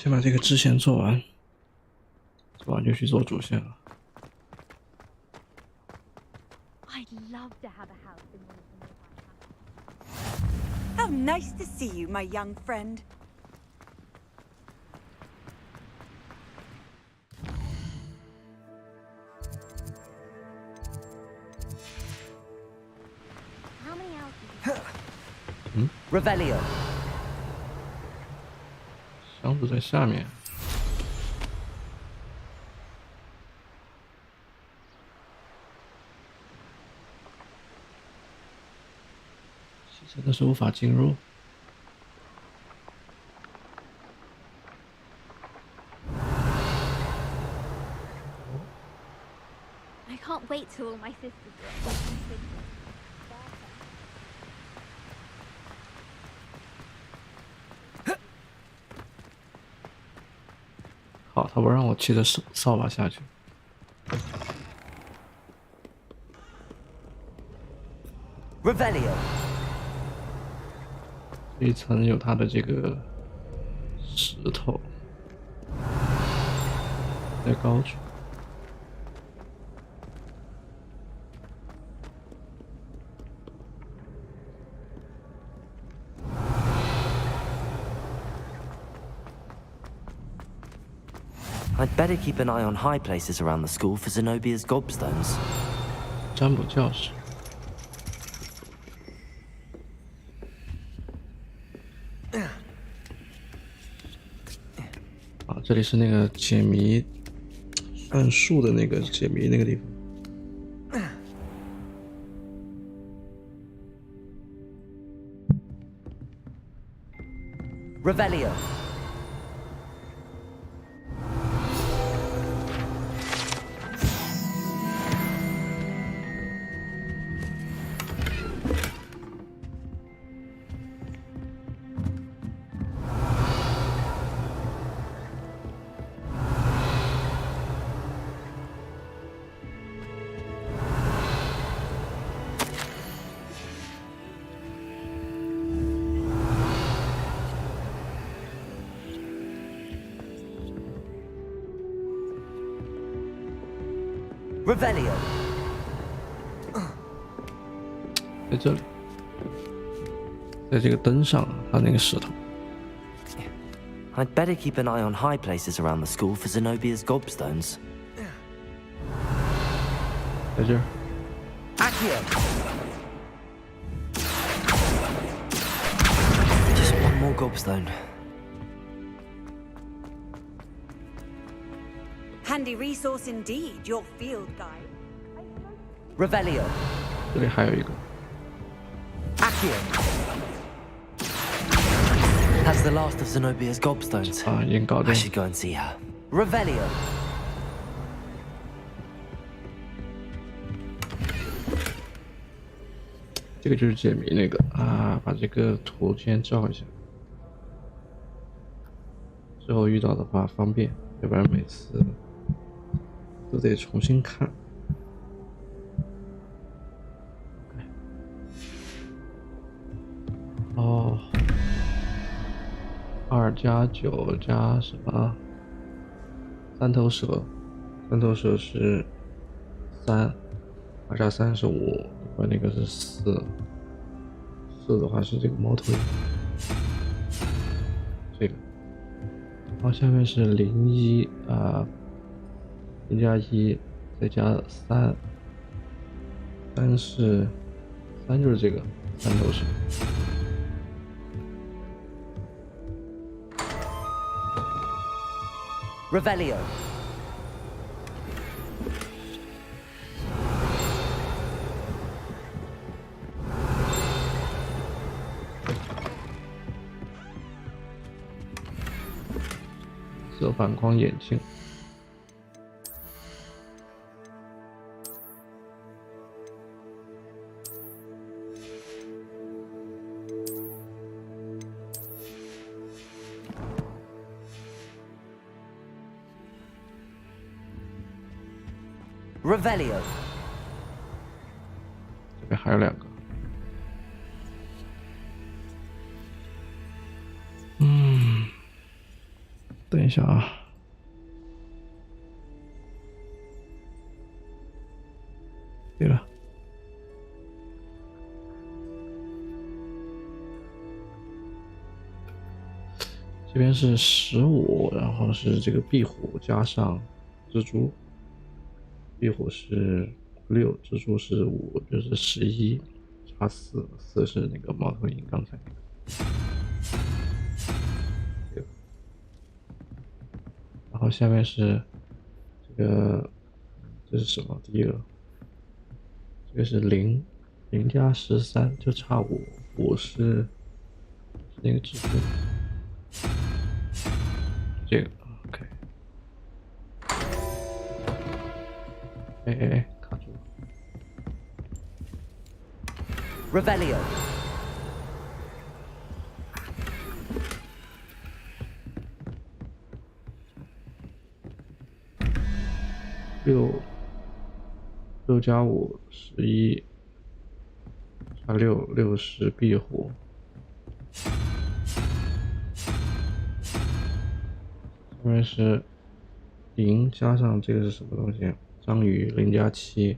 先把这个支线做完，做完就去做主线了。I'd love to have a house in one of the nearby towns. How nice to see you, my young friend. How many hours? Revelio. 箱子在下面。真的是无法进入。I can't wait till all my sisters are at home. 好，他不让我骑着扫把下去。Revelio. 这一层有它的这个石头，在高处。I'd better keep an eye on high places around the school for Zenobia's gobstones. 占卜教室。啊，这里是那个解谜算术的那个解谜那个地方。Revelio. Revelio. 在这里，在这个灯上，它那个石头。 I'd better keep an eye on high places around the school for Zenobia's gobstones. 在这儿。 Accio. Just one more gobstone. Handy resource indeed, your field guide. Revelio. 这里还有一个。 Accio. That's the last of Zenobia's gobstones. 啊，已经搞定 I。should go and see her. Revelio. 这个就是解谜那个啊，把这个图先照一下，之后遇到的话方便，要不然每次都得重新看。哦，2加9加什么？3头蛇，3头蛇是3，2加3是5，另外那个是4，4的话是这个猫头鹰，这个，然后下面是01啊，0加1再加3，3是3就是这个3头蛇。 Revelio. 色反光眼镜。Revelio. 这边还有2个。等一下啊。对了，这边是15，然后是这个壁虎加上蜘蛛，壁虎是6，蜘蛛是5，就是11加4，4是那个猫头鹰刚才那个。然后下面是这个，这是什么？第一个，这个是0加13，就差5，5是那个蜘蛛。这个 OK， 哎，卡住了。Revelio. 6加5 11，加6是壁虎。下面是0加上这个是什么东西？章鱼0加7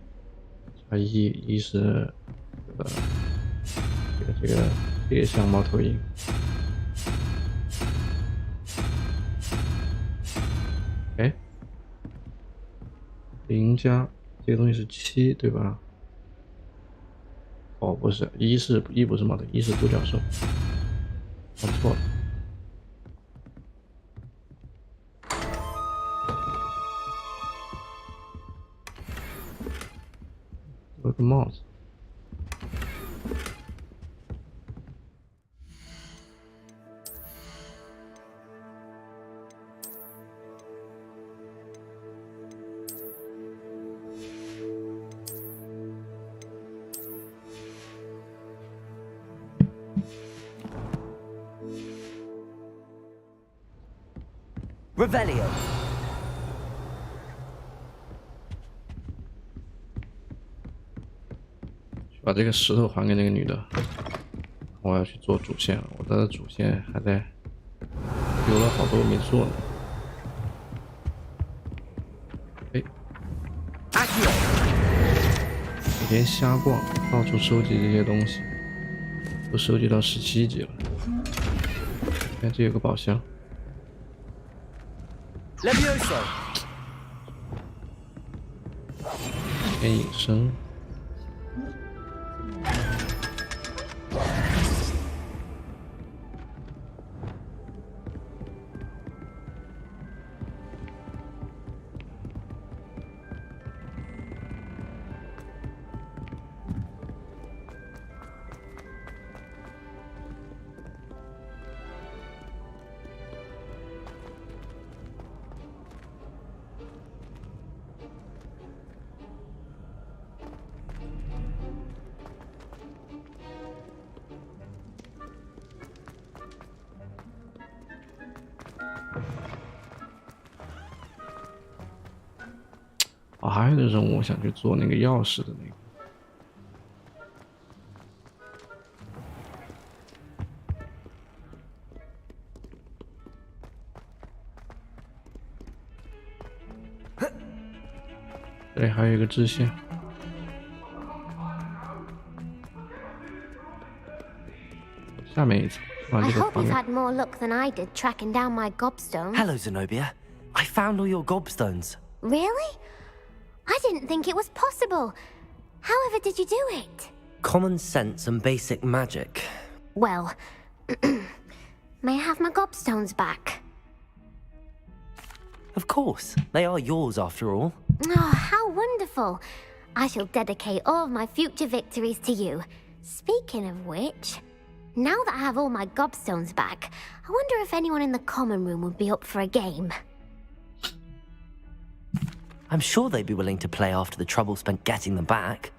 加1是这个像猫头鹰。哎，0加这个东西是7对吧？哦，不是，1不是猫头鹰，1是独角兽，看错了。有个帽子。Revelio. 把这个石头还给那个女的，我要去做主线了。我的主线还在，留了好多没做呢。哎，每天瞎逛，到处收集这些东西，都收集到17级了。看这有个宝箱。Levioso. 先隐身。哦，还有一个任务，我想去做那个钥匙的那个。对，还有一个支线。下面一层，把 I 这个 hope 放 you've 在 had more luck than I did tracking down my gobstones. Hello, Zenobia. I found all your gobstones. Really? I didn't think it was possible. However did you do it? Common sense and basic magic. Well, may I have my gobstones back? Of course, they are yours after all. Oh, how wonderful. I shall dedicate all of my future victories to you. Speaking of which, now that I have all my gobstones back, I wonder if anyone in the common room would be up for a game. I'm sure they'd be willing to play after the trouble spent getting them back.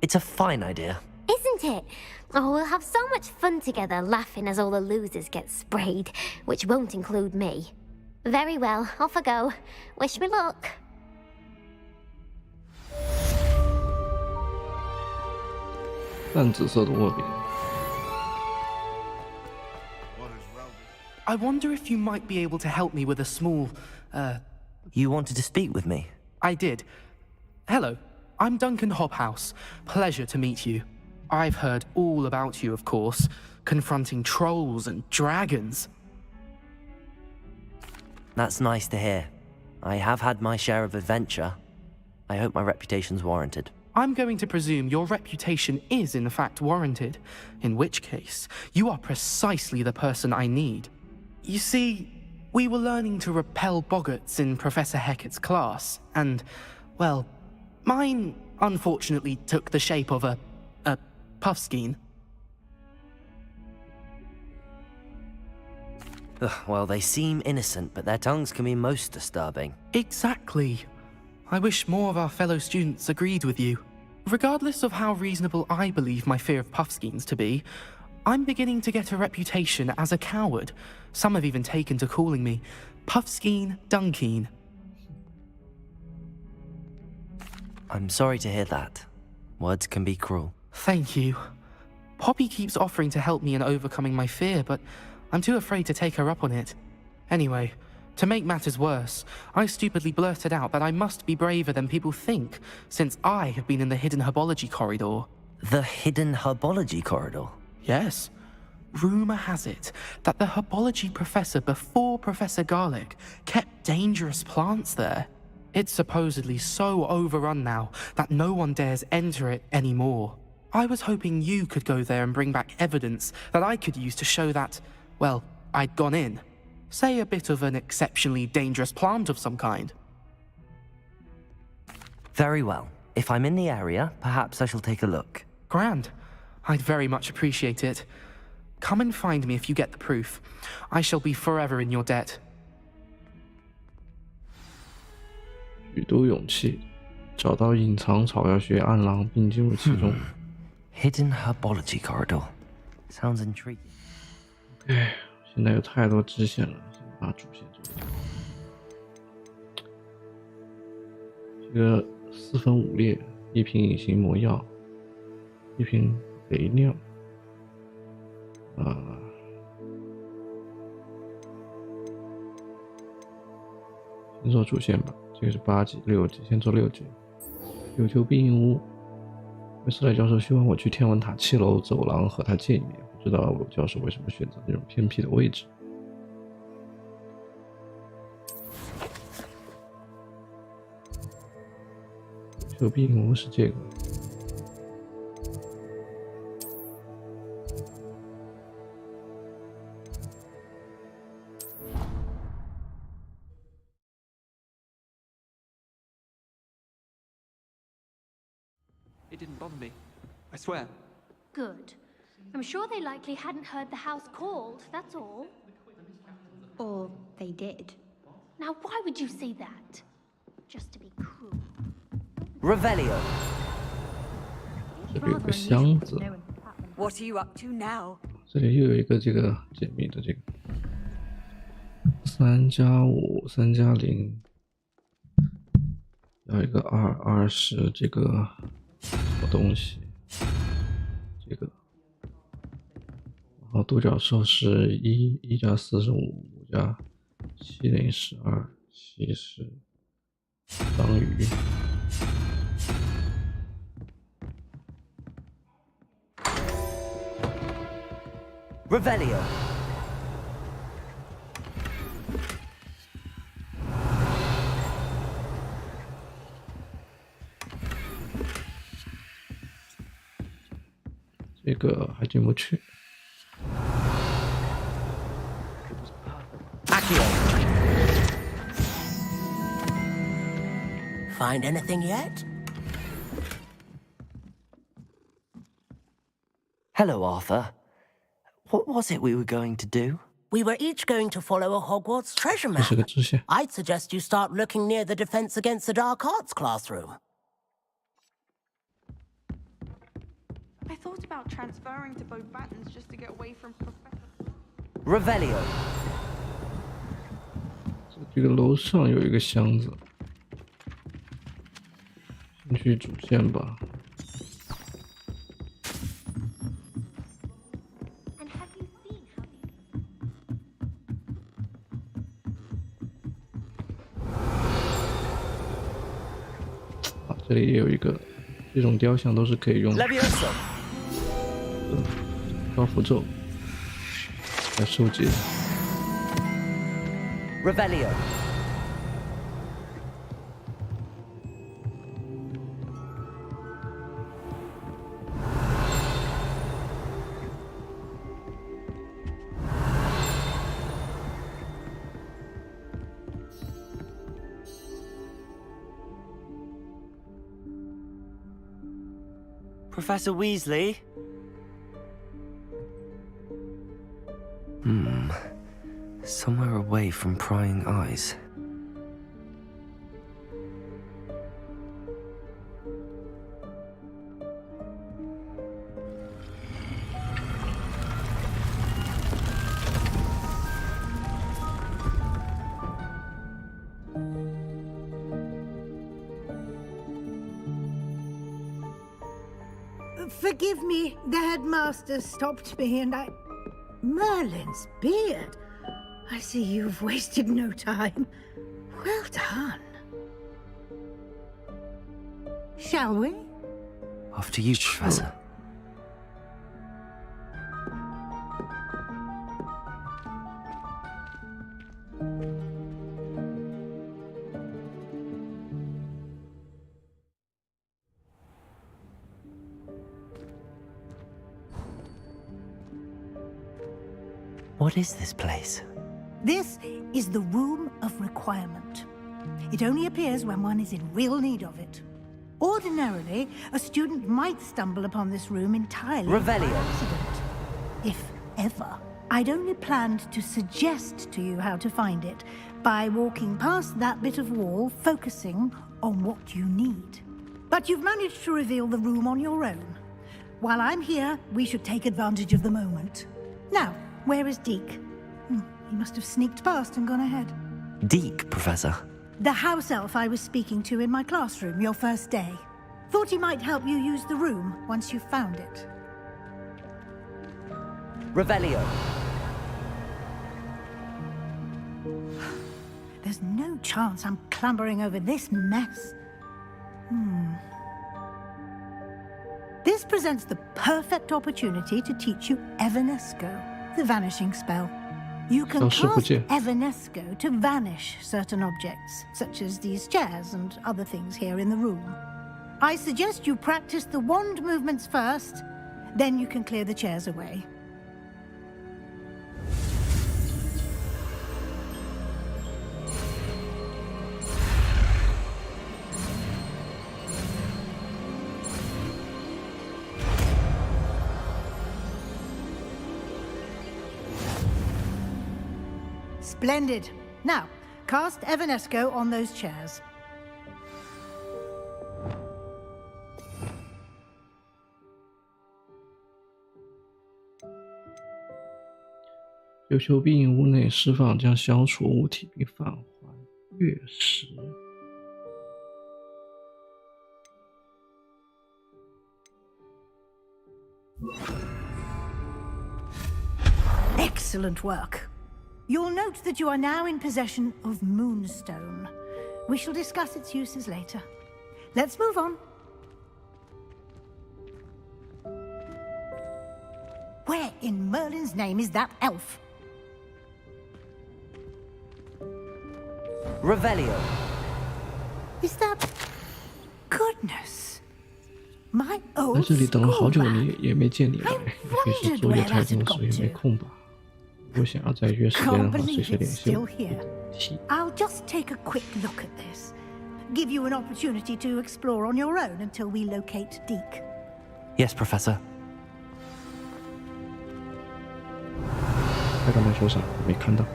It's a fine idea. Isn't it? Oh, we'll have so much fun together laughing as all the losers get sprayed, which won't include me. Very well, off I go. Wish me luck. 淡紫色的握柄。I wonder if you might be able to help me with a small, You wanted to speak with me? I did. Hello, I'm Duncan Hobhouse. Pleasure to meet you. I've heard all about you, of course, confronting trolls and dragons. That's nice to hear. I have had my share of adventure. I hope my reputation's warranted. I'm going to presume your reputation is in fact warranted, in which case, you are precisely the person I need. You see, we were learning to repel boggarts in Professor Hecat's class, and, well, mine unfortunately took the shape of a puffskein. Well, they seem innocent, but their tongues can be most disturbing. Exactly. I wish more of our fellow students agreed with you. Regardless of how reasonable I believe my fear of puffskeins to be, I'm beginning to get a reputation as a coward. Some have even taken to calling me Puffskein Dunkeen. I'm sorry to hear that. Words can be cruel. Thank you. Poppy keeps offering to help me in overcoming my fear, but I'm too afraid to take her up on it. Anyway, to make matters worse, I stupidly blurted out that I must be braver than people think, since I have been in the hidden herbology corridor. The hidden herbology corridor? Yes. Rumor has it that the herbology professor before Professor Garlic kept dangerous plants there. It's supposedly so overrun now that no one dares enter it anymore. I was hoping you could go there and bring back evidence that I could use to show that, well, I'd gone in. Say a bit of an exceptionally dangerous plant of some kind. Very well. If I'm in the area, perhaps I shall take a look. Grand. I'd very much appreciate it. Come and find me if you get the proof. I shall be forever in your debt. 许多勇气，找到隐藏草药学暗狼，并进入其中。Hidden herbology corridor. Sounds intriguing. 哎，现在有太多支线了，先把主线做掉。这个4分5裂，1瓶隐形魔药，1瓶雷尿。先做主线吧，这个是8级、6级，先做6级。有求必应屋。维斯莱教授希望我去天文塔7楼走廊和他见一面，不知道教授为什么选择这种偏僻的位置。有求必应屋是这个。It didn't bother me. I swear. Good. I'm sure they likely hadn't heard the house called, that's all. Or they did. Now, why would you say that? Just to be cruel. Revelio. 这里有个箱子。What are you up to now? 这里又有一个这个解密的这个3+5、3+0，要一个20这个。什么东西？这个，然后独角兽是1+45+7=12，7是章鱼。Revelio. 这个还进不去。Find anything yet? Hello, Arthur. What was it we were going to do? We were each going to follow a Hogwarts treasure 这是 map. 个支线。 I'd suggest you start looking near the Defense Against the Dark Arts classroom. I thought about transferring to both Battens just to get away from Professor. Revelio. 这个楼上有一个箱子，先去主线吧。 And have you seen how these... 这里也有一个，这种雕像都是可以用高符咒来收集的。Revelio. Professor Weasley? Somewhere away from prying eyes. Forgive me, the headmaster stopped me and I... Merlin's beard. I see you've wasted no time. Well done. Shall we? After you, Professor. What is this place? This is the Room of Requirement. It only appears when one is in real need of it. Ordinarily, a student might stumble upon this room entirely by accident. If ever. I'd only planned to suggest to you how to find it by walking past that bit of wall, focusing on what you need. But you've managed to reveal the room on your own. While I'm here, we should take advantage of the moment. Now, where is Deke? He must have sneaked past and gone ahead. Deke, Professor? The house elf I was speaking to in my classroom your first day. Thought he might help you use the room once you found it. Revelio. There's no chance I'm clambering over this mess. This presents the perfect opportunity to teach you Evanesco, the vanishing spell. You can cast Evanesco to vanish certain objects, such as these chairs and other things here in the room. I suggest you practice the wand movements first, then you can clear the chairs away. Splendid. Now, cast Evanesco on those chairs. 有求必应屋内释放将消除物体并返还月食。Excellent work. You'll note that you are now in possession of Moonstone. We shall discuss its uses later. Let's move on. Where in Merlin's name is that elf? Revelio. Is that... Goodness. My 在 old 这里等了好久， schoolmate. 你也没见你来，也许是作业太多，所以没空吧。如果想要再约时间的 Can't 话，随 believe 时 it's 联系 still 我。 here. I'll just take a quick look at this. Give you an opportunity to explore on your own until we locate Deke. Yes, Professor. 他刚才说啥？没看到。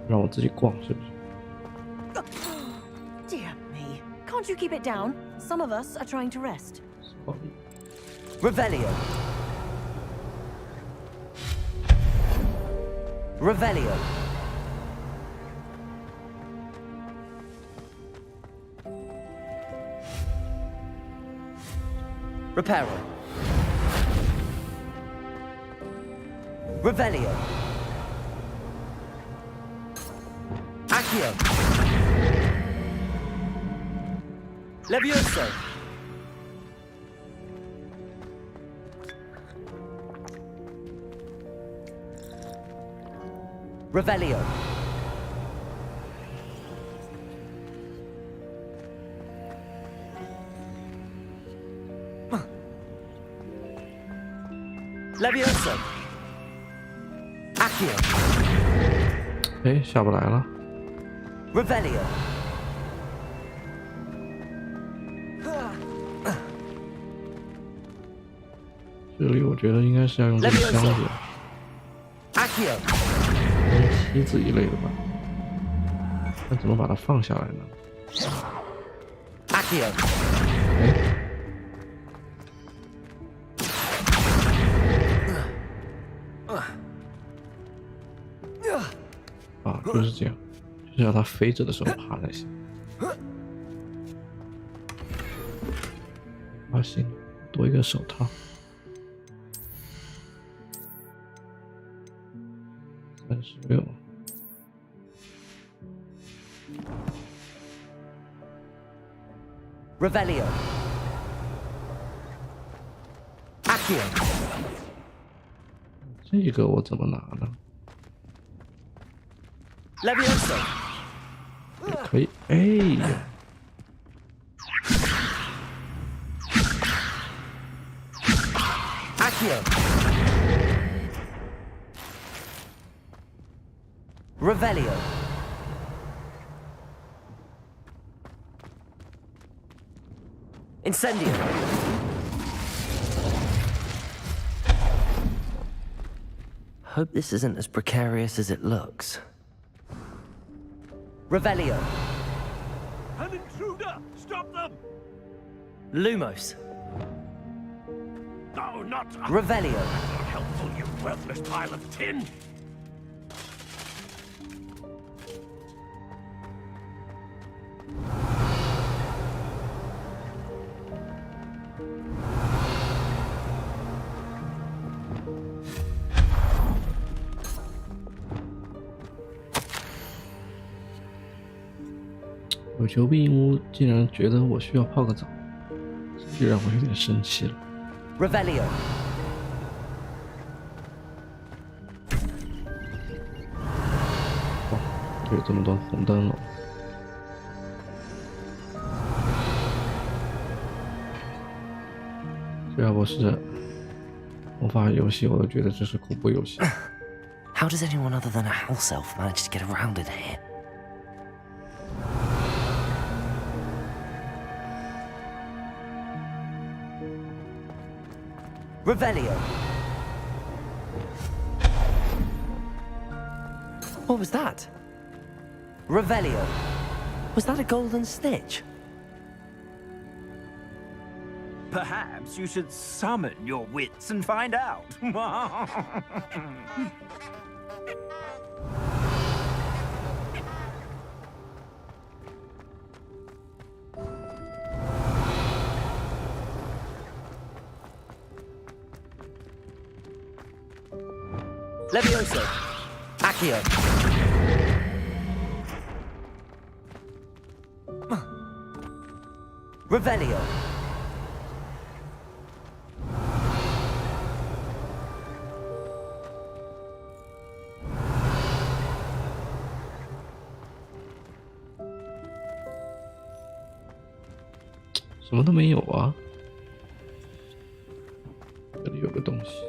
让我自己逛是不是？ Dear me. Can't you keep it down? Some of us are trying to rest. Revelio. Revelio. Reparo. Revelio. Accio. Levioso. Revelio. Levioso. Accio. 哎，下不来了。Revelio. 这里我觉得应该是要用这个箱子、Accio. 梯子一类的吧。那怎么把它放下来呢？ Accio. 哎。啊，就是这样，就是要它飞着的时候爬才行。啊，行，多一个手套。36。Revelio. Accio. 这个我怎么拿呢？ Levioso. 也可以，哎呀。Accio. Revelio. Incendio. Hope this isn't as precarious as it looks. Revelio. An intruder! Stop them! Lumos. No, not Revelio. Not helpful, you worthless pile of tin! 有求必应屋竟然觉得我需要泡个澡，这就让我有点生气了。Revelio. 哦，有这么多红灯笼。这要不是魔法游戏，我都觉得这是恐怖游戏。How does anyone other than a house elf manage to get around in here? Revelio. What was that? Revelio. Was that a golden snitch? Perhaps you should summon your wits and find out. Levioso. Accio. Revelio. "什么都没有啊！这里有个东西。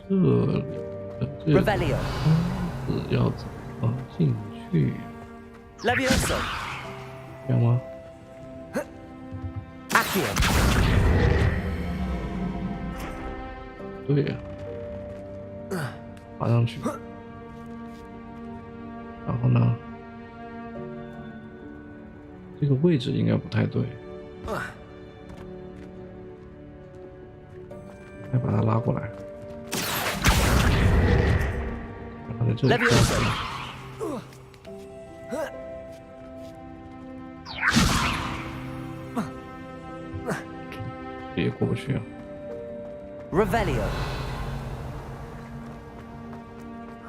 这里这个箱子要怎么进去？ Levioso. 这样吗？ Accio. 对呀、爬上去，然后呢，这个位置应该不太对，再把它拉过来，然后在这里抓起来。也过不去啊。Revelio.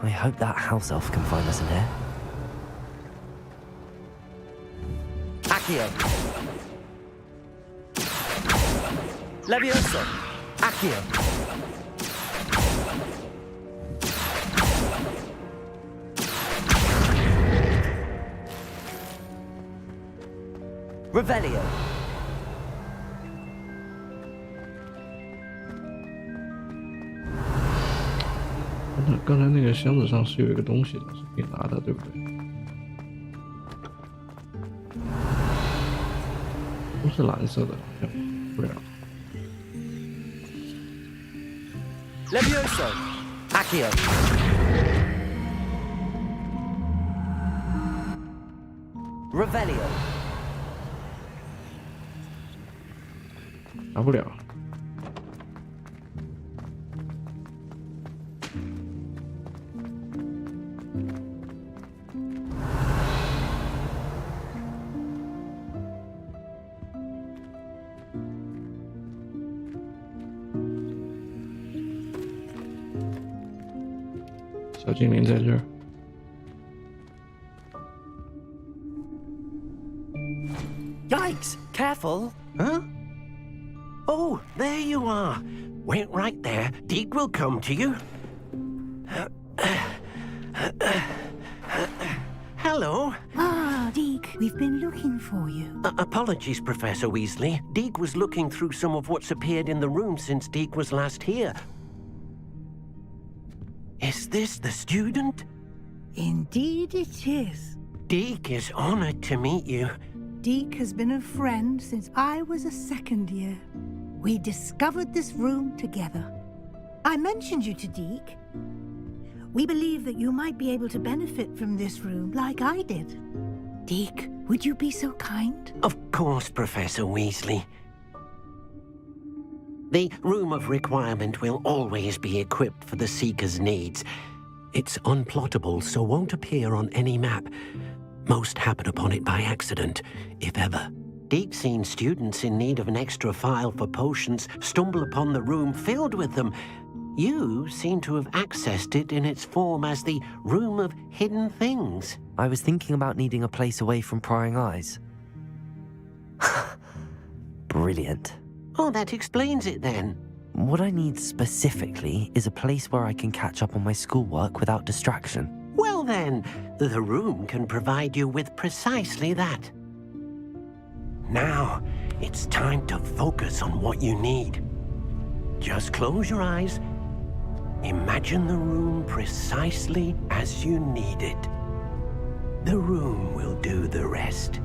I hope that house elf can find us in here. Accio. Levioso. Accio. Revelio. 刚才那个箱子上是有一个东西的，是可以拿的，对不对？都是蓝色的，好像不了。Levioso. Accio. Revelio. 拿不了。小精灵在这儿。Yikes! Careful! Huh? Oh, there you are. Wait right there. Deke will come to you. Hello. Ah, Deke, we've been looking for you. Apologies, Professor Weasley. Deke was looking through some of what's appeared in the room since Deke was last here. Is this the student? Indeed it is. Deke is honored to meet you. Deke has been a friend since I was a second year. We discovered this room together. I mentioned you to Deke. We believe that you might be able to benefit from this room like I did. Deke, would you be so kind? Of course, Professor Weasley. The Room of Requirement will always be equipped for the Seeker's needs. It's unplottable, so won't appear on any map. Most happen upon it by accident, if ever. Deke's seen students in need of an extra file for potions stumble upon the room filled with them. You seem to have accessed it in its form as the Room of Hidden Things. I was thinking about needing a place away from prying eyes. Brilliant. Oh, that explains it then. What I need specifically is a place where I can catch up on my schoolwork without distraction. Well then, the room can provide you with precisely that. Now, it's time to focus on what you need. Just close your eyes. Imagine the room precisely as you need it. The room will do the rest.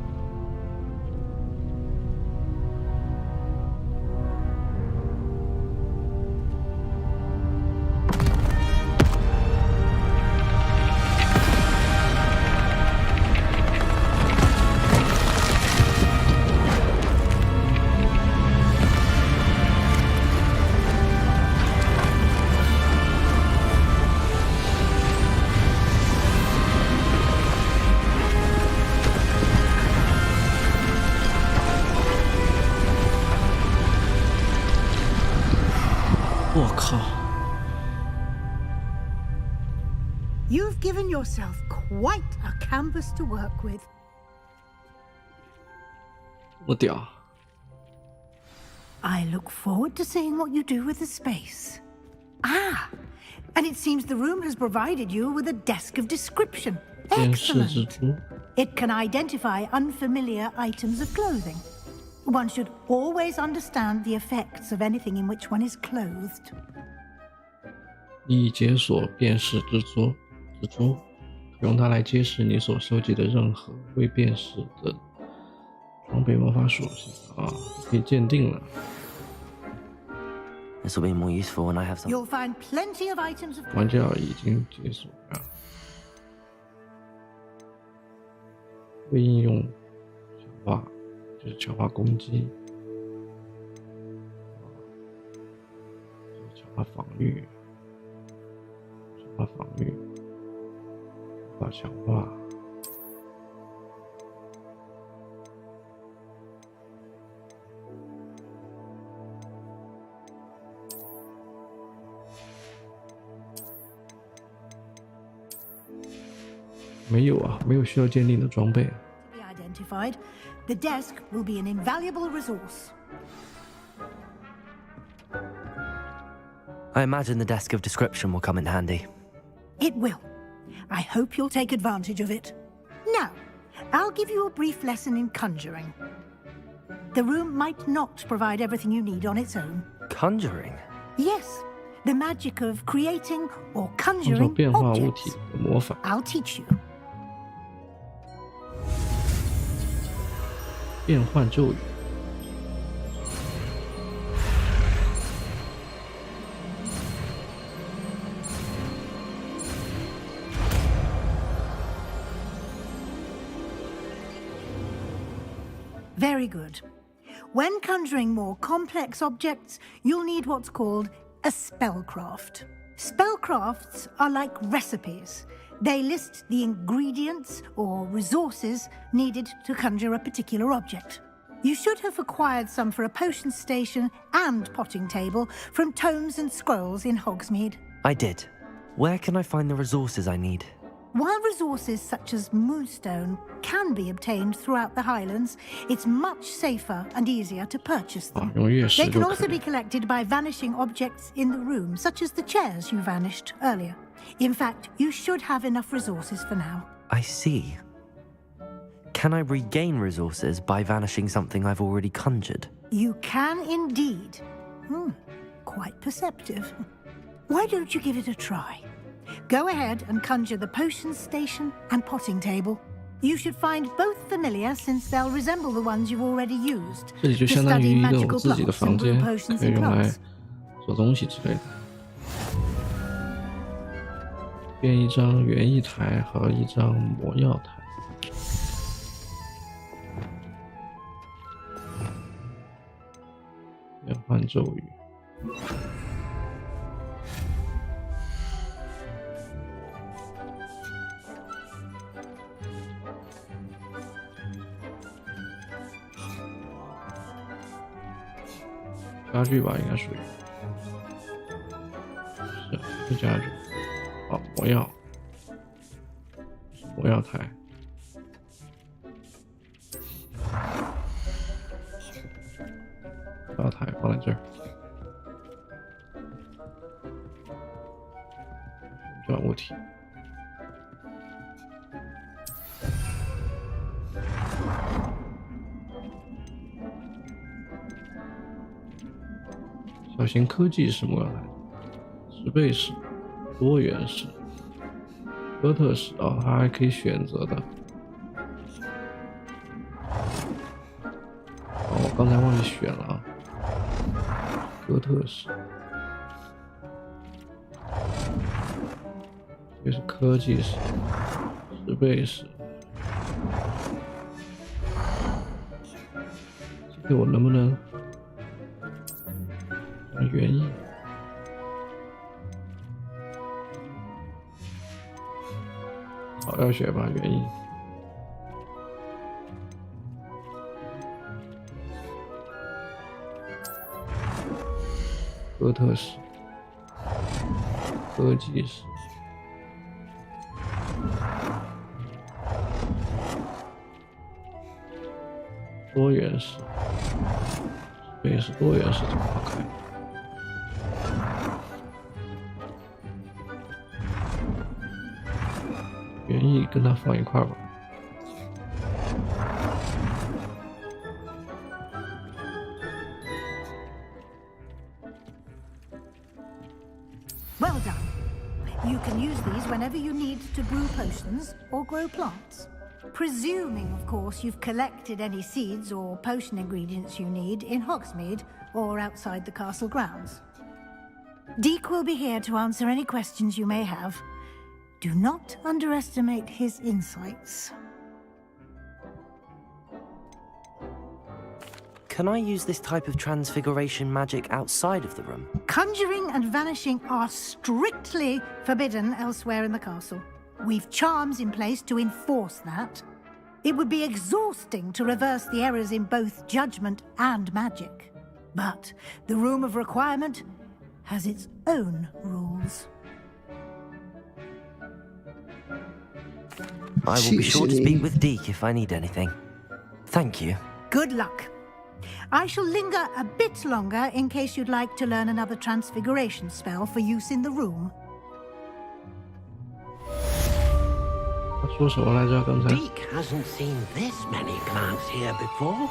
You've given yourself quite a canvas to work with. 我屌。 I look forward to seeing what you do with the space. Ah, and it seems the room has provided you with a desk of description. Excellent. It can identify unfamiliar items of clothing. One should always understand the effects of anything in which one is clothed. 你已解锁辨识蜘蛛，用它来揭示你所收集的任何未辨识的装备魔法属性啊，可以鉴定了。 This will be more useful when I have some. You'll find plenty of items of. 玩家已经解锁了，会应用强化，就是强化攻击，强化防御，把强化。没有啊，没有需要鉴定的装备。Be identified. The desk will be an invaluable resource. I imagine the desk of description will come in handy. It will. I hope you'll take advantage of it. Now, I'll give you a brief lesson in conjuring. The room might not provide everything you need on its own. Conjuring? Yes, the magic of creating or 创造 conjuring 变化物 objects. 体的魔法。 I'll teach you. 变换咒语。Very good. When conjuring more complex objects, you'll need what's called a spellcraft. Spellcrafts are like recipes. They list the ingredients or resources needed to conjure a particular object. You should have acquired some for a potion station and potting table from tomes and scrolls in Hogsmeade. I did. Where can I find the resources I need? While resources such as moonstone can be obtained throughout the Highlands, it's much safer and easier to purchase them. 用月石 They 就 can 可 also 以 be collected by vanishing objects in the room, such as the chairs you vanished earlier. In fact, you should have enough resources for now. I see. Can I regain resources by vanishing something I've already conjured? You can indeed. Quite perceptive. Why don't you give it a try? Go ahead and conjure the potion station and potting table. You should find both familiar since they'll resemble the ones you've already used. 这里就 to 相当于 study 一个 magical 我自己的 plots 房 and brew 间， potions 可以 in 用来 class. 做东西之类的。变一张园艺台和一张魔药台。变换咒语。家具吧，应该属于是家具。好，魔药，魔药台。魔药台放在这儿。转物体。小型科技式魔药台，十倍式、多元式、哥特式啊，它还可以选择的。我刚才忘记选了啊，哥特式，这是科技式、十倍式。这个我能不能？园艺，好，要选吧，园艺。哥特式、科技式、多元式，对，是多元式怎么打开？园艺跟它放一块吧。Well done. You can use these whenever you need to brew potions or grow plants. Presuming, of course, you've collected any seeds or potion ingredients you need in Hogsmeade or outside the castle grounds. Deke will be here to answer any questions you may have. Do not underestimate his insights. Can I use this type of transfiguration magic outside of the room? Conjuring and vanishing are strictly forbidden elsewhere in the castle. We've charms in place to enforce that. It would be exhausting to reverse the errors in both judgment and magic. But the Room of Requirement has its own rules. I will be sure to speak with Deke if I need anything. Thank you. Good luck. I shall linger a bit longer in case you'd like to learn another transfiguration spell for use in the room. 他说什么来着？刚才 Deke hasn't seen this many plants here before.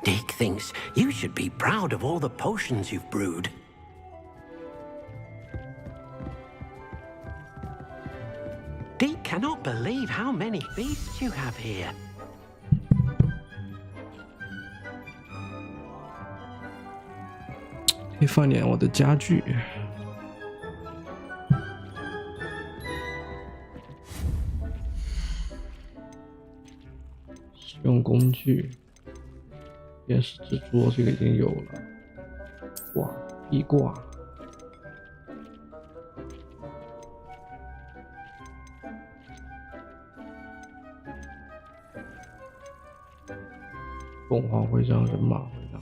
Deke thinks you should be proud of all the potions you've brewed. Deke cannot believe how many beasts you have here. 可以放点我的家具。使用工具。 电视之桌这个已经有了，哇，壁挂，凤凰徽章、人马徽章，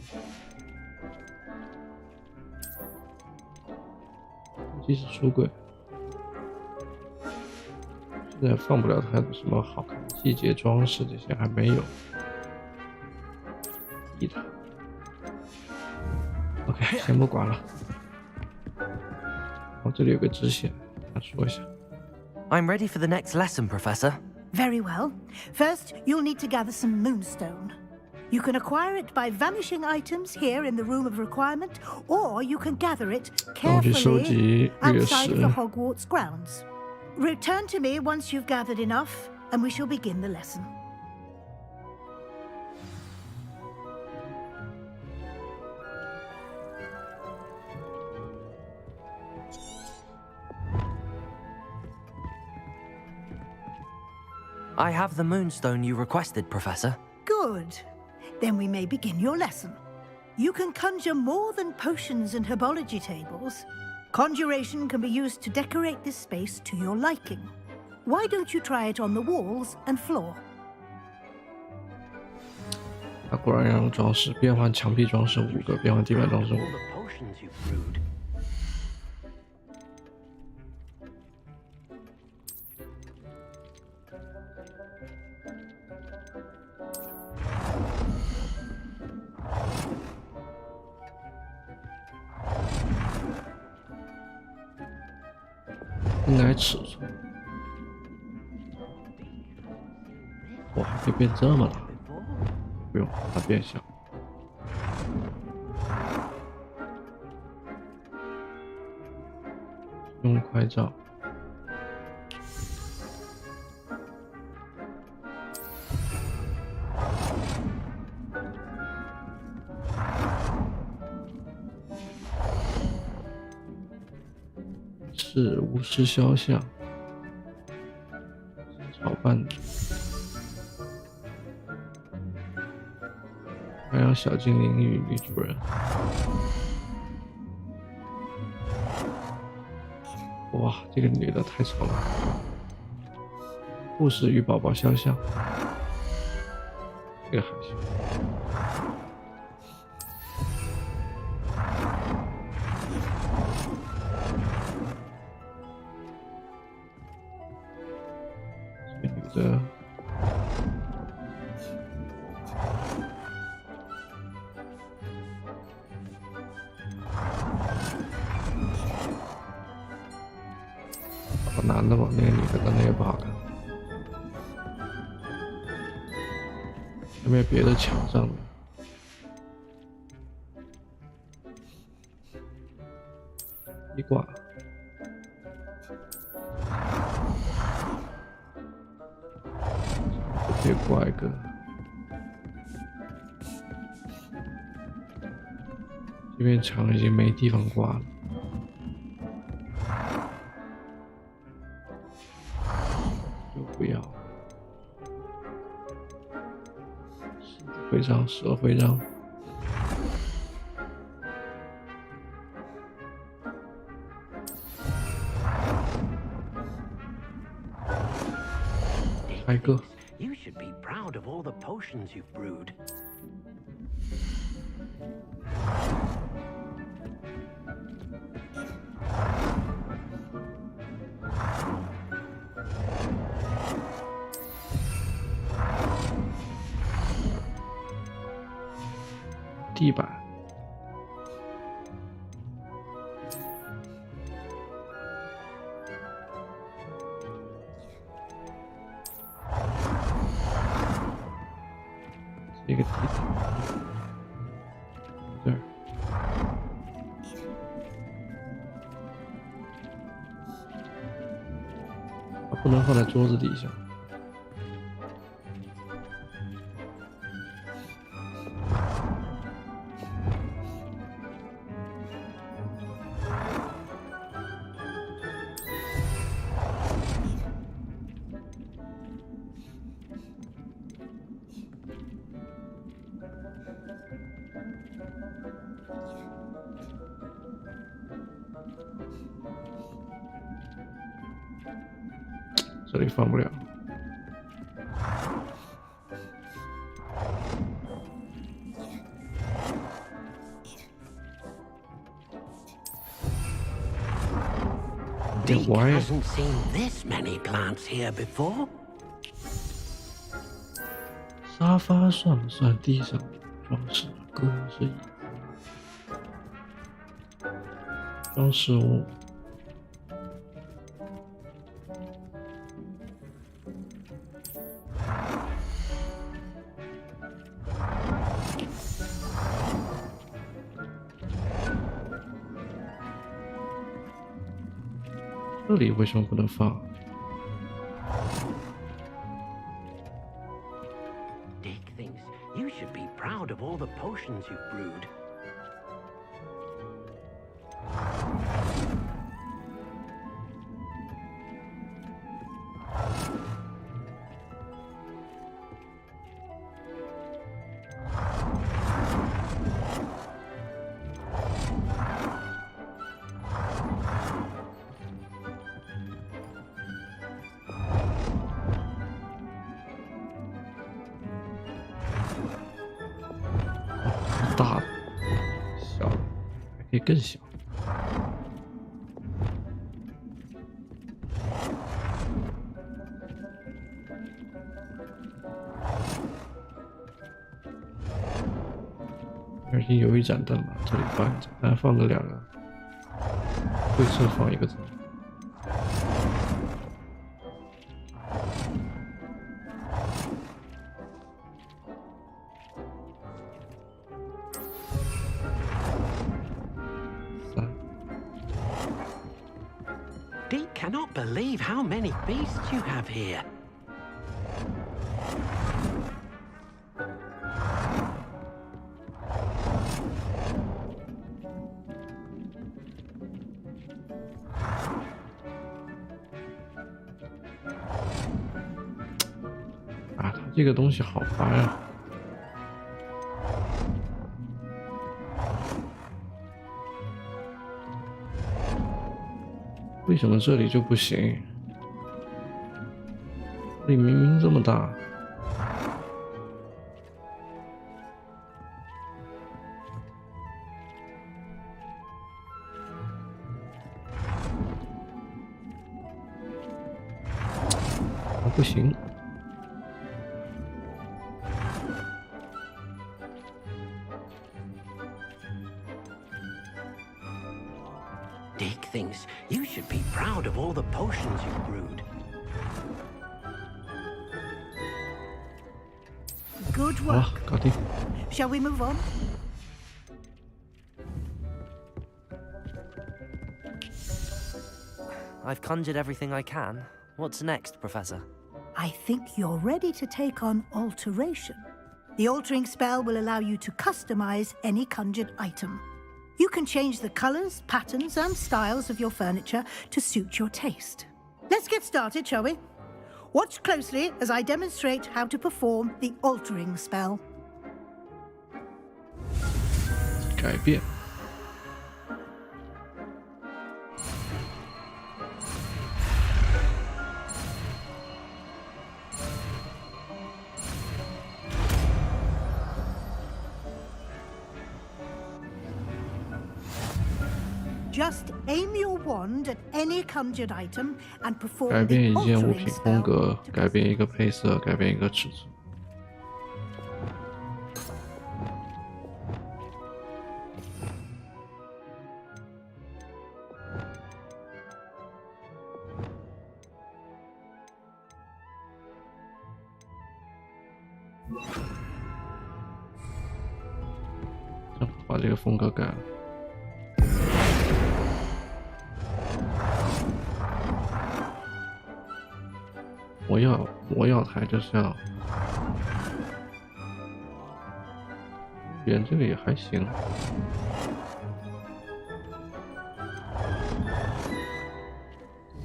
即使书柜，现在放不了它的什么好看的季节装饰，这些还没有。 OK， 先不管了。哦，这里有个支线，他说一下。I'm ready for the next lesson, Professor. Very well. First, you'll need to gather some moonstone. You can acquire it by vanishing items here in the Room of Requirement, or you can gather it carefully outside of the Hogwarts grounds. Return to me once you've gathered enough, and we shall begin the lesson. I have the moonstone you requested, Professor. Good. Then we may begin your lesson. You can conjure more than potions and herbology tables. Conjuration can be used to decorate this space to your liking. Why don't you try it on the walls and floor? 它果然让装饰变换墙壁装饰5个，变换地板装饰5个。应该尺寸，哇，可以变这么大，不用，它变小。用快照，是巫师肖像，炒饭的，还有小精灵与女主人。哇，这个女的太丑了！护士与宝宝肖像，这个还行。这个女的，好男的吧？那个女的跟那个不好看。有没有别的墙上的？一挂。这挂一个。这边墙已经没地方挂了。就不要。徽章，蛇徽章。开个。You should be proud of all the potions you've brewed. “地板”。一个地板，这儿，它不能放在桌子底下。这里放不了。Deke hasn't seen this many plants here before. 沙发算不算地上装饰搁置椅？装饰物。这里为什么不能放？Deke thinks you should be proud of all the potions you've brewed. “大的、小的，还可以更小。”而且有一盏灯嘛，这里放一盏，还放个2个，对侧放一个灯。Deke cannot believe how many beasts you have here. “它这个东西好烦呀！”为什么这里就不行？这里明明这么大。不行。Deke thinks you should be proud of all the potions you've brewed. Good work. Shall we move on? I've conjured everything I can. What's next, Professor? I think you're ready to take on alteration. The altering spell will allow you to customize any conjured item. You can change the colors, patterns, and styles of your furniture to suit your taste. Let's get started, shall we? Watch closely as I demonstrate how to perform the altering spell. 改变。aim your wand at any conjured item and 改 perform 变 the 一件物 altering 品风 spell. 格，改变一个配色，改变一个尺寸。正好把这个风格改了。魔药台就是要圆，这个也还行。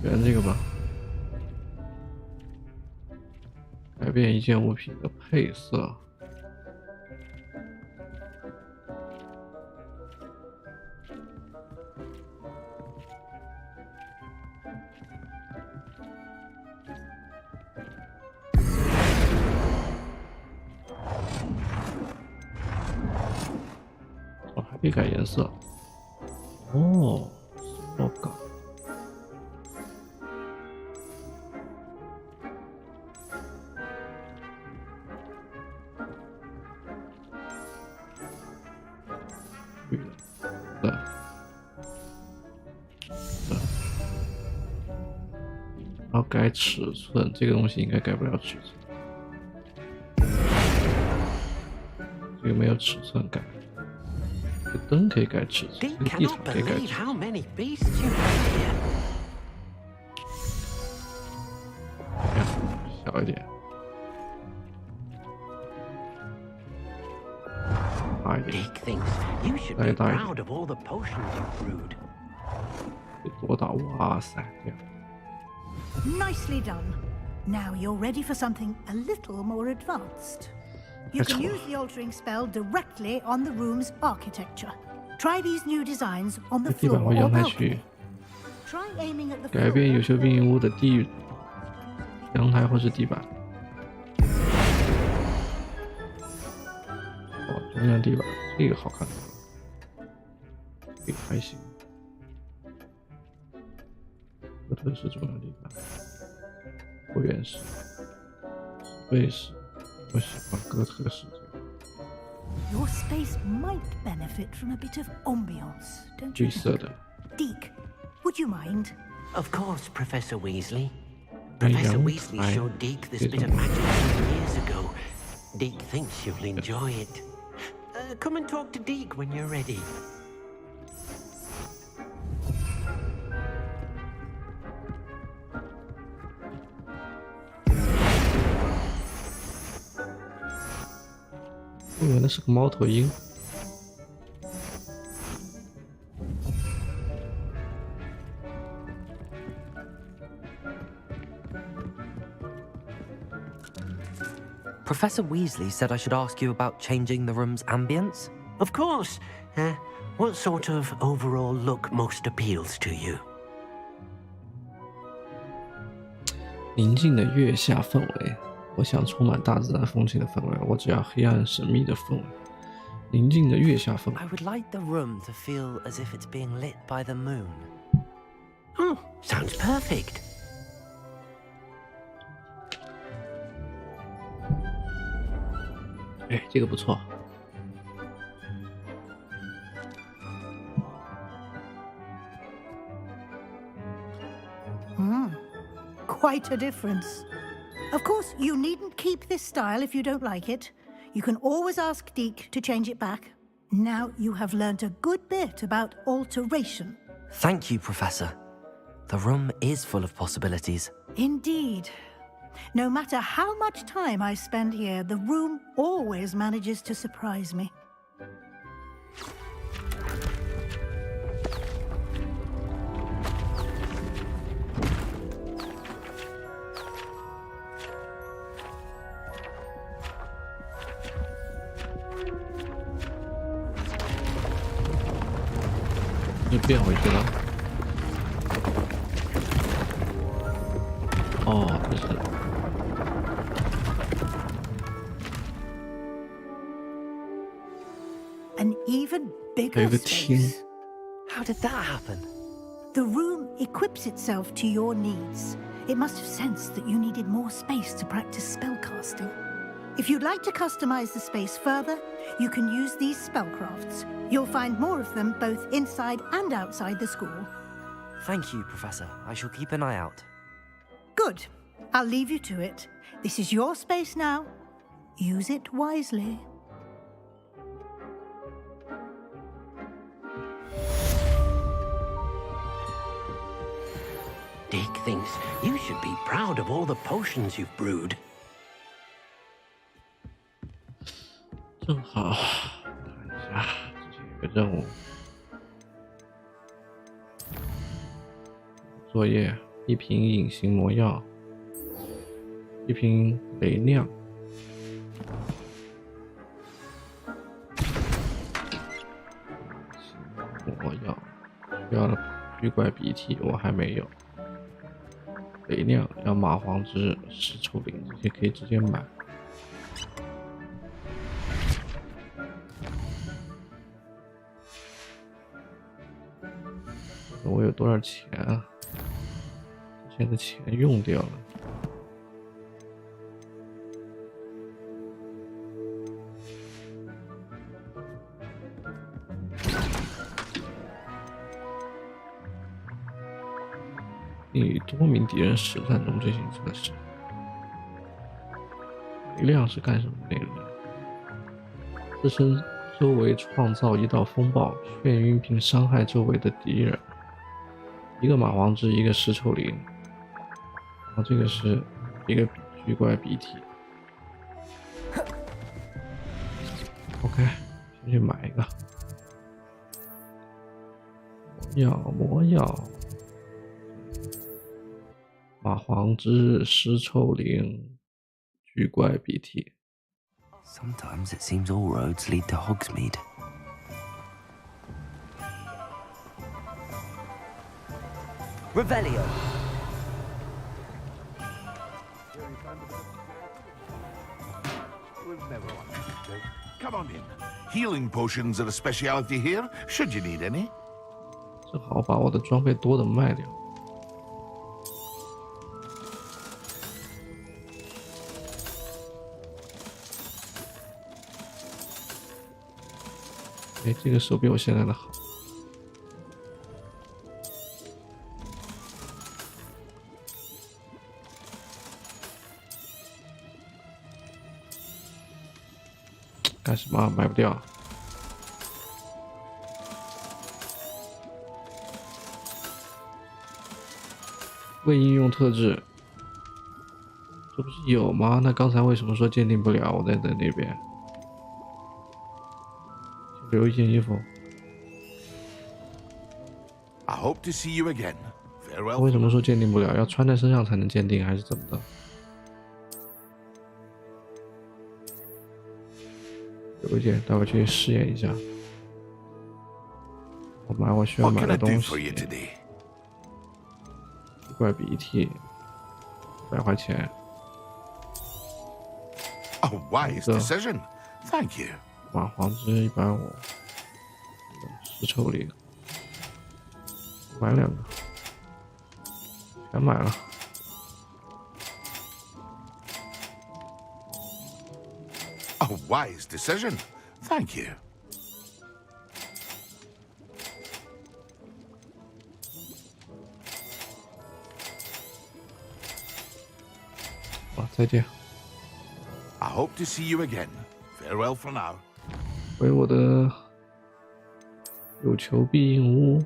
圆这个吧，改变一件物品的配色。还可以改颜色。哦，我靠！绿的，然后改尺寸，这个东西应该改不了尺寸，这个没有尺寸改。这灯可以改尺寸，这个地毯可以改尺寸。小一点，大一点，再大一点。得多大？哇塞！这样。Nicely done. Now you're ready for something a little more advanced. You can use the altering spell directly on the room's architecture. Try these new designs on the 地板 floor 或 or 阳台 balcony. 区 Try aiming at the 改变有 floor. 修病屋的阳台或是地板。哦，中央地板，这个好看多了，这个还行。哥特式中央地板，后院式、卫式。我喜欢哥特式这个。Your space might benefit from a bit of ambiance, don't 绿 you 色 think? 的。Deke, would you mind? Of course, Professor Weasley. 阳 Professor Weasley 台 showed Deke this 这 bit 种 of magic 2 years ago. Deke thinks you'll enjoy it. Come and talk to Deke when you're ready. 我以为那是个猫头鹰。Professor Weasley said I should ask you about changing the room's ambience? Of course. What sort of overall look most appeals to you? 宁静的月下氛围，我想充满大自然风情的氛围，我只要黑暗神秘的氛围。宁静的月下氛围。 I would like the room to feel as if it's being lit by the moon. Oh, sounds perfect. 哎，这个不错。Quite a difference. Of course, you needn't keep this style if you don't like it. You can always ask Deke to change it back. Now you have learnt a good bit about alteration. Thank you, Professor. The room is full of possibilities. Indeed. No matter how much time I spend here, the room always manages to surprise me. 又变回去了。哦，不是。 An even 还有 bigger 个厅， space. How did that happen? The room equips itself to your needs. It must have sensed that you needed more space to practice spellcasting. If you'd like to customize the space further, you can use these spellcrafts. You'll find more of them both inside and outside the school. Thank you, Professor. I shall keep an eye out. Good. I'll leave you to it. This is your space now. Use it wisely. Dick thinks you should be proud of all the potions you've brewed. 正好看一下之前有个任务，作业：1瓶隐形魔药，1瓶雷亮，隐形魔药需要的驱怪鼻涕我还没有，雷亮要蚂蟥汁、石臭灵，这些可以直接买。我有多少钱啊？之前的钱用掉了。与多名敌人实战中进行测试。雷亮是干什么内容？自身周围创造一道风暴，眩晕并伤害周围的敌人。1个蚂蟥汁，1个石臭灵，然后这个是一个巨怪鼻涕。OK， 先去买一个魔药，蚂蟥汁、石臭灵、巨怪鼻涕。Sometimes it seems all roads lead to Hogsmeade. Revelio. Come on in. Healing potions are a specialty here, should you need any. 正好把我的装备多的卖掉。哎，这个手比我现在的好。干什么？买不掉。未应用特质，这不是有吗？那刚才为什么说鉴定不了？我在那边留一件衣服。I hope to see you again. Farewell. 为什么说鉴定不了？要穿在身上才能鉴定，还是怎么的？有一件，待会去试验一下。我买我需要买的东西。一块鼻涕，100块钱。A wise decision. Thank you. 蚂蟥汁150，石臭灵，买2个，全买了。A wise decision. Thank you. 再见。I hope to see you again. Farewell for now. 回我的有求必应屋。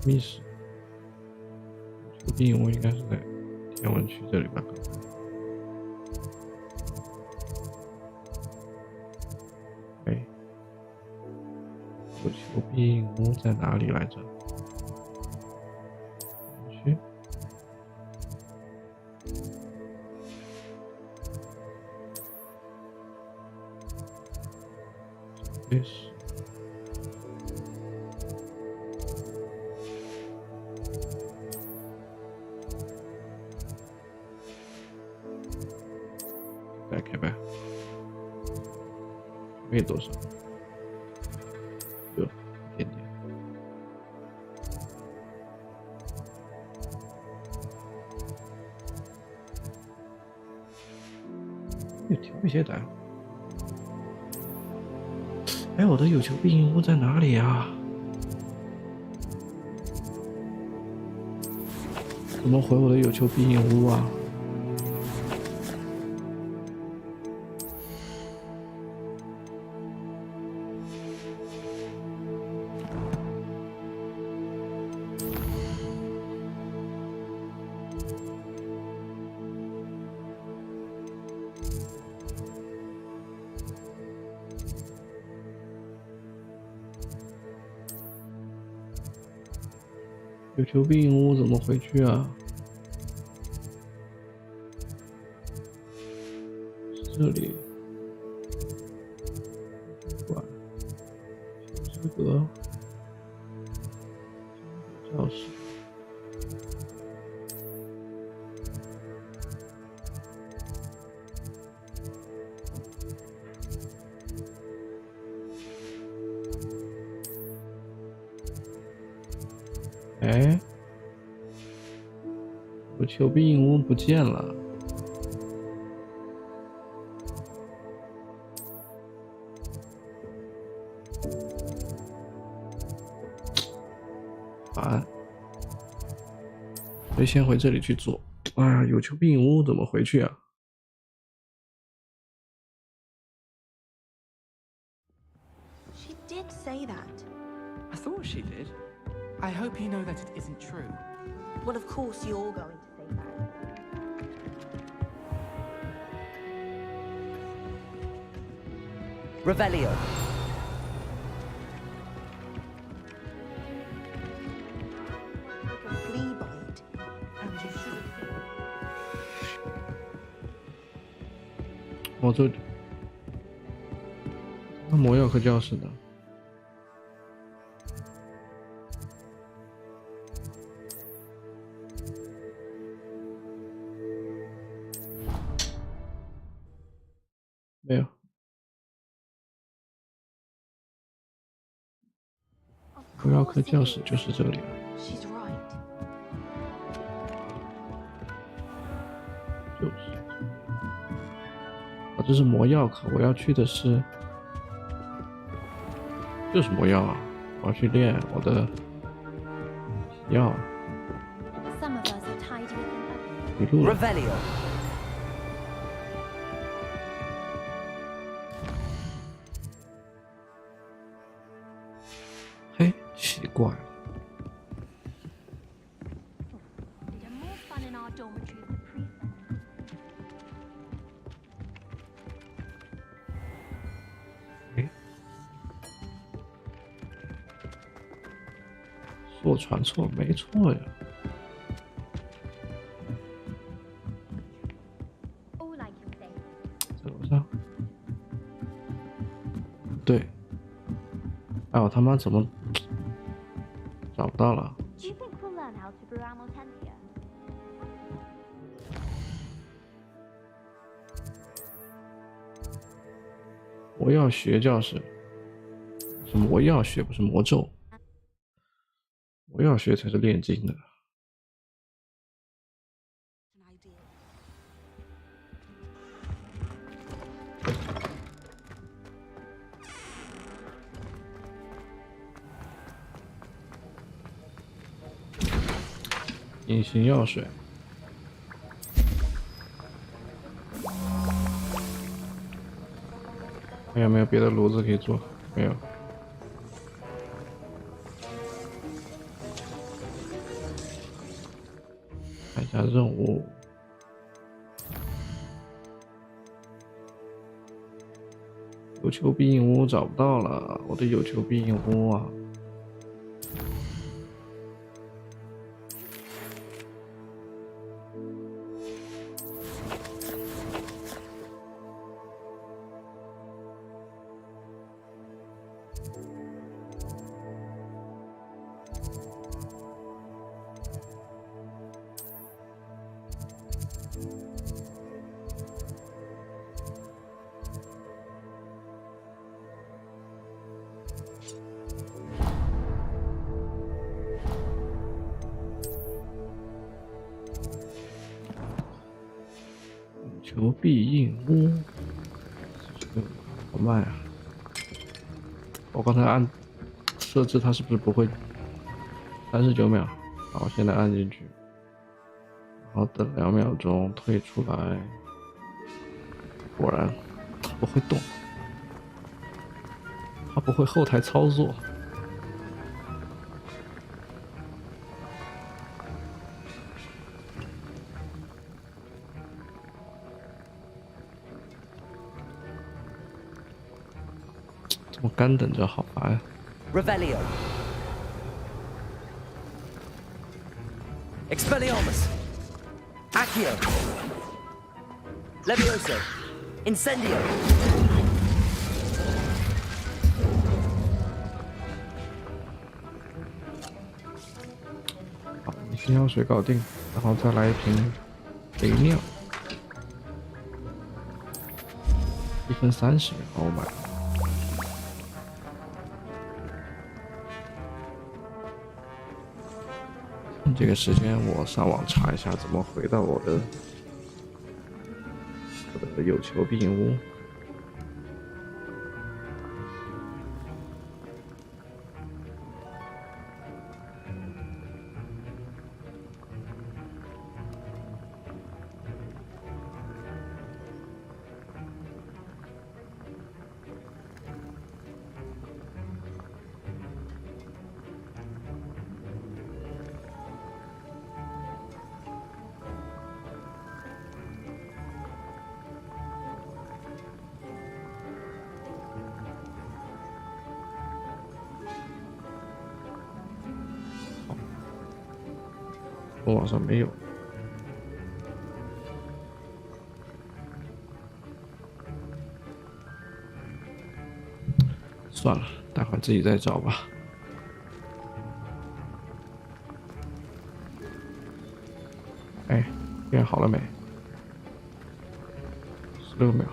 密室。有求必应屋应该是在天文区这里吧。哎，有求必应屋在哪里来着？去。这是。再开呗。没多少，就一点点。调一些胆。哎，我的有求必应屋在哪里啊？怎么回我的有求必应屋啊？有求必应屋怎么回去啊？是这里。管。之阁。教室。哎，有求必应屋不见了。烦，所以先回这里去做。啊，有求必应屋怎么回去啊？ She did say that. I thought she did. I hope you know that it isn't true. Well, of course you're going to say that. Revelio. Like a flea bite. And you should. 我这魔药课教室呢？没有。魔药课教室就是这里了。 She's right. 就是。啊，这是魔药课，我要去的是。 就是魔药啊！我要去练我的药。一路。嘿，奇怪了。我传错，没错呀。在楼上。对。哎，我他妈怎么找不到了？魔药学教室是魔药学，不是魔咒。 魔药学才是炼金的。隐形药水。还有没有别的炉子可以做？没有。 看一下任务，有求必应屋找不到了，我的有求必应屋啊！球必应屋，好慢啊！我刚才按设置，它是不是不会？39秒，好，现在按进去，然后等2秒钟退出来，果然它不会动，它不会后台操作。我干等着好烦呀。Revelio. Expelliarmus. Accio. Levioso. Incendio. 好，你先用水搞定，然后再来一瓶雷尿，1分30秒，我买。这个时间我上网查一下怎么回到我的有求必应屋。我网上没有，算了，待会儿自己再找吧。哎，变好了没？16秒。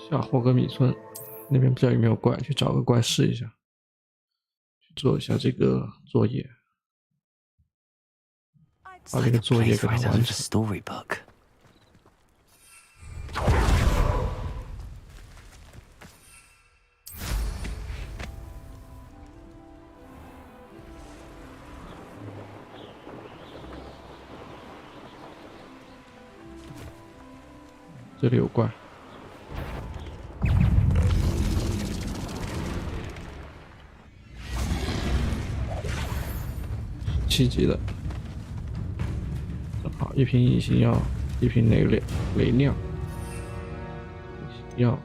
下霍格米村那边不知道有没有怪，去找个怪试一下，去做一下这个作业，把这个作业给它完成。这里有怪。7级的，正好1瓶隐形药，1瓶雷尿，隐形药。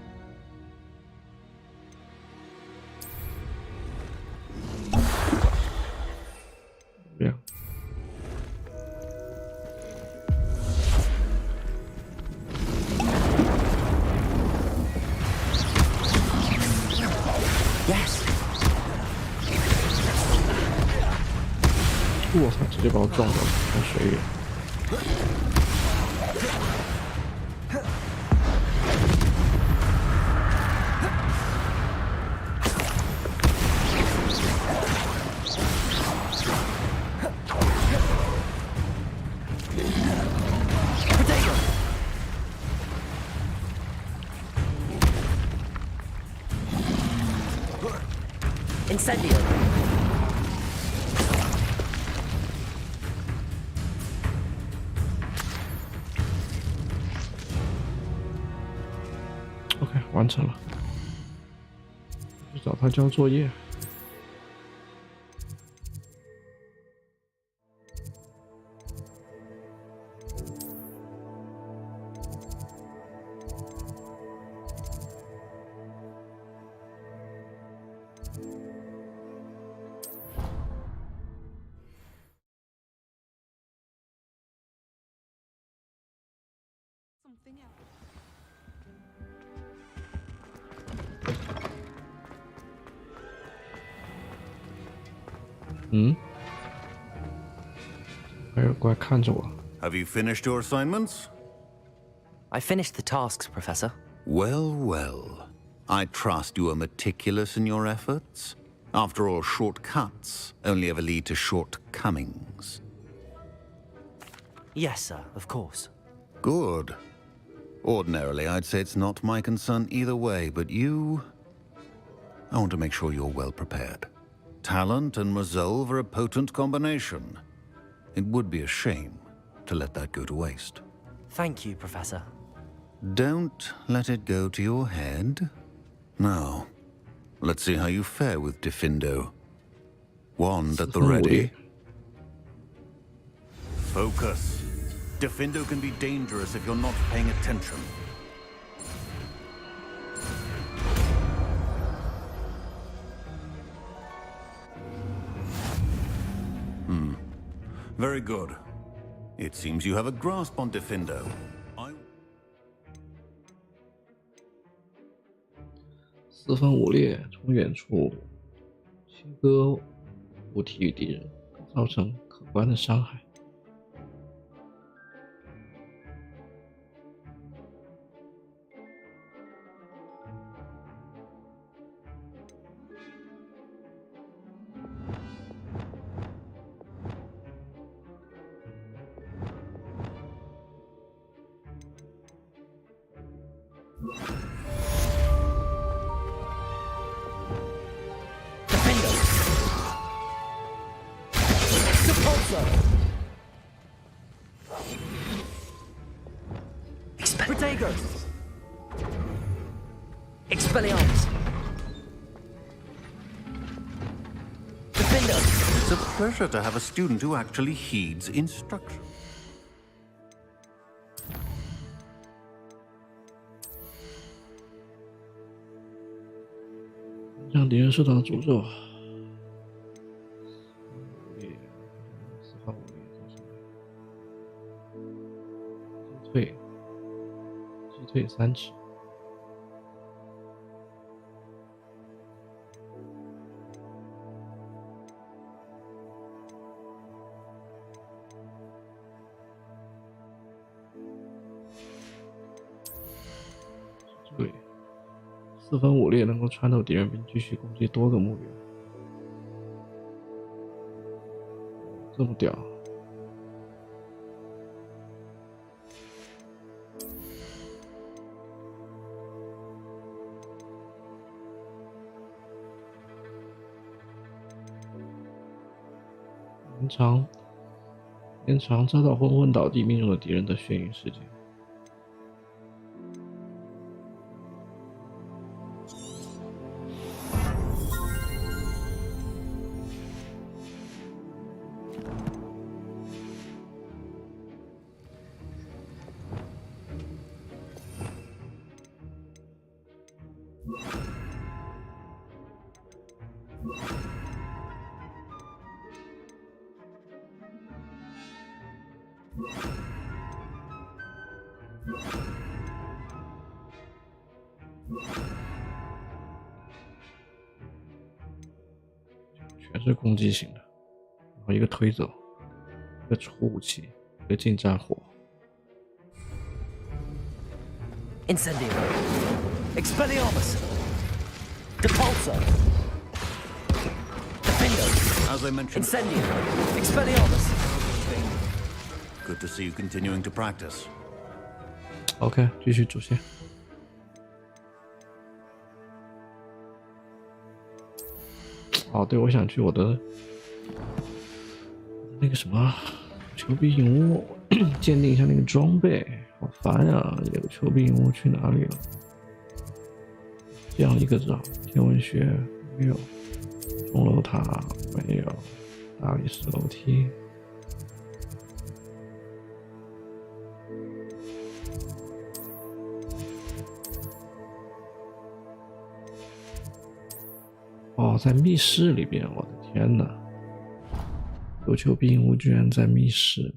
亮。我操！直接把我撞到水里。Incendio. OK， 完成了。去找他交作业。还有怪看着我。 Have you finished your assignments? I finished the tasks, Professor. Well, well. I trust you are meticulous in your efforts. After all, shortcuts only ever lead to shortcomings. Yes, sir, of course. Good. Ordinarily, I'd say it's not my concern either way, but you... I want to make sure you're well prepared. Talent and resolve are a potent combination. It would be a shame to let that go to waste. Thank you, Professor. Don't let it go to your head. Now, let's see how you fare with Defindo. Wand at the ready. Focus. Defindo can be dangerous if you're not paying attention. Very good. It seems you have a grasp on Defindo. 四分五裂，从远处切割物体与敌人，造成可观的伤害。Protego! Expelliarmus! Defender! It's a pleasure to have a student who actually heeds instruction. 让敌人受到诅咒。击退3尺。对，4分5裂能够穿透敌人并继续攻击多个目标，这么屌！延长遭到昏昏倒地命中的敌人的眩晕时间。全是攻击型的，然后一个推走，一个储武器，一个近战火。Incendio! Expelliarmus! Depulso! Defendo! As I mentioned, Incendio! Expelliarmus! Good to see you continuing to practice. OK， 继续主线。哦，对，我想去我的那个什么丘比影屋鉴定一下那个装备，好烦啊！这个丘比影屋去哪里了？这样一个找，天文学没有，钟楼塔没有，大理石楼梯。哦，在密室里边，我的天哪！有求必应，我居然在密室。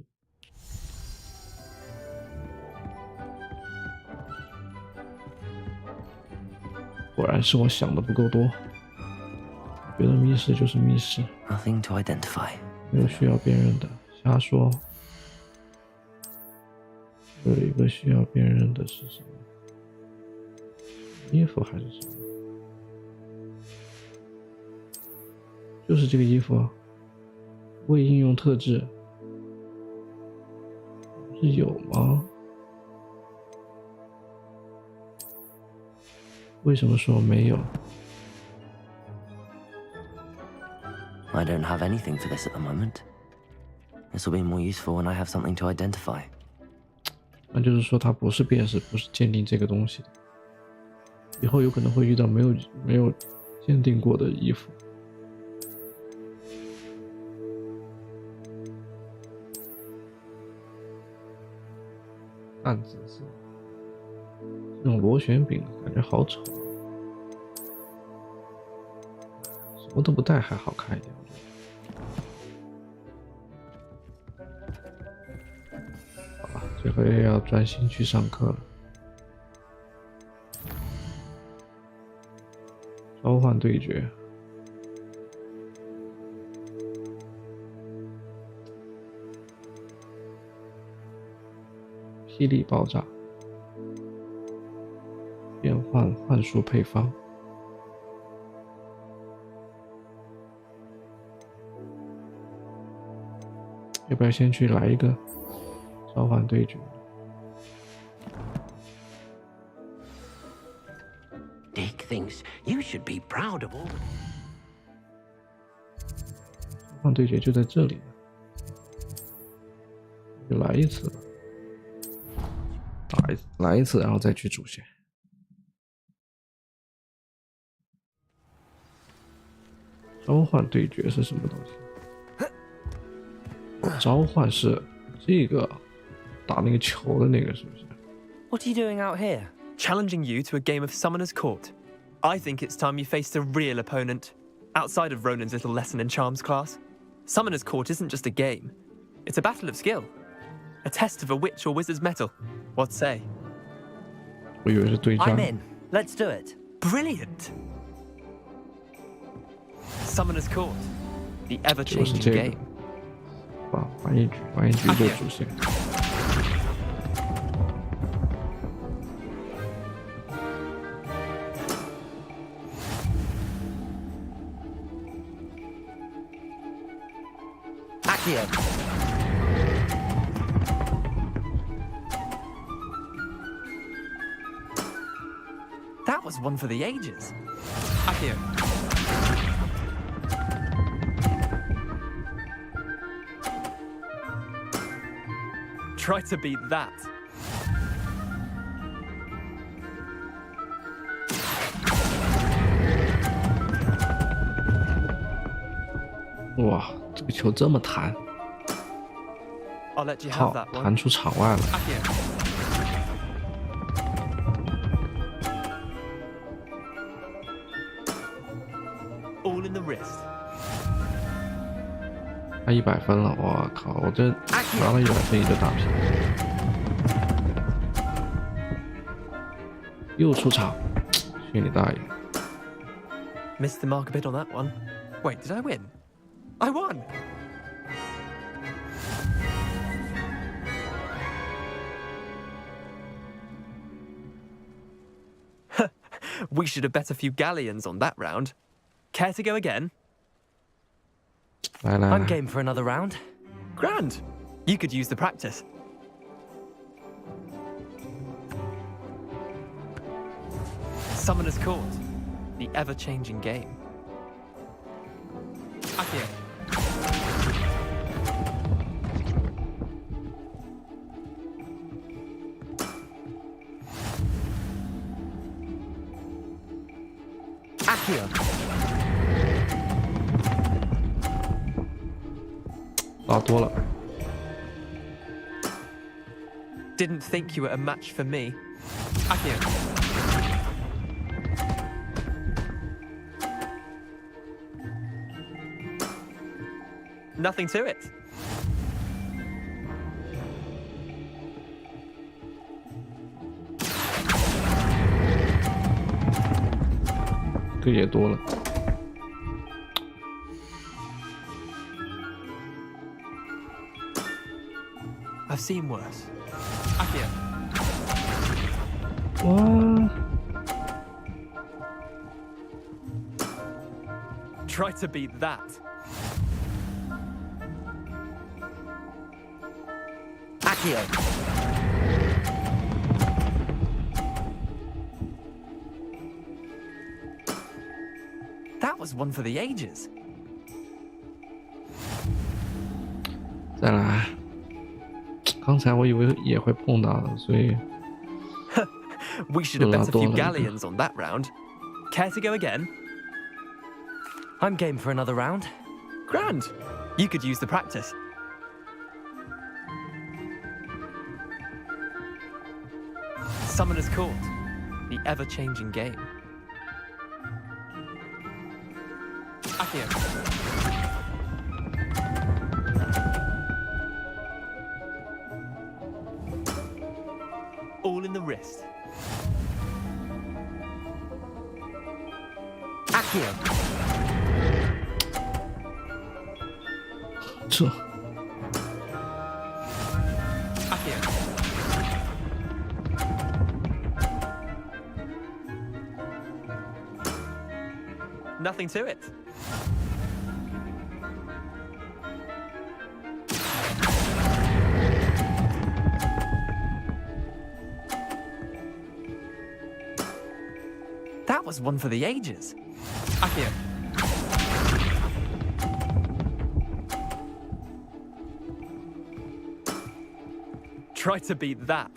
果然是我想的不够多。觉得密室就是密室， Nothing to identify. 没有需要辨认的，瞎说。有一个需要辨认的是什么？衣服还是什么？就是这个衣服啊。未应用特质是有吗？为什么说没有？ I don't have anything for this at the moment. This will be more useful when I have something to identify. 那就是说它不是辨识，不是鉴定这个东西的。以后有可能会遇到没有鉴定过的衣服。淡紫色，这种螺旋柄感觉好丑，什么都不带还好看一点。好了，这回要专心去上课了。召唤对决。 霹雳爆炸，变换幻术配方。要不要先去来一个召唤对决 Dick thinks you should be proud of all. 召唤对决就在这里呢，就来一次吧。 来一次，然后再去主线。召唤对决是什么东西？召唤是这个打那个球的那个，是不是 What are you doing out here? Challenging you to a game of Summoner's Court. I think it's time you faced a real opponent, outside of Ronan's little lesson in charms class. Summoner's Court isn't just a game. It's a battle of skill. A test of a witch or wizard's mettle. What say? 我以为是对战。 I'm in. Let's do it. Brilliant. Summoner's Court, the ever-changing game. 欢迎局的主线。Accio. That was one for the ages. Accio. Try to beat that. Wow, 这个球这么弹， I'll let you have 好， that one. 弹出场外了。 Accio. All in the wrist. 他100分了，我靠！我这拿了100分一个大平，又出场，去你大爷！ Missed the mark a bit on that one. Wait, did I win? I won! We should have bet a few galleons on that round. Care to go again? 来来 I'm 来， game for another round. Grand! You could use the practice. Summoner's Court, the ever-changing game. Accio. Accio. Accio 拉多了。 Didn't think you were a match for me. Accio. Nothing to it. 个也多了。I've seen worse. Akio. What? Try to beat that. Akio. That was one for the ages. 再来，刚才我以为也会碰到的，所以 We should have bet a few galleons on that round. Care to go again? I'm game for another round. Grand. You could use the practice. Summoner's Court, the ever-changing game. Akio. All in the wrist. Akio. 这 Akio. Nothing to it. That was one for the ages. Akio. Try to beat that.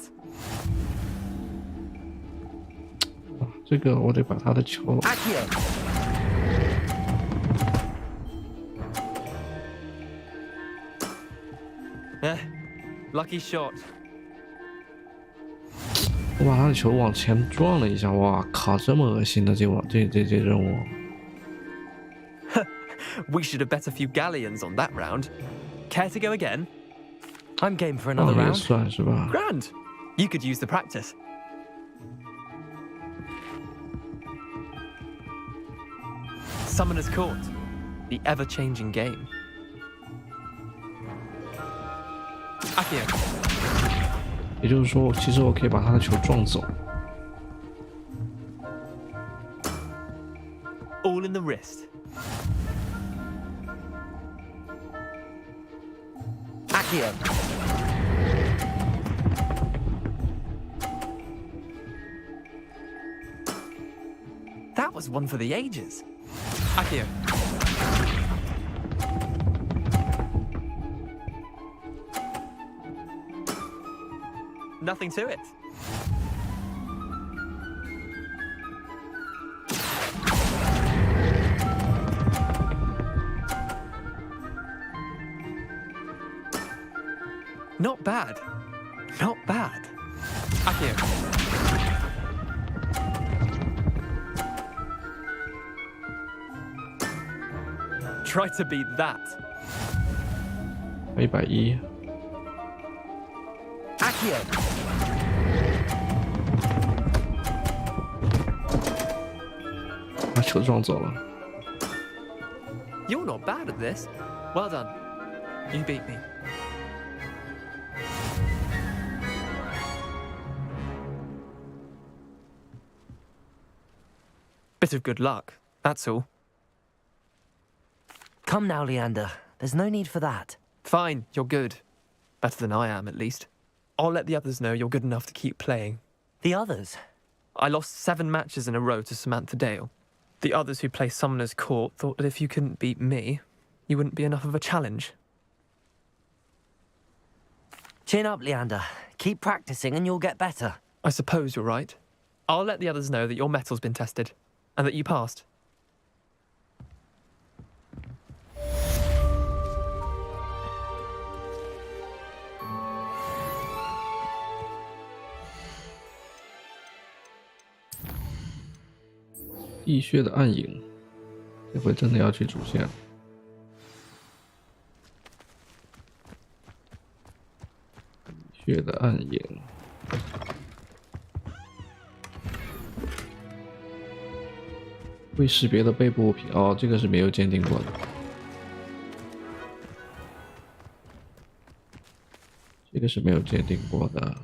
这个我得把他的球。Lucky shot. 我把他的球往前撞了一下，哇靠，这么恶心的这任务。We should have bet a few galleons on that round. Care to go again? I'm game for another round. 也算是吧。 Grand. You could use the practice. Summoner's Court, the ever-changing game. Akio. 也就是说，其实我可以把他的球撞走。All in the wrist. Akio. That was one for the ages. Akio. Nothing to it. Not bad. Not bad. Akio. Try to beat that. 110。Akio. 把球撞走了。 You're not bad at this. Well done. You beat me. Bit of good luck, that's all. Come now, Leander. There's no need for that. Fine, you're good. Better than I am, at least. I'll let the others know you're good enough to keep playing. The others? I lost 7 matches in a row to Samantha Dale. The others who play Summoner's Court thought that if you couldn't beat me, you wouldn't be enough of a challenge. Chin up, Leander. Keep practicing and you'll get better. I suppose you're right. I'll let the others know that your metal's been tested, and that you passed. 地穴的暗影，这回真的要去主线了。地穴的暗影，未识别的背部物品哦，这个是没有鉴定过的。这个是没有鉴定过的，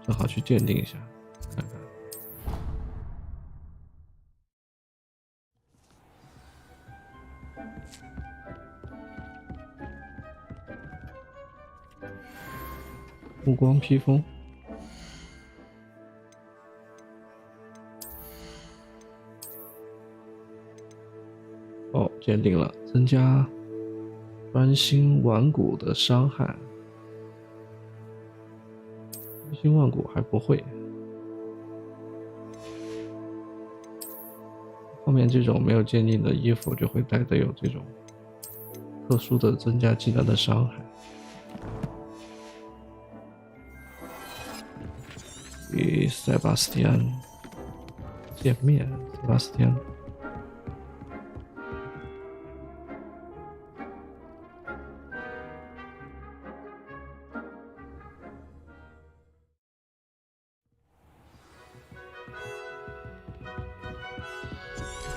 正好去鉴定一下，看看。目光披风。哦，鉴定了，增加专心顽固的伤害。专心顽固还不会。后面这种没有鉴定的衣服就会带有这种特殊的增加技能的伤害。与塞巴斯蒂安见面，塞巴斯蒂安。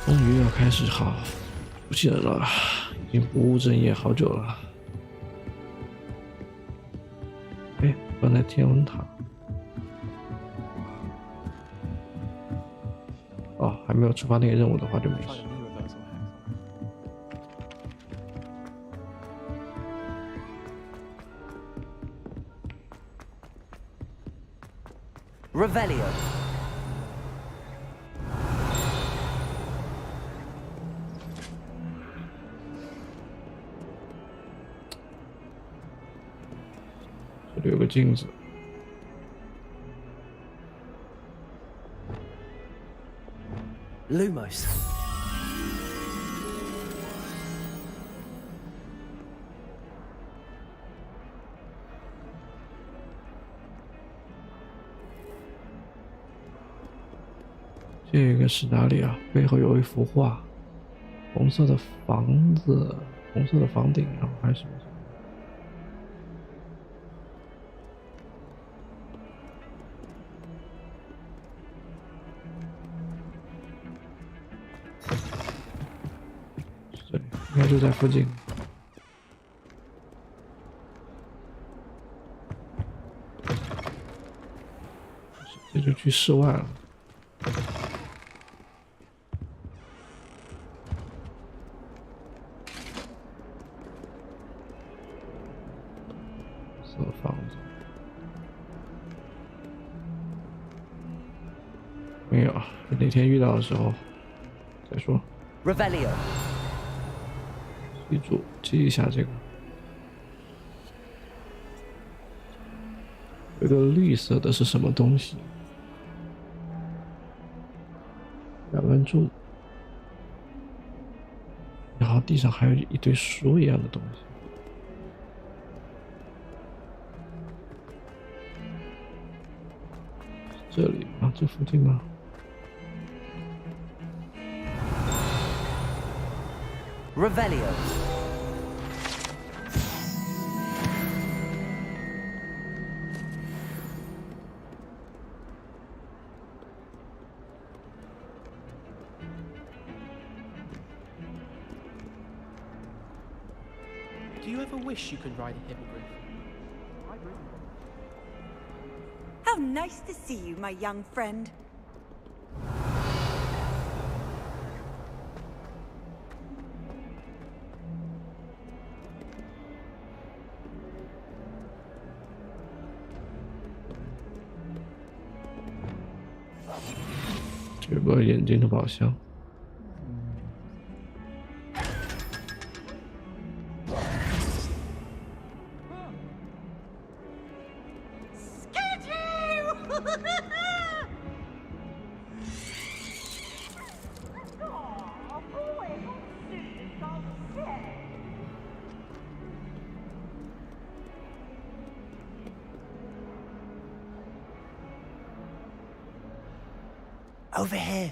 终于要开始好出现了，已经不务正业好久了。哎，关在天文塔。哦，还没有触发那个任务的话就没事。Revelio。这里有个镜子。Lumos。这个是哪里啊？背后有一幅画，红色的房子，红色的房顶，然后还是什么？这里应该就在附近。这就去室外了。房子没有，哪天遇到的时候再说。Revelio。记住，记一下这个。有个绿色的是什么东西？要关注。然后地上还有一堆书一样的东西。这里吗？这附近吗？Revelio。Do you ever wish you could ride a hippogriff? How nice to see you, my young friend. .这个眼睛的宝箱。Over here.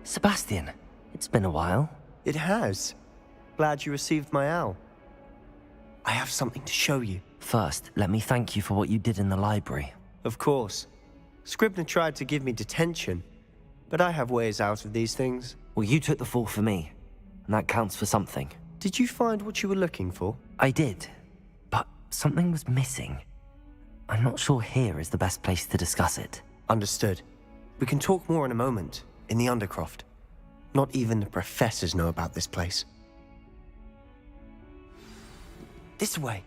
Sebastian, it's been a while. It has. Glad you received my owl. I have something to show you. First, let me thank you for what you did in the library. Of course. Scribner tried to give me detention, but I have ways out of these things. Well, you took the fall for me, and that counts for something. Did you find what you were looking for? I did, but something was missing. I'm not sure here is the best place to discuss it. Understood. We can talk more in a moment, in the Undercroft. Not even the professors know about this place. This way.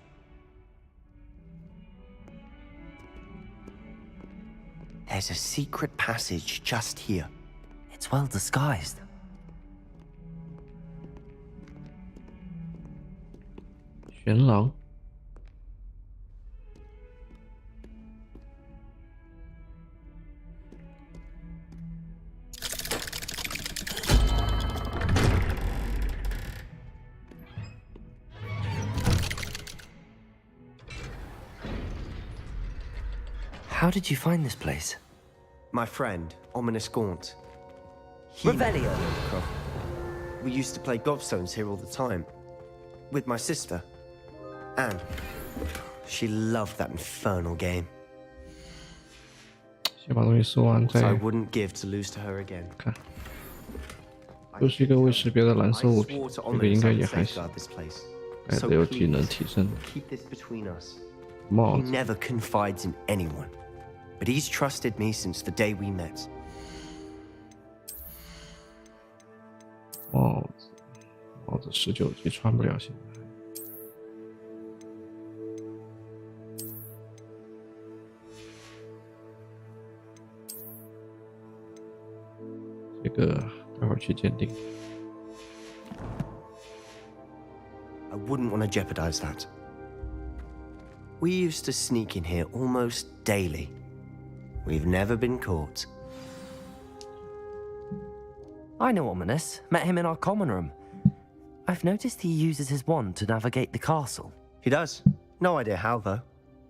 There's a secret passage just here. It's well disguised. 玄狼。How did you find this place? My friend, Ominous Gaunt. Revelio. We used to play gobstones here all the time. With my sister, Anne. She loved that infernal game. 先把东西收完再 I wouldn't give to lose to her again. 看。又是一个未识别的蓝色物品，这个应该也还行。哎，得有技能提升。 He never confides in anyone, but he's trusted me since the day we met. 帽子19级穿不了现在。这个待会儿去鉴定。I wouldn't want to jeopardize that. We used to sneak in here almost daily. We've never been caught. I know Ominous. Met him in our common room. I've noticed he uses his wand to navigate the castle. He does. No idea how, though.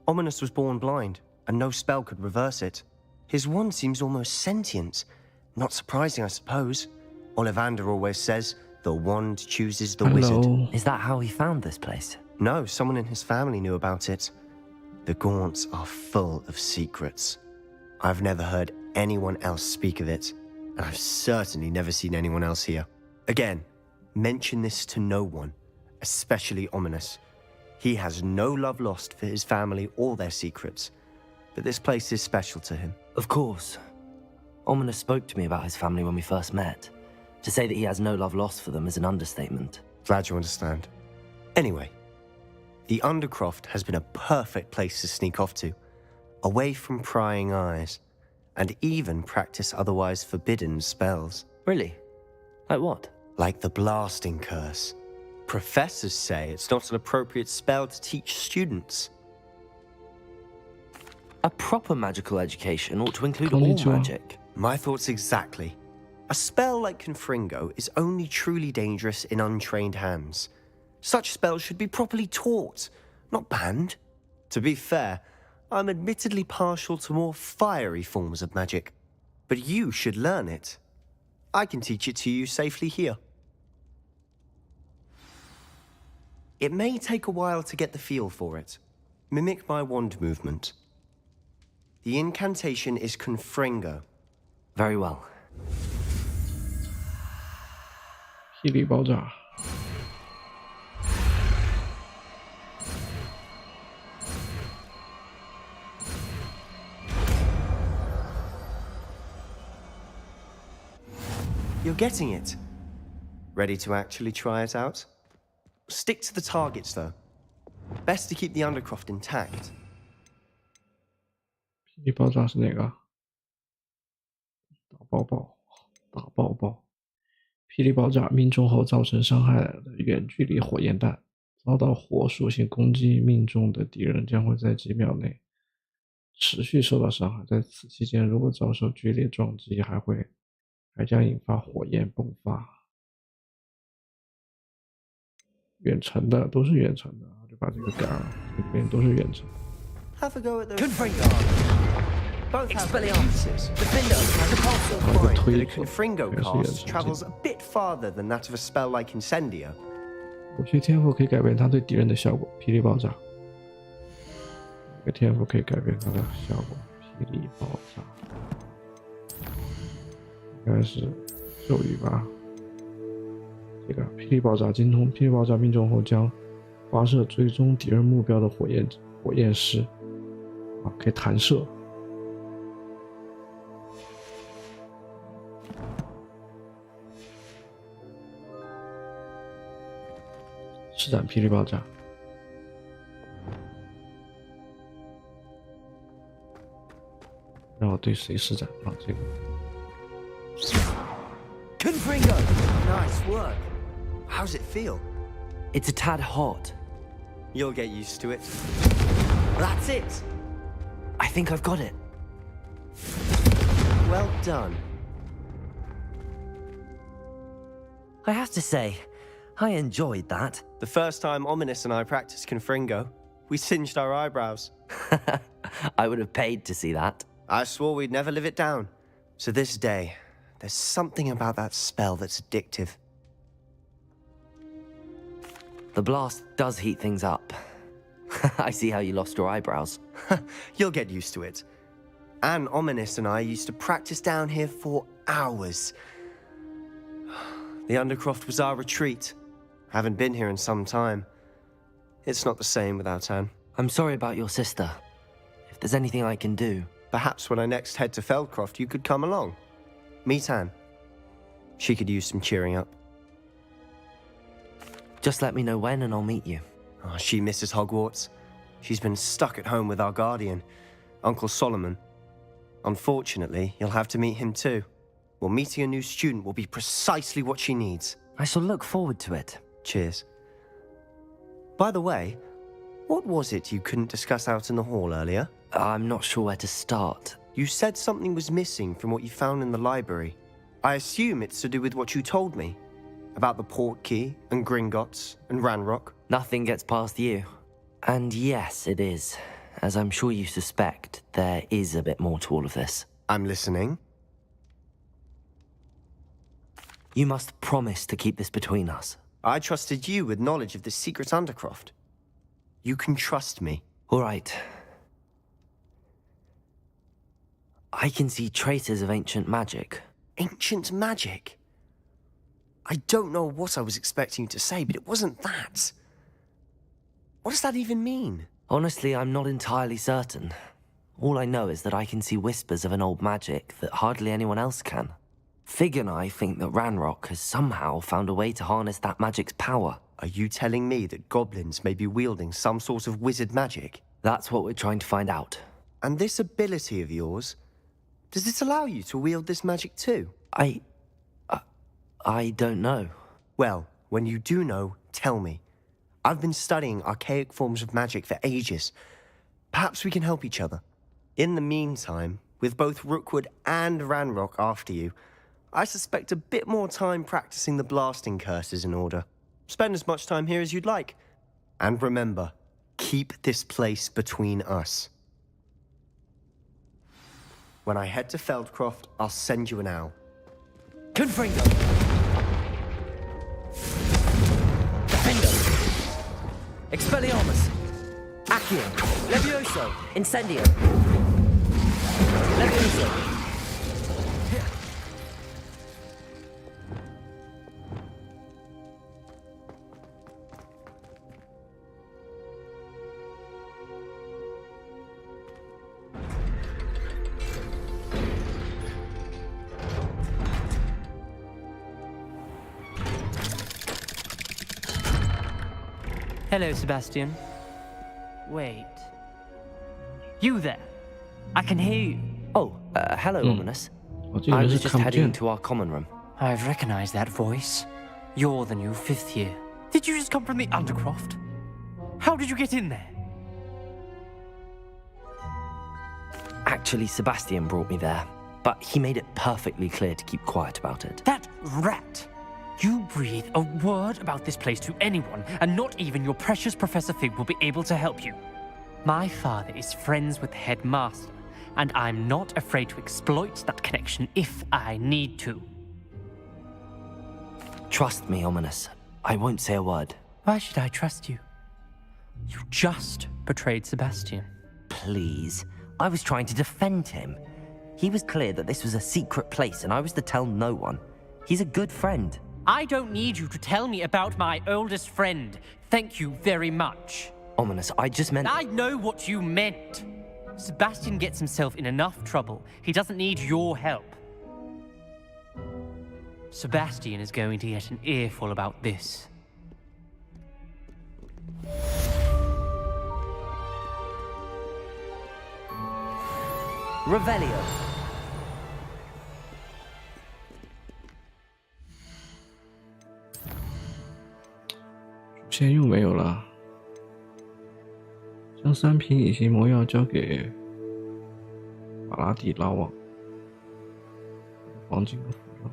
Ominous was born blind, and no spell could reverse it. His wand seems almost sentient. Not surprising, I suppose. Ollivander always says, the wand chooses the wizard. Is that how he found this place? No, someone in his family knew about it. The Gaunts are full of secrets. I've never heard anyone else speak of it, and I've certainly never seen anyone else here. Again, mention this to no one, especially Ominous. He has no love lost for his family or their secrets, but this place is special to him. Of course. Ominous spoke to me about his family when we first met. To say that he has no love lost for them is an understatement. Glad you understand. Anyway, the Undercroft has been a perfect place to sneak off to, away from prying eyes, and even practice otherwise forbidden spells. Really? Like what? Like the blasting curse. Professors say it's not an appropriate spell to teach students. A proper magical education ought to include all magic. My thoughts exactly. A spell like Confringo is only truly dangerous in untrained hands. Such spells should be properly taught, not banned. To be fair, I'm admittedly partial to more fiery forms of magic. But you should learn it. I can teach it to you safely here. It may take a while to get the feel for it. Mimic my wand movement. The incantation is Confringo. Very well. 霹雳爆炸。You're getting it. Ready to actually try it out? Stick to the targets, though. Best to keep the Undercroft intact. 霹雳爆炸是哪个？打爆爆！霹雳爆炸命中后造成伤害的远距离火焰弹，遭到火属性攻击命中的敌人将会在几秒内持续受到伤害。在此期间，如果遭受剧烈撞击，还将引发火焰迸发。远程的都是远程的，就把这个改了，这边都是远程。Have a go at those. Both have emphasis. Defender has a pulse of mind that a Confringo cast travels a bit farther than that of a spell like Incendio. 某些天赋可以改变它对敌人的效果。霹雳爆炸，这个天赋可以改变它的效果。霹雳爆炸，应该是咒语吧。这个霹雳爆炸精通，霹雳爆炸命中后将发射追踪敌人目标的火焰石，啊，可以弹射。施展霹雳爆炸。让我对谁施展啊？这个。Confringo! Nice work. How's it feel? It's a tad hot. You'll get used to it. That's it! I think I've got it. Well done. I have to say, I enjoyed that. The first time Ominous and I practiced Confringo, we singed our eyebrows. I would have paid to see that. I swore we'd never live it down. To this day, there's something about that spell that's addictive. The blast does heat things up. I see how you lost your eyebrows. You'll get used to it. Anne, Ominous and I used to practice down here for hours. The Undercroft was our retreat. Haven't been here in some time. It's not the same without Anne. I'm sorry about your sister. If there's anything I can do... Perhaps when I next head to Feldcroft, you could come along. Meet Anne. She could use some cheering up. Just let me know when and I'll meet you. Oh, she misses Hogwarts. She's been stuck at home with our guardian, Uncle Solomon. Unfortunately, you'll have to meet him too. Well, meeting a new student will be precisely what she needs. I shall look forward to it. Cheers. By the way, what was it you couldn't discuss out in the hall earlier? I'm not sure where to start. You said something was missing from what you found in the library. I assume it's to do with what you told me. About the Portkey, and Gringotts, and Ranrock. Nothing gets past you. And yes, it is. As I'm sure you suspect, there is a bit more to all of this. I'm listening. You must promise to keep this between us. I trusted you with knowledge of the secret Undercroft. You can trust me. All right. I can see traces of ancient magic. Ancient magic? I don't know what I was expecting you to say, but it wasn't that. What does that even mean? Honestly, I'm not entirely certain. All I know is that I can see whispers of an old magic that hardly anyone else can. Fig and I think that Ranrock has somehow found a way to harness that magic's power. Are you telling me that goblins may be wielding some sort of wizard magic? That's what we're trying to find out. And this ability of yours, does it allow you to wield this magic too? I don't know. Well, when you do know, tell me. I've been studying archaic forms of magic for ages. Perhaps we can help each other. In the meantime, with both Rookwood and Ranrock after you, I suspect a bit more time practicing the blasting curse is in order. Spend as much time here as you'd like. And remember, keep this place between us. When I head to Feldcroft, I'll send you an owl. Confringo! Defendo! Expelliarmus! Accio! Levioso! Incendio! Levioso! Hello, Sebastian. Wait. You there? I can hear you. Oh, hello, Ominous. I was just heading to our common room. I've recognized that voice. You're the new 5th year. Did you just come from the Undercroft? How did you get in there? Actually, Sebastian brought me there, but he made it perfectly clear to keep quiet about it. That rat! You breathe a word about this place to anyone, and not even your precious Professor Fig will be able to help you. My father is friends with the headmaster, and I'm not afraid to exploit that connection if I need to. Trust me, Ominous. I won't say a word. Why should I trust you? You just betrayed Sebastian. Please. I was trying to defend him. He was clear that this was a secret place and I was to tell no one. He's a good friend. I don't need you to tell me about my oldest friend. Thank you very much. Ominous, I just meant... I know what you meant. Sebastian gets himself in enough trouble. He doesn't need your help. Sebastian is going to get an earful about this. Revelio. 主线又没有了。将3瓶隐形魔药交给法拉第拉旺，黄金和服装。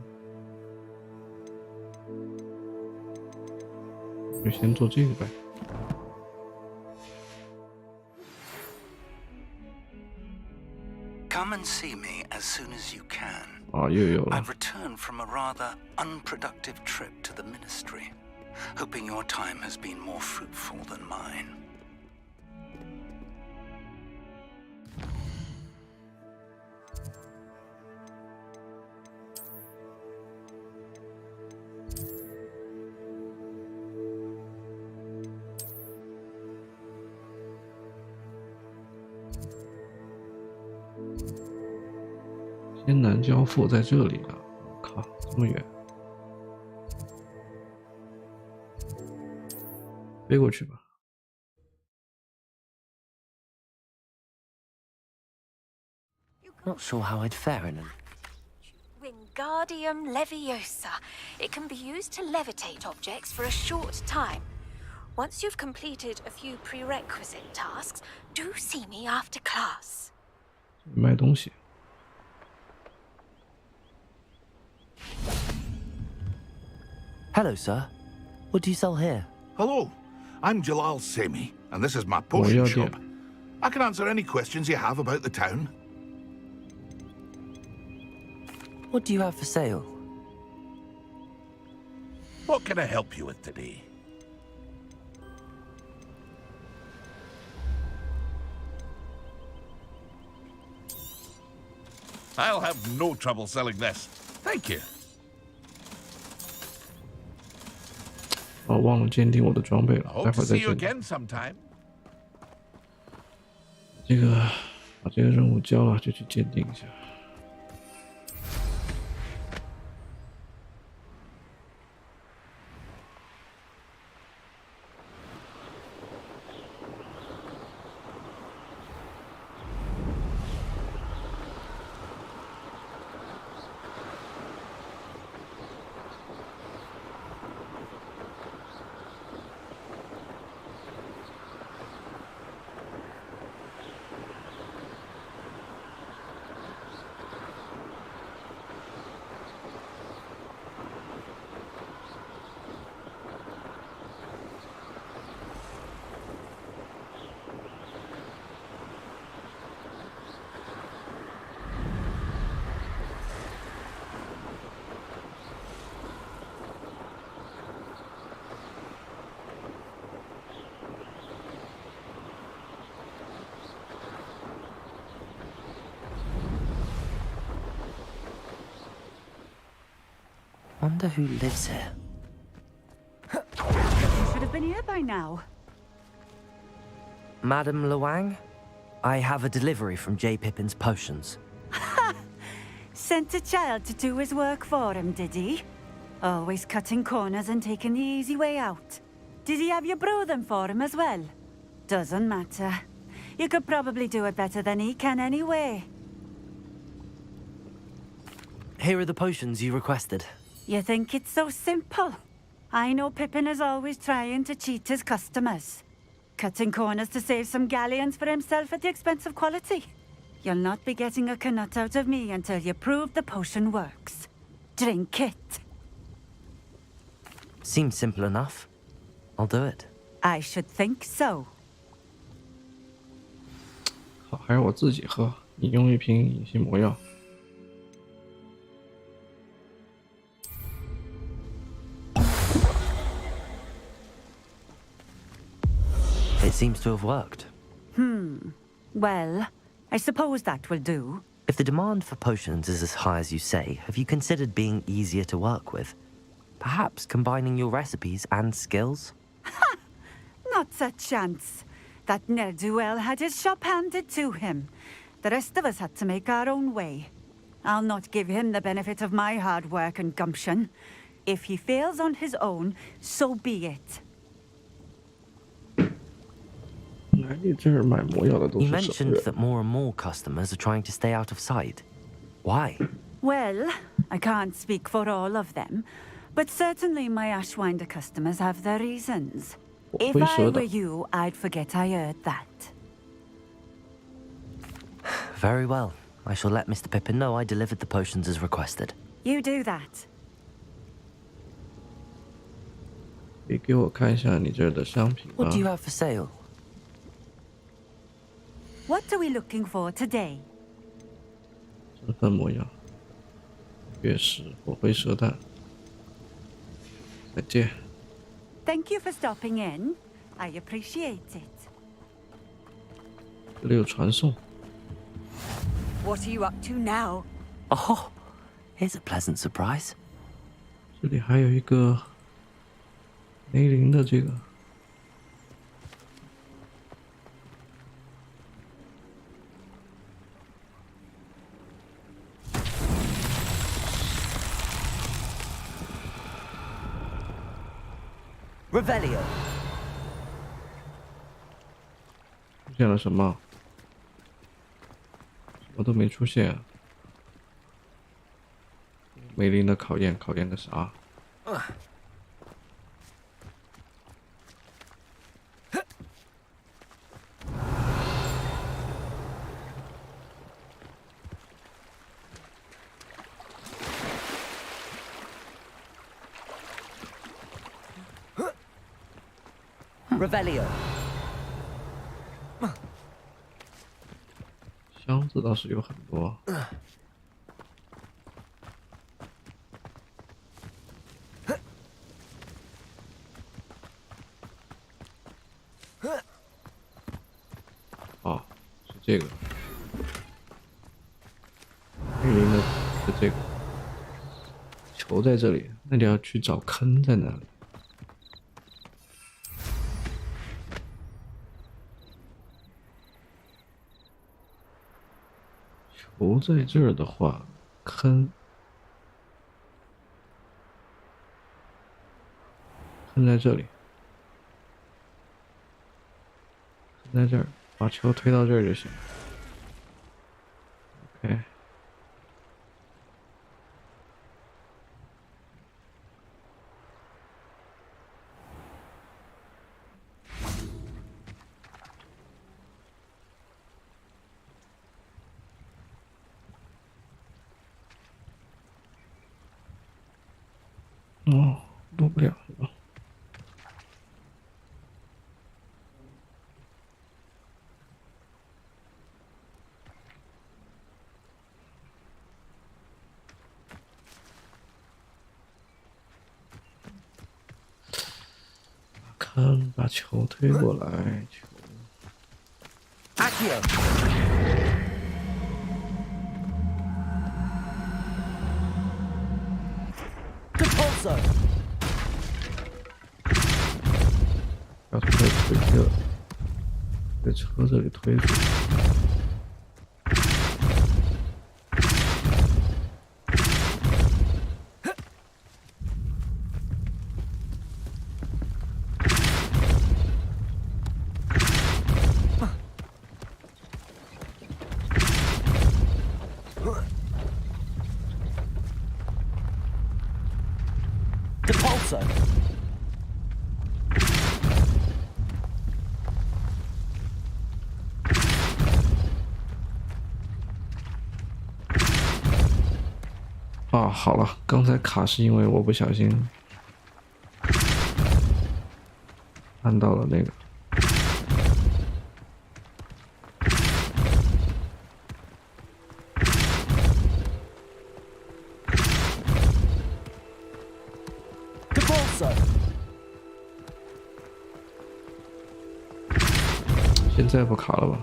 就先做这个呗。 Come and see me as soon as you can. 啊，又有了。 I've returned from a rather unproductive trip to the ministry, hoping your time has been more fruitful than mine. 天南交付在这里了，我靠，这么远，飞过去吧。 Not sure how I'd fare in an... Wingardium Leviosa. It can be used to levitate objects for a short time. Once you've completed a few prerequisite tasks, do see me after class. 卖东西。 Hello, sir. What do you sell here? Hello, I'm Jalal Semi, and this is my potion shop. I can answer any questions you have about the town. What do you have for sale? What can I help you with today? I'll have no trouble selling this. Thank you. 哦，忘了鉴定我的装备了，待会儿再鉴定。这个把这个任务交了，就去鉴定一下。 Wonder who lives here. You should have been here by now. Madame Luang? I have a delivery from J. Pippin's Potions. Sent a child to do his work for him, did he? Always cutting corners and taking the easy way out. Did he have you brew them for him as well? Doesn't matter. You could probably do it better than he can anyway. Here are the potions you requested. You think it's so simple? I know Pippin is always trying to cheat his customers. Cutting corners to save some galleons for himself at the expense of quality. You'll not be getting a canut out of me until you prove the potion works. Drink it. Seems simple enough. I'll do it. I should think so. 好，还是我自己喝。饮用一瓶隐形魔药。 It seems to have worked. Well, I suppose that will do. If the demand for potions is as high as you say, have you considered being easier to work with? Perhaps combining your recipes and skills? Not a chance. That ne'er-do-well had his shop handed to him. The rest of us had to make our own way. I'll not give him the benefit of my hard work and gumption. If he fails on his own, so be it. You mentioned that more and more customers are trying to stay out of sight. Why? Well, I can't speak for all of them, but certainly my Ashwinder customers have their reasons. If I were you, I'd forget I heard that. Very well. I shall let Mr. Pippin know I delivered the potions as requested. You do that. 可以给我看一下你这儿的商品吗 What do you have for sale? What are we looking for today? 身份模样，月食，火灰蛇蛋。再见。 Thank you for stopping in. I appreciate it. 这里有传送。 What are you up to now? Oh, here's a pleasant surprise. 这里还有一个梅林的这个。 Revelio. 出现了什么？什么都没出现、啊。梅林的考验，考验个啥？ Revelio. 箱子倒是有很多。哦，是这个。梅林的是这个。球在这里，那你要去找坑在哪里？ 球在这儿的话，坑在这里，坑在这儿，把球推到这儿就行。OK。哦，录不了是吧？看，把球推过来，球。Accio. Depulso. 要推这个，在车这里推出去。 Depulso. 啊，好了，刚才卡是因为我不小心按到了那个。 现在不卡了吧？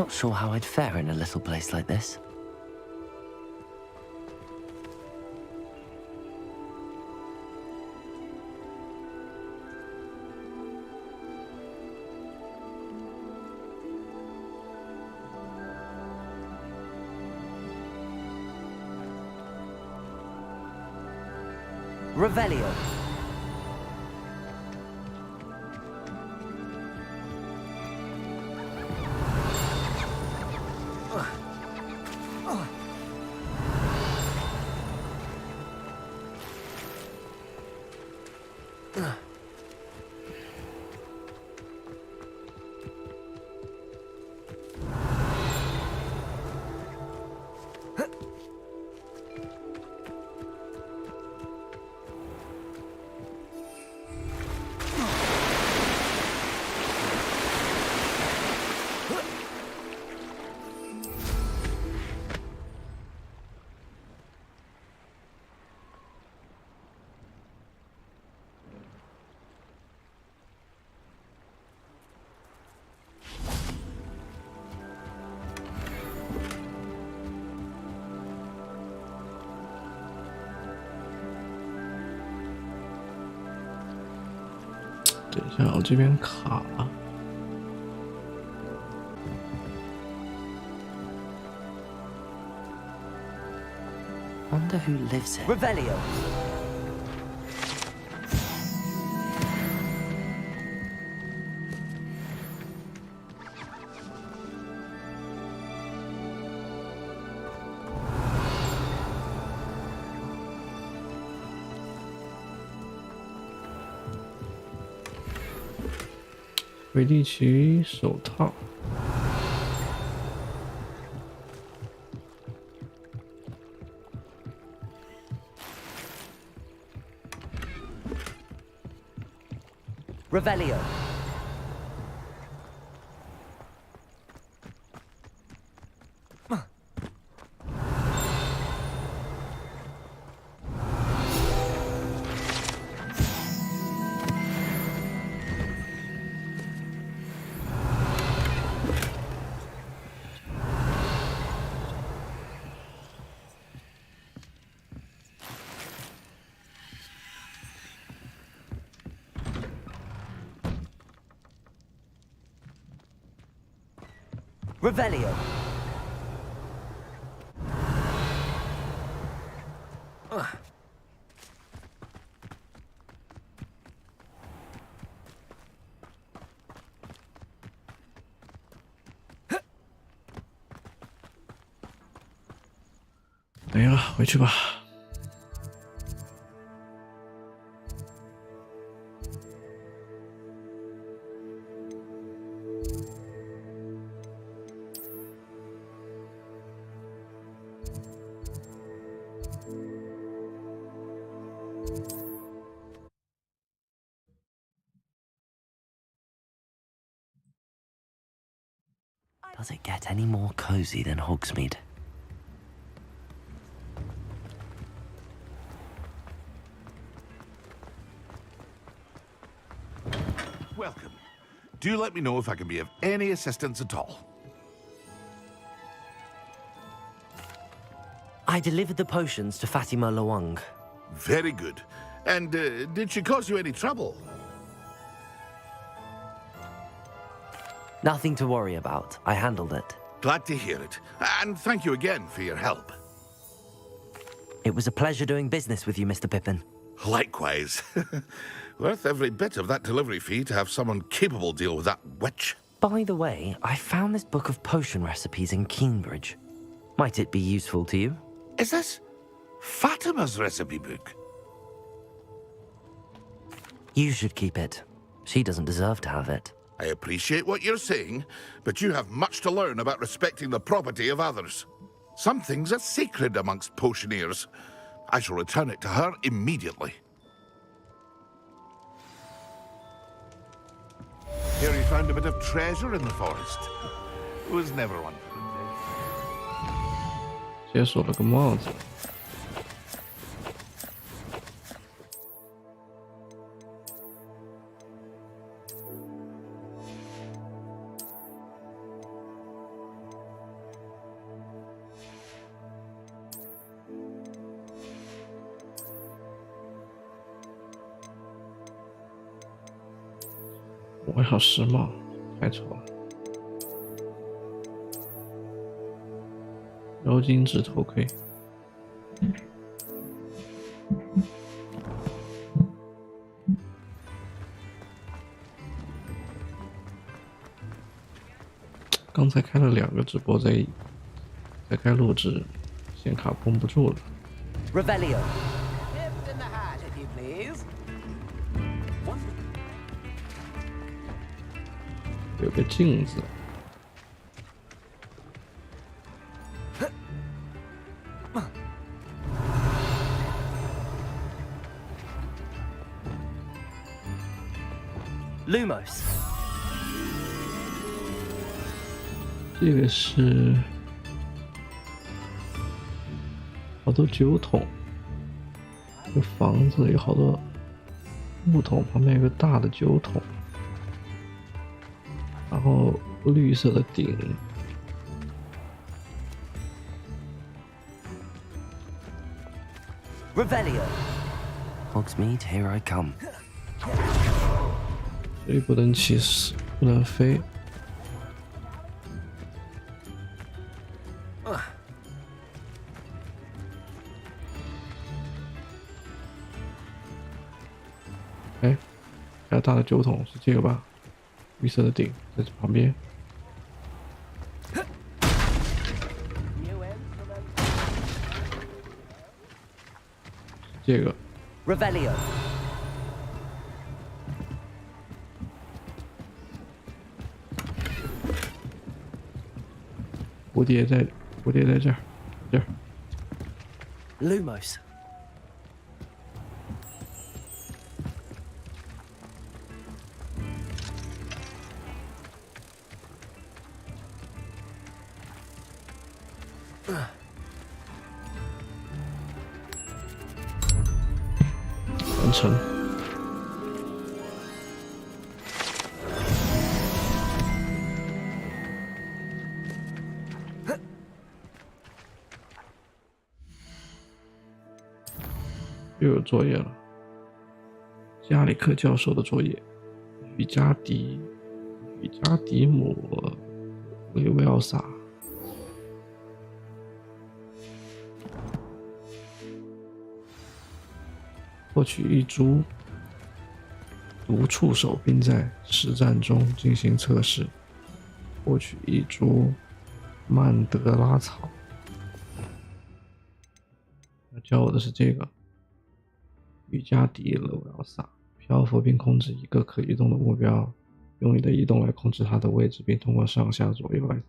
Not sure how I'd fare in a little place like this. Revelio.等一下，我这边卡了。Wonder who lives here. Revelio.《魁地奇手套》。Revelio. Revelio.没了，回去吧。Does it get any more cozy than Hogsmeade? Welcome. Do let me know if I can be of any assistance at all. I delivered the potions to Fatima Lawang. Very good. And did she cause you any trouble? Nothing to worry about. I handled it. Glad to hear it. And thank you again for your help. It was a pleasure doing business with you, Mr. Pippin. Likewise. Worth every bit of that delivery fee to have someone capable deal with that witch. By the way, I found this book of potion recipes in Cambridge. Might it be useful to you? Is this Fatima's recipe book? You should keep it. She doesn't deserve to have it. I appreciate what you're saying, but you have much to learn about respecting the property of others. Some things are sacred amongst potioneers. I shall return it to her immediately. Here he found a bit of treasure in the forest. It was never one for a day. 解锁了个帽子。我好时髦，太丑了。柔精致头盔。刚才开了2个直播在开录制，显卡绷不住了。Revelio. 有个镜子。Lumos. 这个是好多酒桶，这个房子有好多木桶，旁边有个大的酒桶，然后绿色的顶。Revelio. Hogsmeade, here I come. 这里不能起死，不能飞。哎，还有大的酒桶是这个吧？绿色的顶在这旁边。这个。Revelio. 蝴蝶在这儿，这儿。Lumos.完成。又有作业了，加里克教授的作业，雨加迪姆维维奥萨。获取一株毒触手，并在实战中进行测试。获取一株曼德拉草。教我的是这个。雨加迪勒维奥萨，漂浮并控制一个可移动的目标，用你的移动来控制它的位置，并通过上下左右来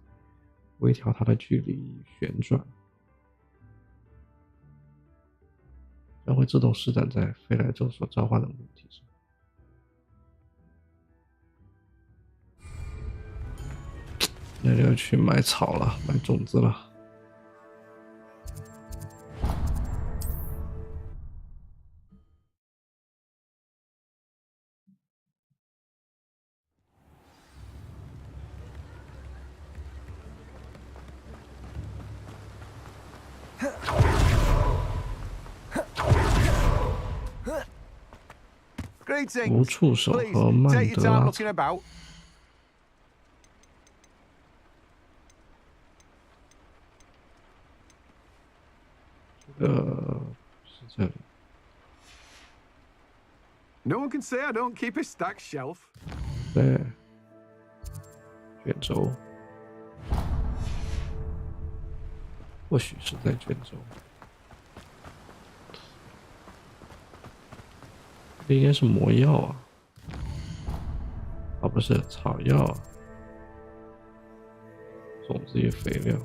微调它的距离与旋转，将会自动施展在飞来舟所召唤的物体上。那就要去买草了，买种子了。无触手和曼德拉草。这个是这里。No one can say I don't keep a stacked shelf. 对，卷轴，或许是在卷轴。这应该是魔药啊，啊不是草药啊，种子与肥料。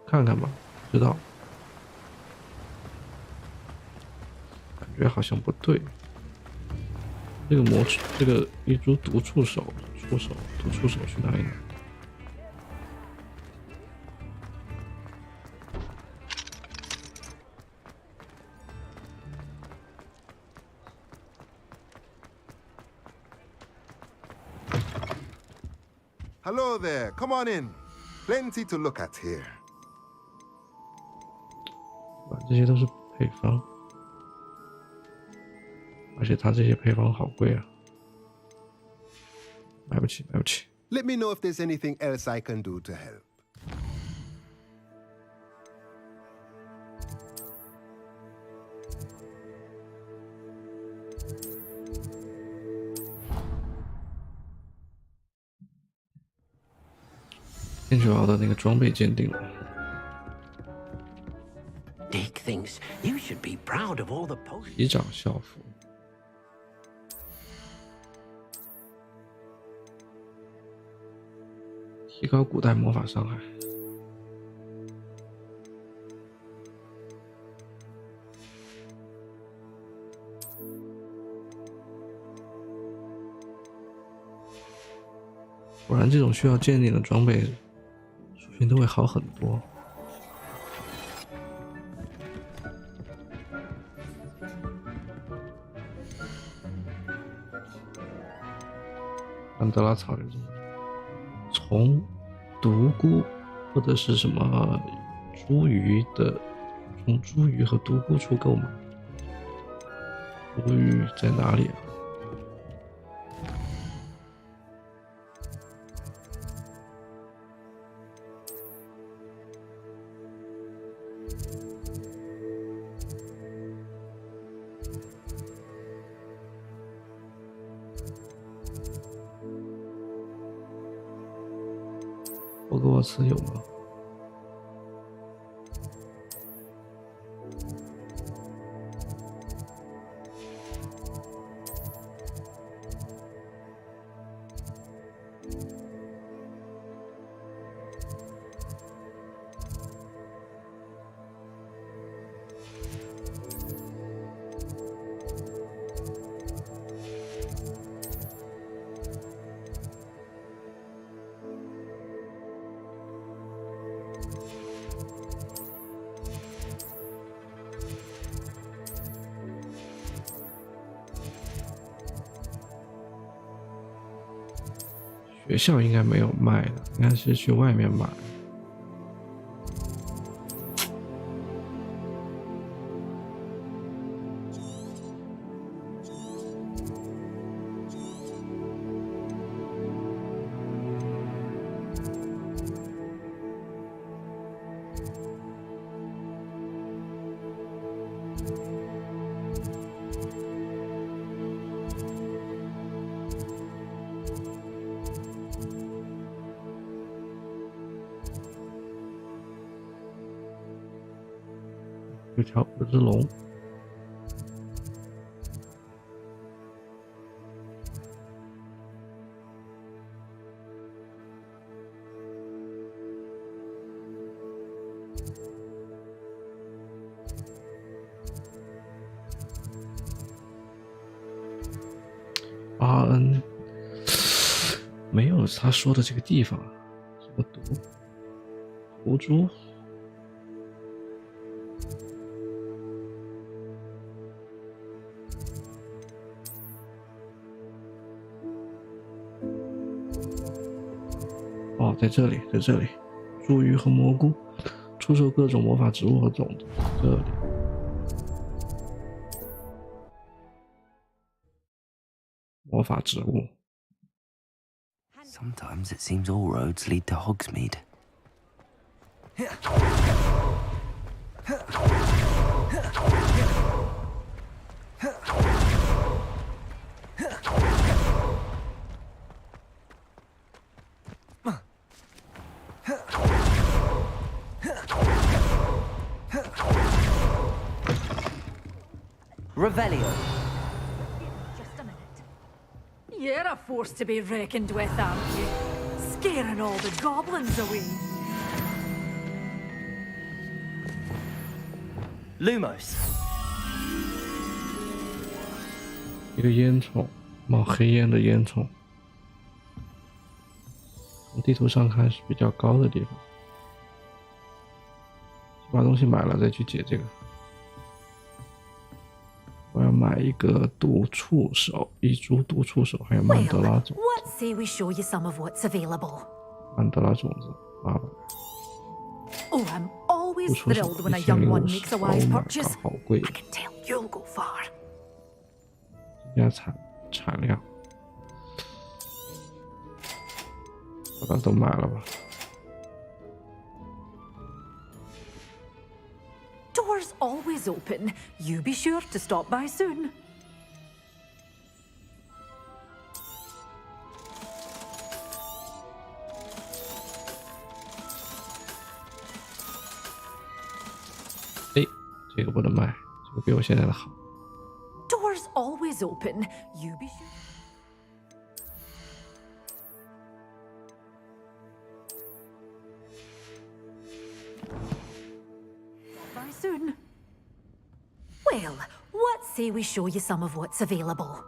看看吧，知道。感觉好像不对。这个这个一株毒触手毒触手去哪里呢？ Hello there. Come on in. Plenty to look at here. 这些都是配方，而且它这些配方好贵啊，买不起，买不起。Let me know if there's anything else I can do to help. 天主要的那个装备鉴定了。Dick thinks you should be proud of all the posts. 仪长校服。提高古代魔法伤害。果然，这种需要鉴定的装备，属性都会好很多。安德拉草原中，从独孤或者是什么茱萸的，从茱萸和独孤处购买。茱萸在哪里啊？霍格沃茨有吗？学校应该没有卖的，应该是去外面买。有条有只龙，RN 没有他说的这个地方，什么毒株。哦，在这里，在这里，茱萸和蘑菇，出售各种魔法植物和种子。这里，魔法植物。Sometimes it seems all roads lead to Hogsmeade. Revelio. Just a minute. You're a force to be reckoned with, aren't you? Scaring all the goblins away. Lumos. 一个烟囱，冒黑烟的烟囱。从地图上看是比较高的地方。把东西买了再去解这个。我要买一个毒触手，一株毒触手，还有曼德拉种。 What say we show you some of what's available? 安德拉种子800， Oh, I'm always 不出手 thrilled when a young one makes a 1050 wise ，Oh my purchase. god，好贵 I，can tell you'll go far. 增加产量，把它都买了吧。 Doors always open. You be sure to stop by soon. 哎，这个不能卖，这个比我现在的好。 Doors always open. You be sure. Stop by soon. Well, what say we show you some of what's available?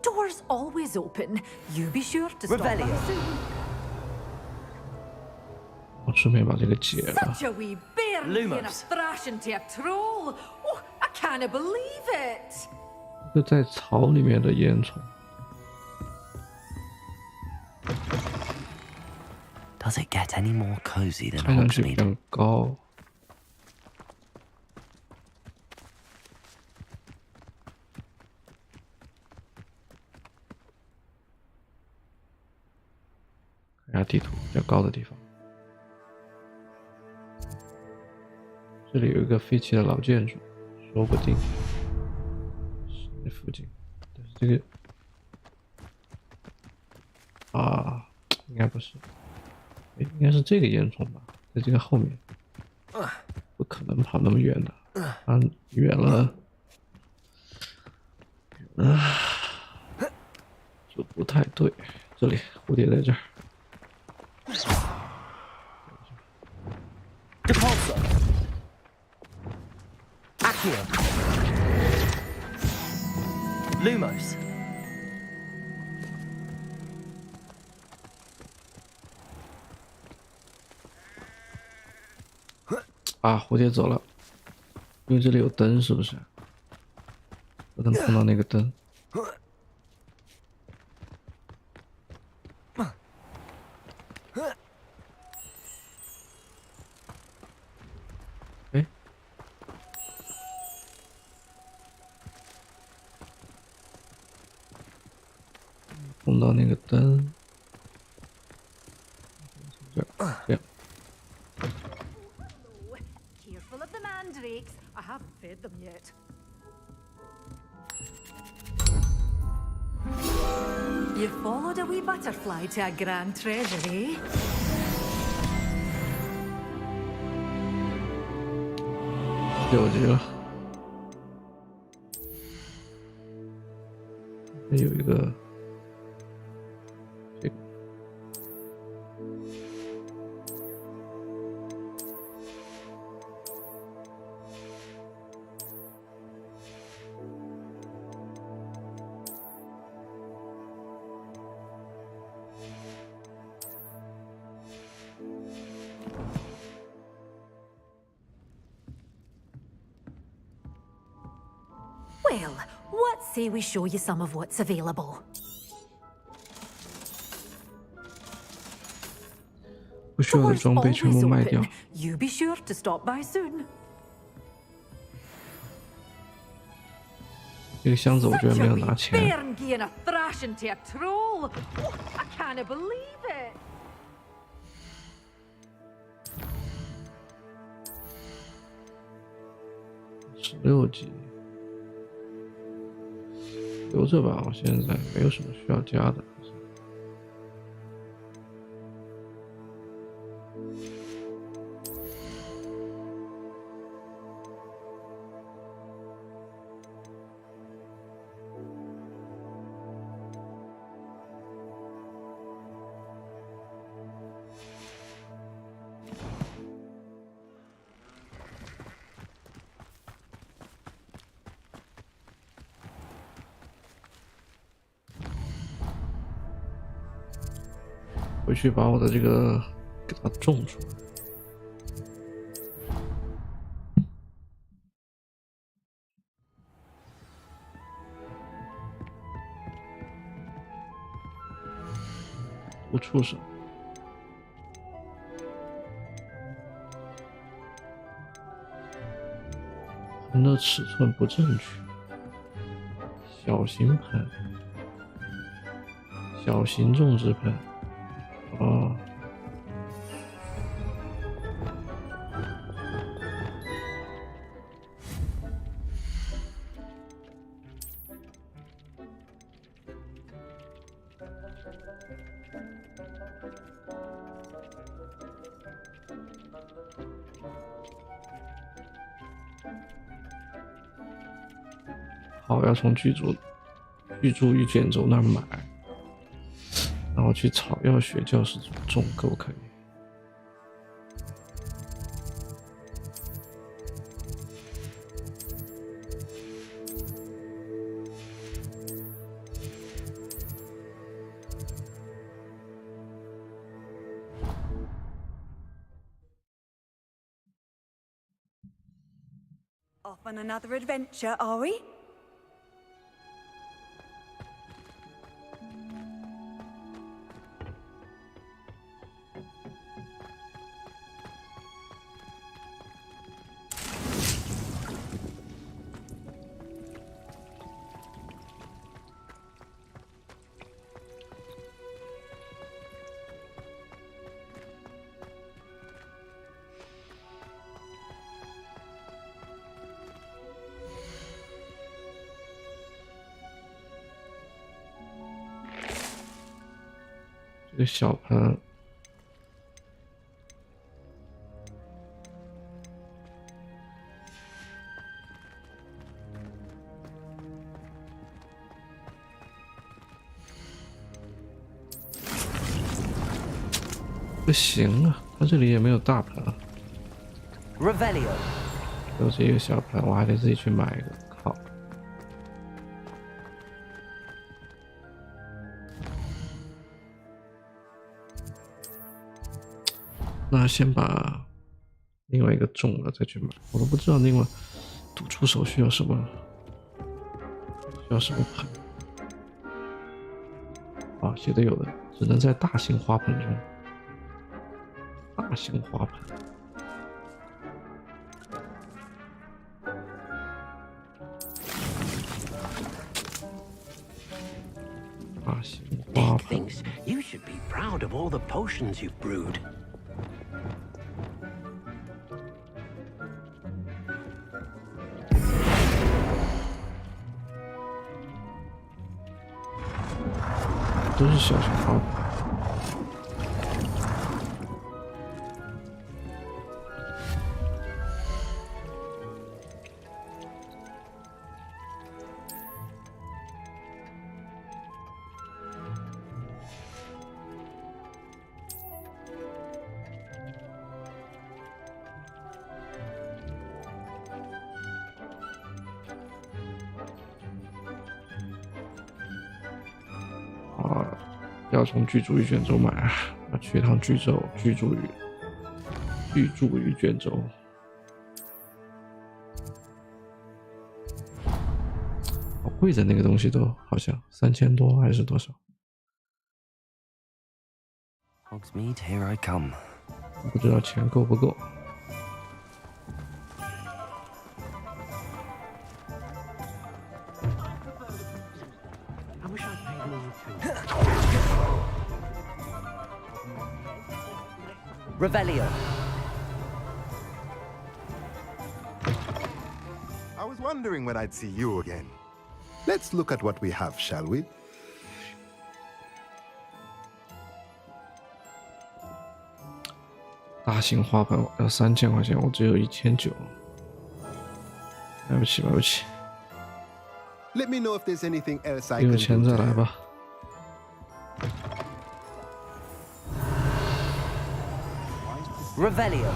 Doors always open. You be sure to stop by soon. 我顺便把这个解了。 Such a wee bairn being a thrash into a troll. Oh, I can't believe it. 一个在草里面的烟囱。 Does it get any more cozy than 看上去比 Hogsmeade? 较高。看下地图，比较高的地方。这里有一个废弃的老建筑，说不定是那附近。但是这个啊，应该不是。 哎，应该是这个烟囱吧，在这个后面，不可能跑那么远的，啊，远了，就不太对。这里蝴蝶在这儿。 Depulsor. Accio. Lumos. 啊，蝴蝶走了，因为这里有灯，是不是？不能碰到那个灯。哎，碰到那个灯，这样。 Careful of the mandrakes. I haven't fed them yet. You followed a wee butterfly to a grand treasury. 9级了，这有一个这个。 Well, what say we show you some of what's available? 不需要的装备全部卖掉。 You be sure to stop by soon. 这个箱子我居然没有拿钱。 Bairn giving a thrash into a troll. Oh, I can't believe it. 16级，留着吧，我现在没有什么需要加的。回去把我的这个给它种出来。不触手。盆的尺寸不正确，小型盆，小型种植盆，哦。好，要从巨柱与卷轴那儿买，然后去草药学教室种，可不可以？Off on another adventure, are we?这个小盆，不行啊，它这里也没有大盆啊。Revelio， 就这一个小盆，我还得自己去买一个，靠！那先把另外一个种了再去买，我都不知道另外赌出手需要什么，需要什么盆。啊，写的有的，只能在大型花盆中。大型花盆。大型花盆。 You should be proud of all the potions you've brewed. 都是小型花盆。 要从巨柱与卷轴买啊！要去一趟巨柱与卷轴。好贵的那个东西都好像3000多还是多少 Hogsmeade, here I come. 不知道钱够不够。 Revelio. I was wondering when I'd see you again. Let's look at what we have, shall we? 大型花盆要3000块钱，我只有1900。买不起，买不起。 Let me know if there's anything else I 有 can 钱 do 再 to 来 help. 吧。 Revelio.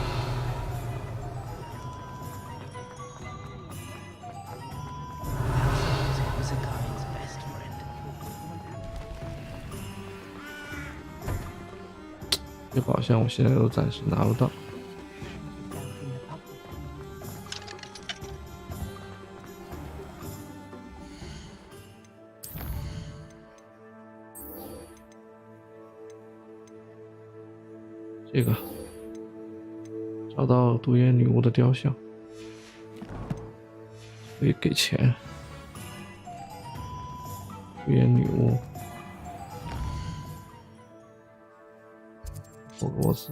这宝箱我现在都暂时拿不到。这个找到独眼女巫的雕像，可以给钱。独眼女巫，霍格沃茨。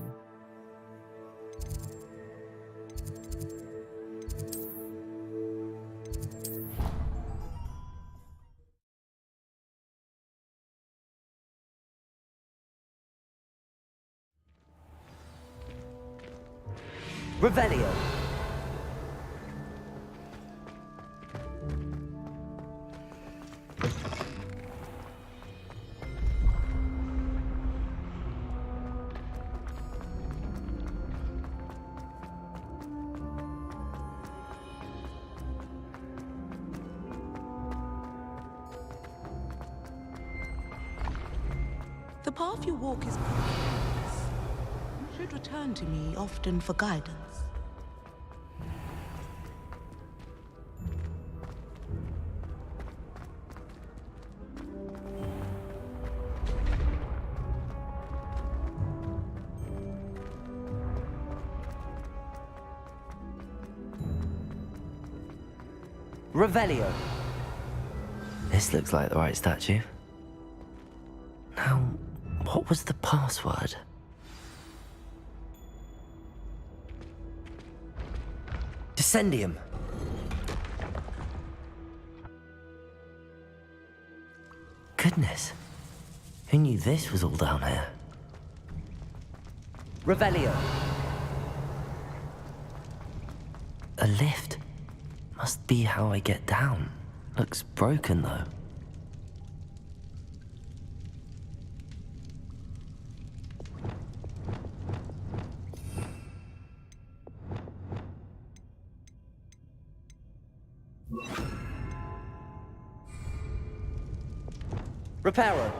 Revelio. The path you walk is precarious. You should return to me often for guidance. Revelio. This looks like the right statue. Now, what was the password? Descendium. Goodness. Who knew this was all down here? Revelio. A lift. Must be how I get down. Looks broken though. Reparo.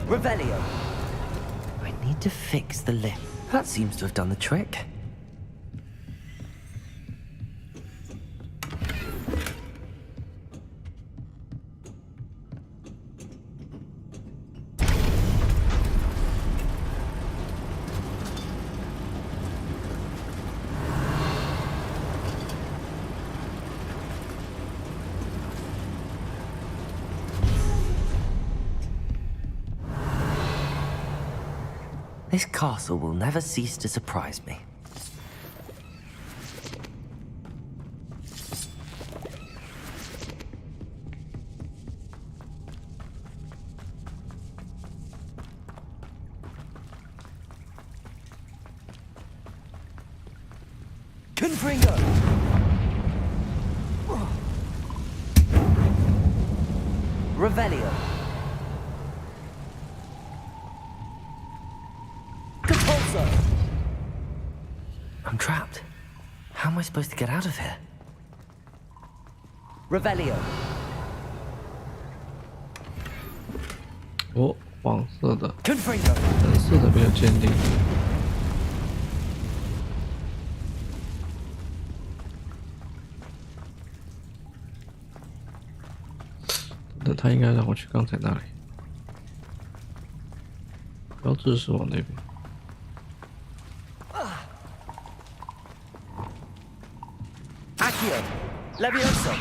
Revelio. I need to fix the lift. That seems to have done the trick. This castle will never cease to surprise me. Confringo! Revelio. I'm trapped. How am I supposed to get out of here? Revelio. 哦，黄色的，蓝色的比较坚定。那他应该让我去刚才那里，标志是往那边。Accio, Levioso.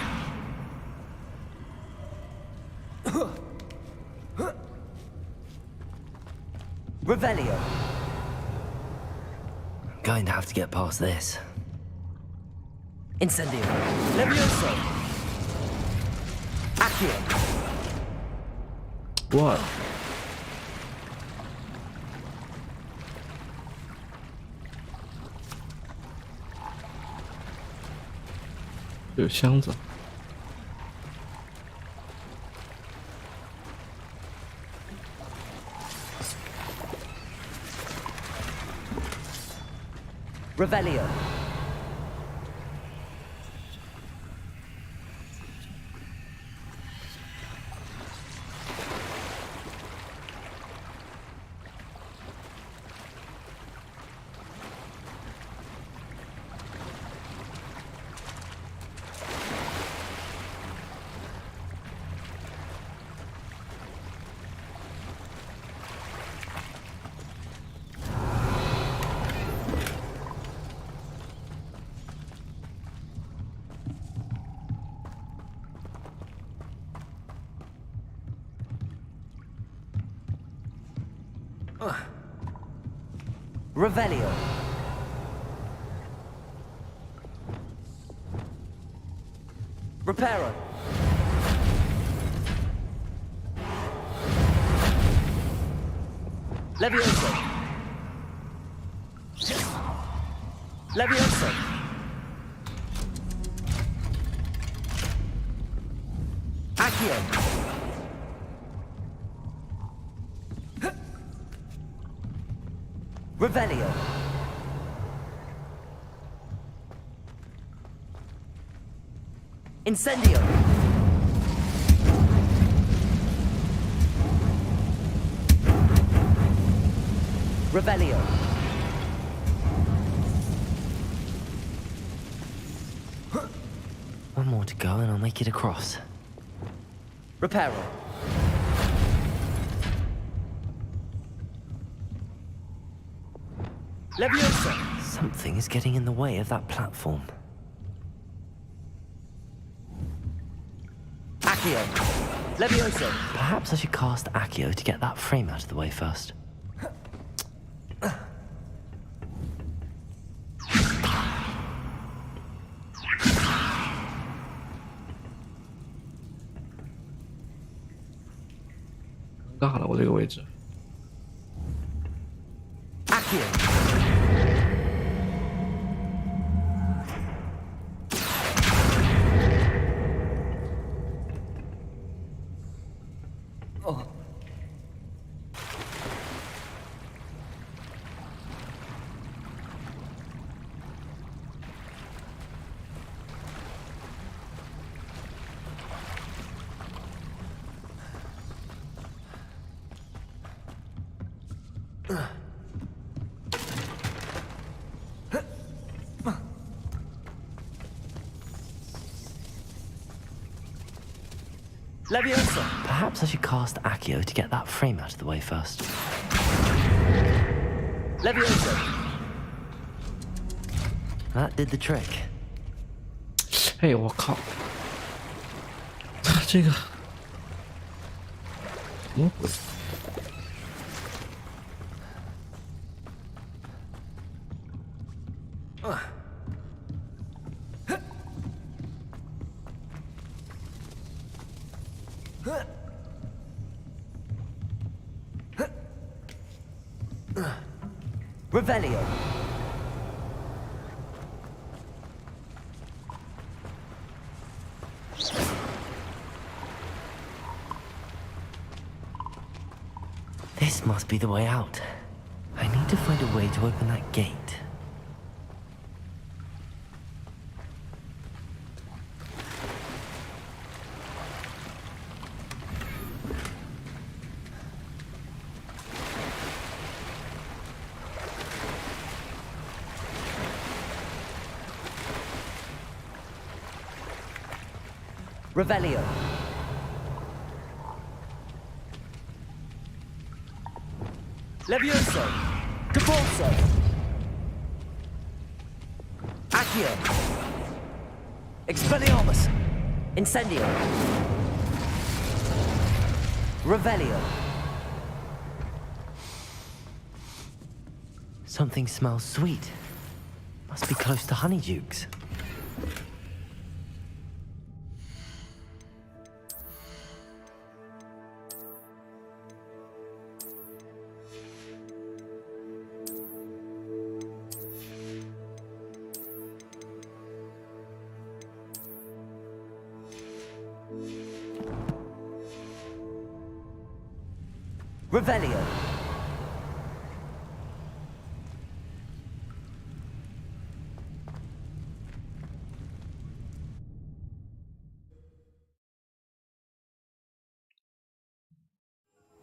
Revelio. I'm going to have to get past this. Incendio. Levioso. Accio. What? 有箱子。Revelio. Revelio. Reparo. Levioso. Levioso. Accio. Revelio. Incendio. Revelio. One more to go and I'll make it across. Reparo. Leviosa! Something is getting in the way of that platform. Accio! Leviosa! Perhaps I should cast Accio to get that frame out of the way first.尬了，我这个位置。Leviosa! Perhaps I should cast Accio to get that frame out of the way first. Leviosa! That did the trick. 嘿，我靠！这个什么鬼？ Revelio. This must be the way out. I need to find a way to open that gate. Revelio. Levioso. Depulso. Accio. Expelliarmus. Incendio. Revelio. Something smells sweet. Must be close to Honeydukes. Revelio.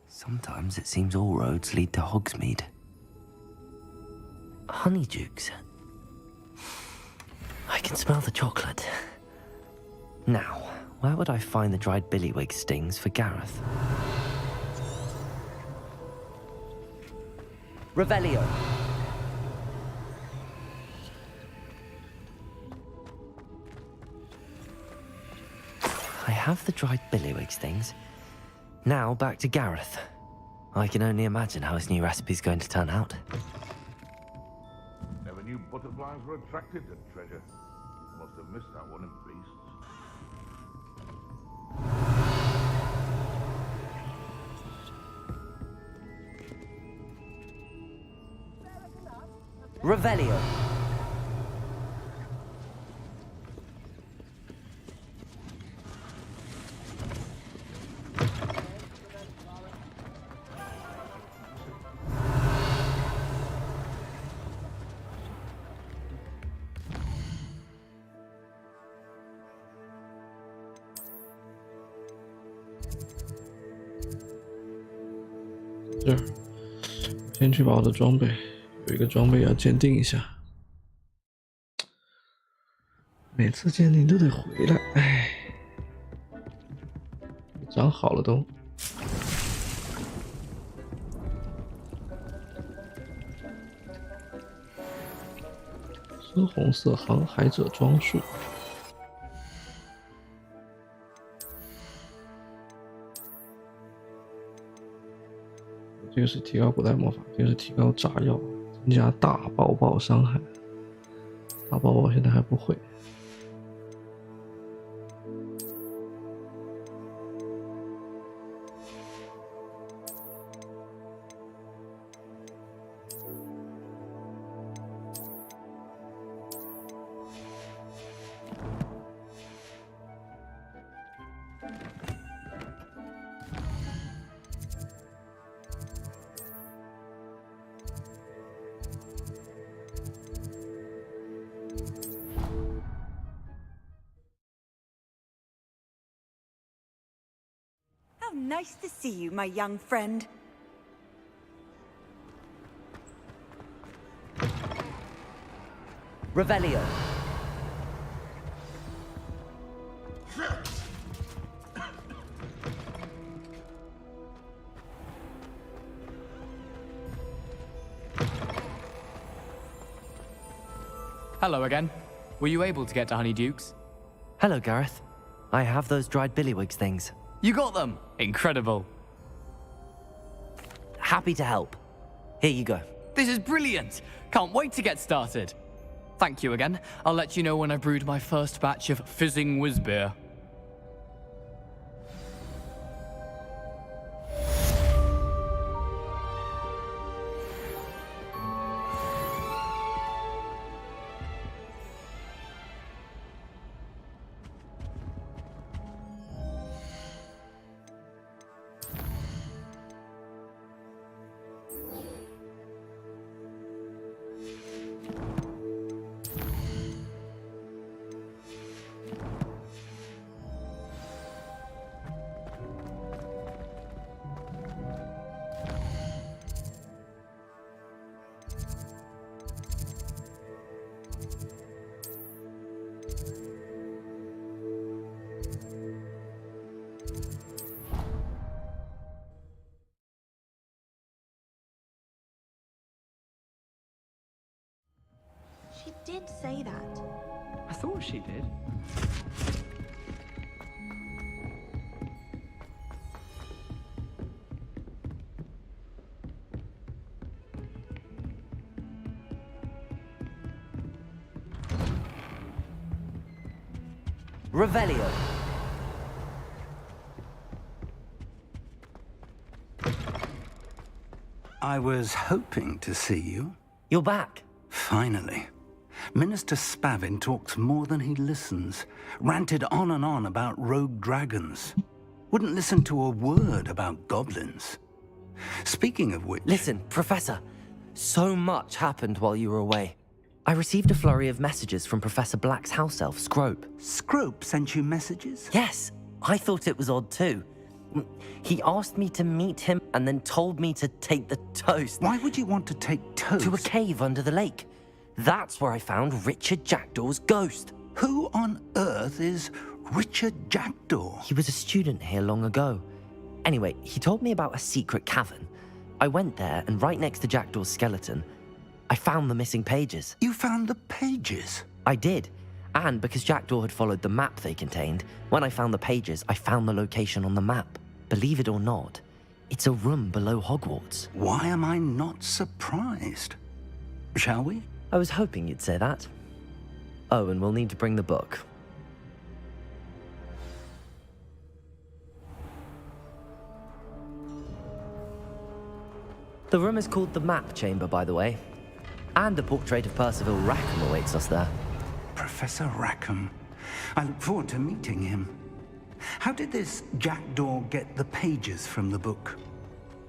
Sometimes it seems all roads lead to Hogsmeade. Honeydukes. I can smell the chocolate. Now, where would I find the dried billywig stings for Gareth? Revelio. I have the dried billywig stings. Now back to Gareth. I can only imagine how his new recipe's going to turn out. Never knew butterflies were attracted to treasure. Must have missed that one in Beasts. Revelio.这儿，先去把我的装备，有一个装备要鉴定一下。每次鉴定都得回来，哎，长好了都。深红色航海者装束。这个是提高古代魔法，这个是提高炸药，增加大爆爆伤害。大爆爆现在还不会。Nice to see you, my young friend. Revelio. Hello again. Were you able to get to Honeydukes? Hello, Gareth. I have those dried billywigs things. You got them! Incredible. Happy to help. Here you go. This is brilliant! Can't wait to get started. Thank you again. I'll let you know when I've brewed my first batch of fizzing whiz-beer. She did say that. I thought she did. Revelio. I was hoping to see you. You're back. Finally. Minister Spavin talks more than he listens. Ranted on and on about rogue dragons. Wouldn't listen to a word about goblins. Speaking of which... Listen, Professor. So much happened while you were away. I received a flurry of messages from Professor Black's house elf, Scrope. Scrope sent you messages? Yes. I thought it was odd too. He asked me to meet him and then told me to take the toast. Why would you want to take toast? To a cave under the lake. That's where I found Richard Jackdaw's ghost. Who on earth is Richard Jackdaw? He was a student here long ago. Anyway, he told me about a secret cavern. I went there, and right next to Jackdaw's skeleton, I found the missing pages. You found the pages? I did. And because Jackdaw had followed the map they contained, when I found the pages, I found the location on the map. Believe it or not, It's a room below Hogwarts. Why am I not surprised? Shall we? I was hoping you'd say that. Oh, and we'll need to bring the book. The room is called the Map Chamber, by the way. And a portrait of Percival Rackham awaits us there. Professor Rackham. I look forward to meeting him. How did this jackdaw get the pages from the book?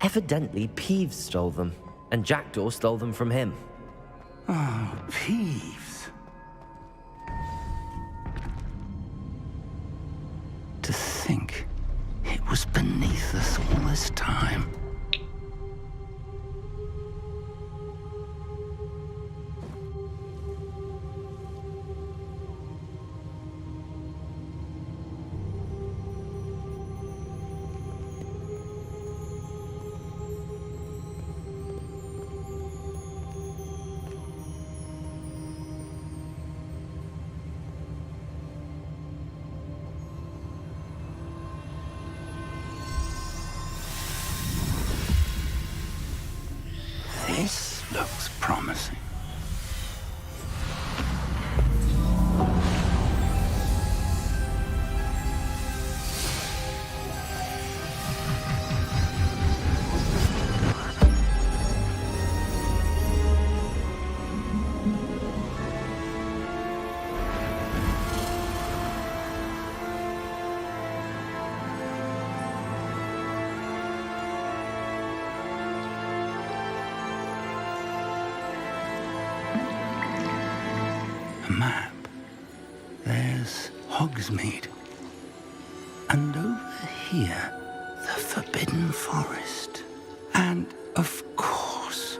Evidently, Peeves stole them, and Jackdaw stole them from him. Oh, Peeves. To think it was beneath us all this time. This looks promising. Map. There's Hogsmeade. And over here, the Forbidden Forest. And, of course,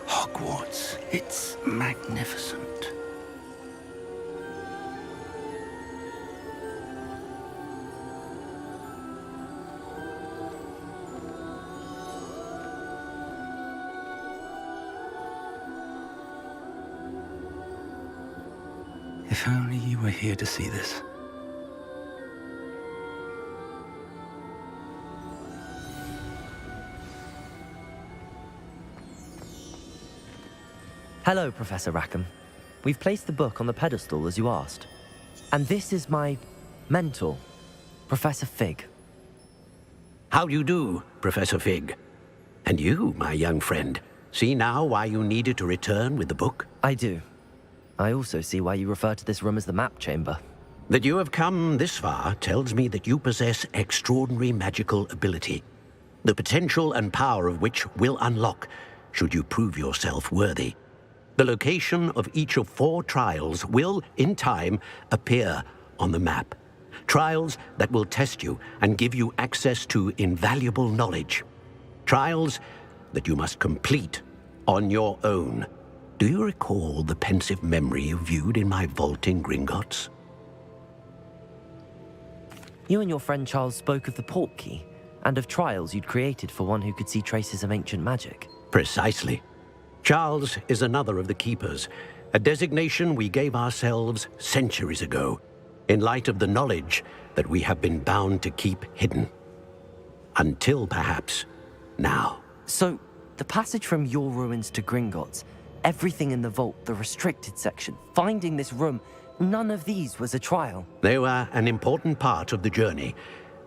Hogwarts. It's magnificent. If only you were here to see this. Hello, Professor Rackham. We've placed the book on the pedestal as you asked. And this is my mentor, Professor Fig. How do you do, Professor Fig? And you, my young friend, see now why you needed to return with the book? I do. I also see why you refer to this room as the Map Chamber. That you have come this far tells me that you possess extraordinary magical ability, the potential and power of which will unlock should you prove yourself worthy. The location of each of 4 trials will, in time, appear on the map. Trials that will test you and give you access to invaluable knowledge. Trials that you must complete on your own. Do you recall the pensive memory you viewed in my vault in Gringotts? You and your friend Charles spoke of the Portkey, and of trials you'd created for one who could see traces of ancient magic. Precisely. Charles is another of the Keepers, a designation we gave ourselves centuries ago, in light of the knowledge that we have been bound to keep hidden. Until, perhaps, now. So, the passage from your ruins to Gringotts, everything in the vault, the restricted section, finding this room, none of these was a trial. They were an important part of the journey,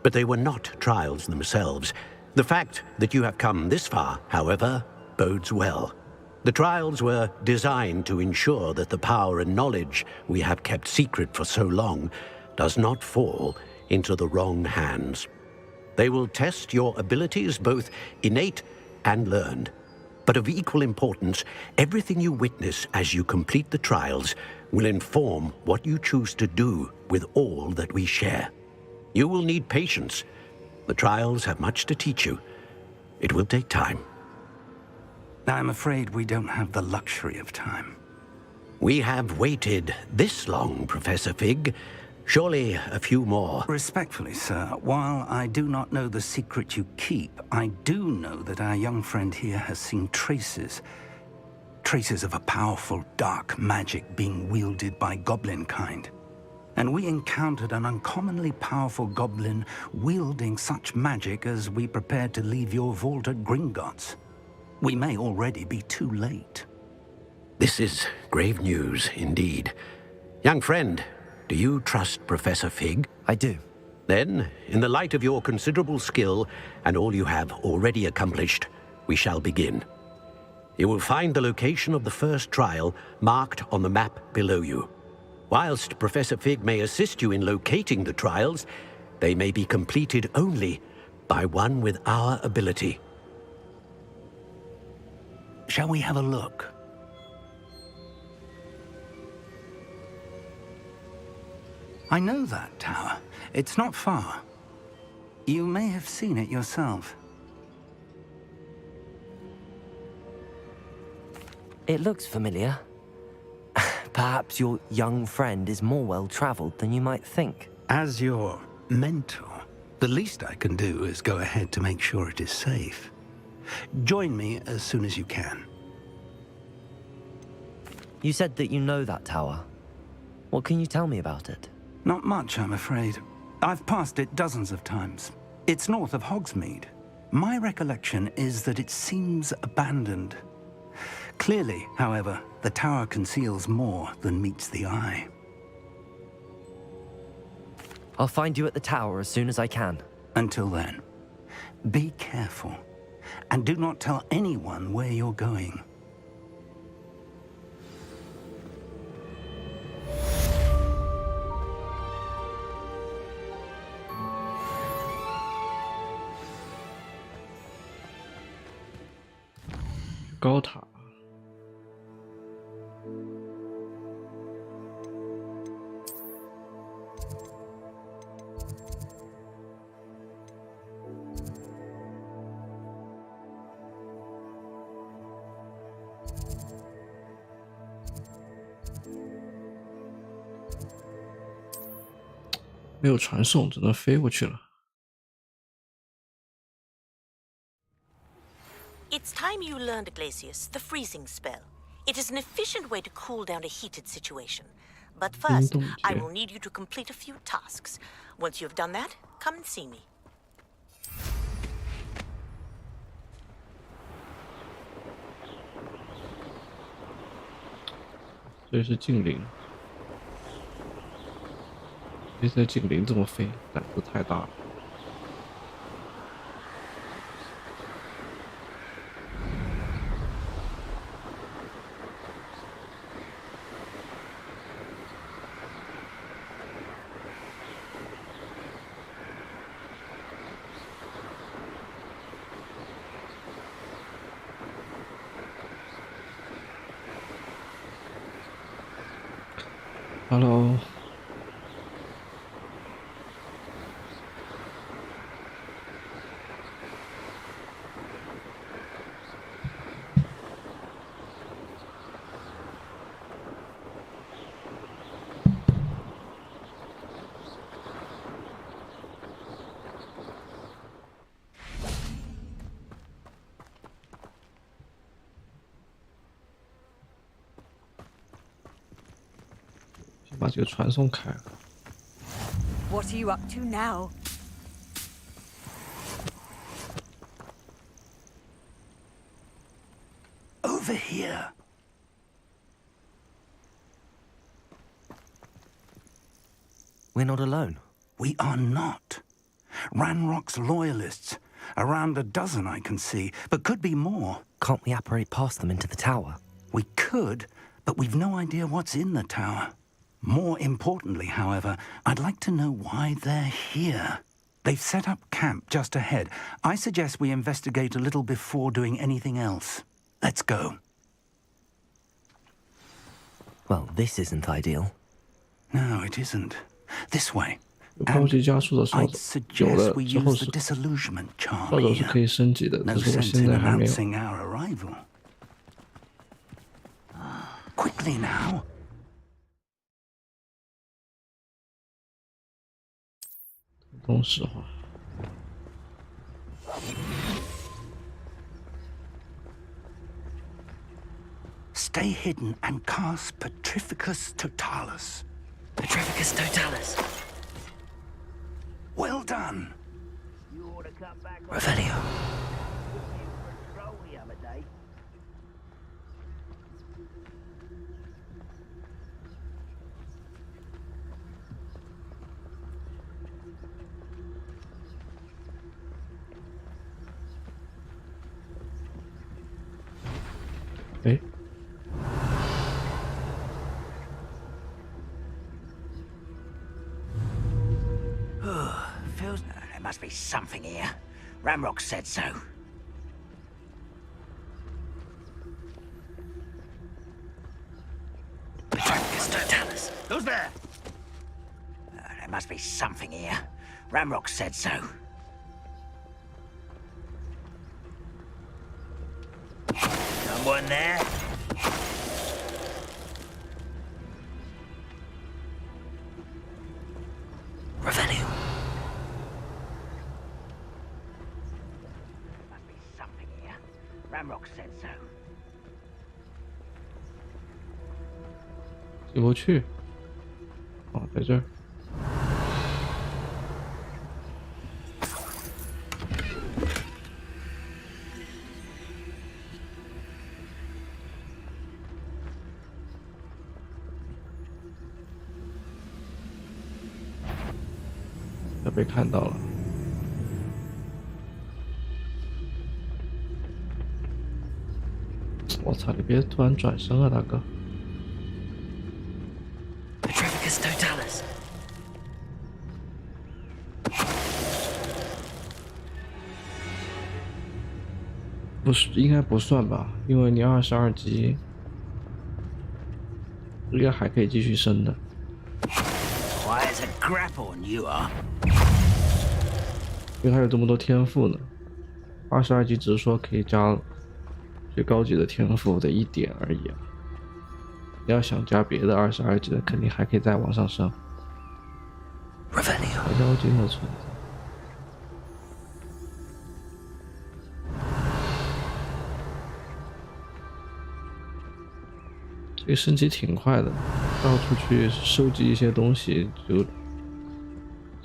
but they were not trials themselves. The fact that you have come this far, however, bodes well. The trials were designed to ensure that the power and knowledge we have kept secret for so long does not fall into the wrong hands. They will test your abilities, both innate and learned. But of equal importance, everything you witness as you complete the trials will inform what you choose to do with all that we share. You will need patience. The trials have much to teach you. It will take time. I'm afraid we don't have the luxury of time. We have waited this long, Professor Fig. Surely a few more. Respectfully, sir, while I do not know the secret you keep, I do know that our young friend here has seen traces of a powerful dark magic being wielded by goblin kind. and we encountered an uncommonly powerful goblin wielding such magic as we prepared to leave your vault at Gringotts. We may already be too late. This is grave news indeed. Young friend, do you trust Professor Fig? I do. Then, in the light of your considerable skill and all you have already accomplished, we shall begin. You will find the location of the first trial marked on the map below you. Whilst Professor Fig may assist you in locating the trials, they may be completed only by one with our ability. Shall we have a look? I know that tower. It's not far. You may have seen it yourself. It looks familiar. Perhaps your young friend is more well-traveled than you might think. As your mentor, the least I can do is go ahead to make sure it is safe. Join me as soon as you can. You said that you know that tower. What can you tell me about it? Not much, I'm afraid. I've passed it dozens of times. It's north of Hogsmeade. My recollection is that it seems abandoned. Clearly, however, the tower conceals more than meets the eye. I'll find you at the tower as soon as I can. Until then, be careful, and do not tell anyone where you're going. Gold塔。没有传送，只能飞过去了。 It's time you learned, Glacius, the freezing spell. It is an efficient way to cool down a heated situation. But first, I will need you to complete a few tasks. Once you have done that, come and see me. 这是精灵，现在精灵这么飞，胆子太大了。 Hello， 把这个传送开了。 What are you up to now? Over here. We're not alone. We are not. Ranrock's loyalists. Around a dozen I can see, but could be more. Can't we apparate past them into the tower? We could, but we've no idea what's in the tower. More importantly, however, I'd like to know why they're here. They've set up camp just ahead. I suggest we investigate a little before doing anything else. Let's go. Well, this isn't ideal. No, it isn't. This way. 高级加速的扫帚有了之后是扫帚是可以升级的，只是我现在还没有。 Quickly now. 东石化。 Stay hidden and cast Petrificus Totalis. Petrificus totalis. Well done. Revelio. There must be something here. Ramrock said so. Petrificus totalis. Who's there? There must be something here. Ramrock said so. Someone there? Revelio. Must be something here. Ramrock said so. 进不去。哦，在这儿。被看到了。我操！你别突然转身啊，大哥。Petrificus totalis. 不是，应该不算吧？因为你22级，应该还可以继续升的。Why is a grapple on you are? 因为他有这么多天赋呢，22级只是说可以加最高级的天赋的1点而已啊。你要想加别的22级的，肯定还可以再往上升。妖精的存在。这个升级挺快的，到处去收集一些东西，就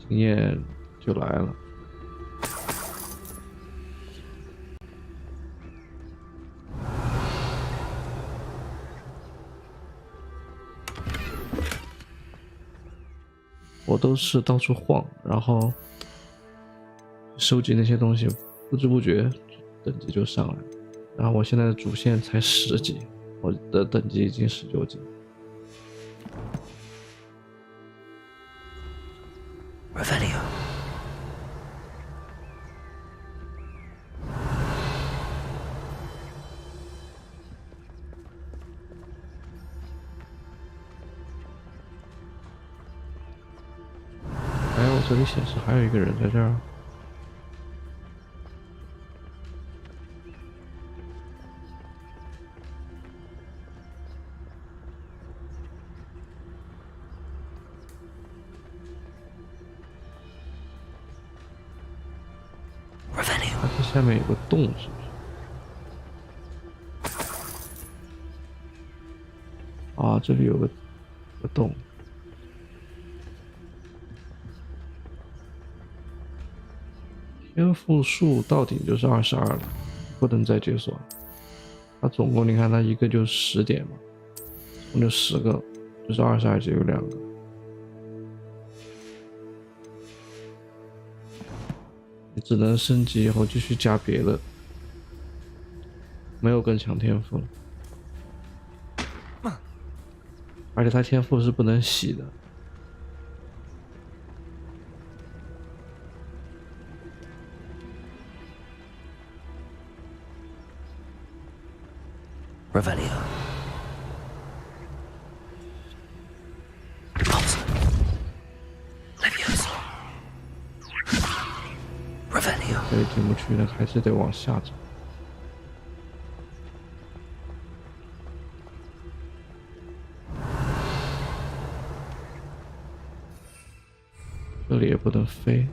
经验就来了。我都是到处晃，然后收集那些东西，不知不觉等级就上来了。然后我现在的主线才10级，我的等级已经19级。Revelio. 哎，我这里显示还有一个人在这儿。它这下面有个洞，是不是？啊，这里有个洞。天赋数到顶就是22了，不能再解锁。它总共你看，它一个就10点嘛，总共就10个，就是22级有2个。你只能升级以后继续加别的，没有更强天赋了。而且它天赋是不能洗的。Revelio. Leviosa. Revelio. 这里进不去了，还是得往下走。这里也不能飞。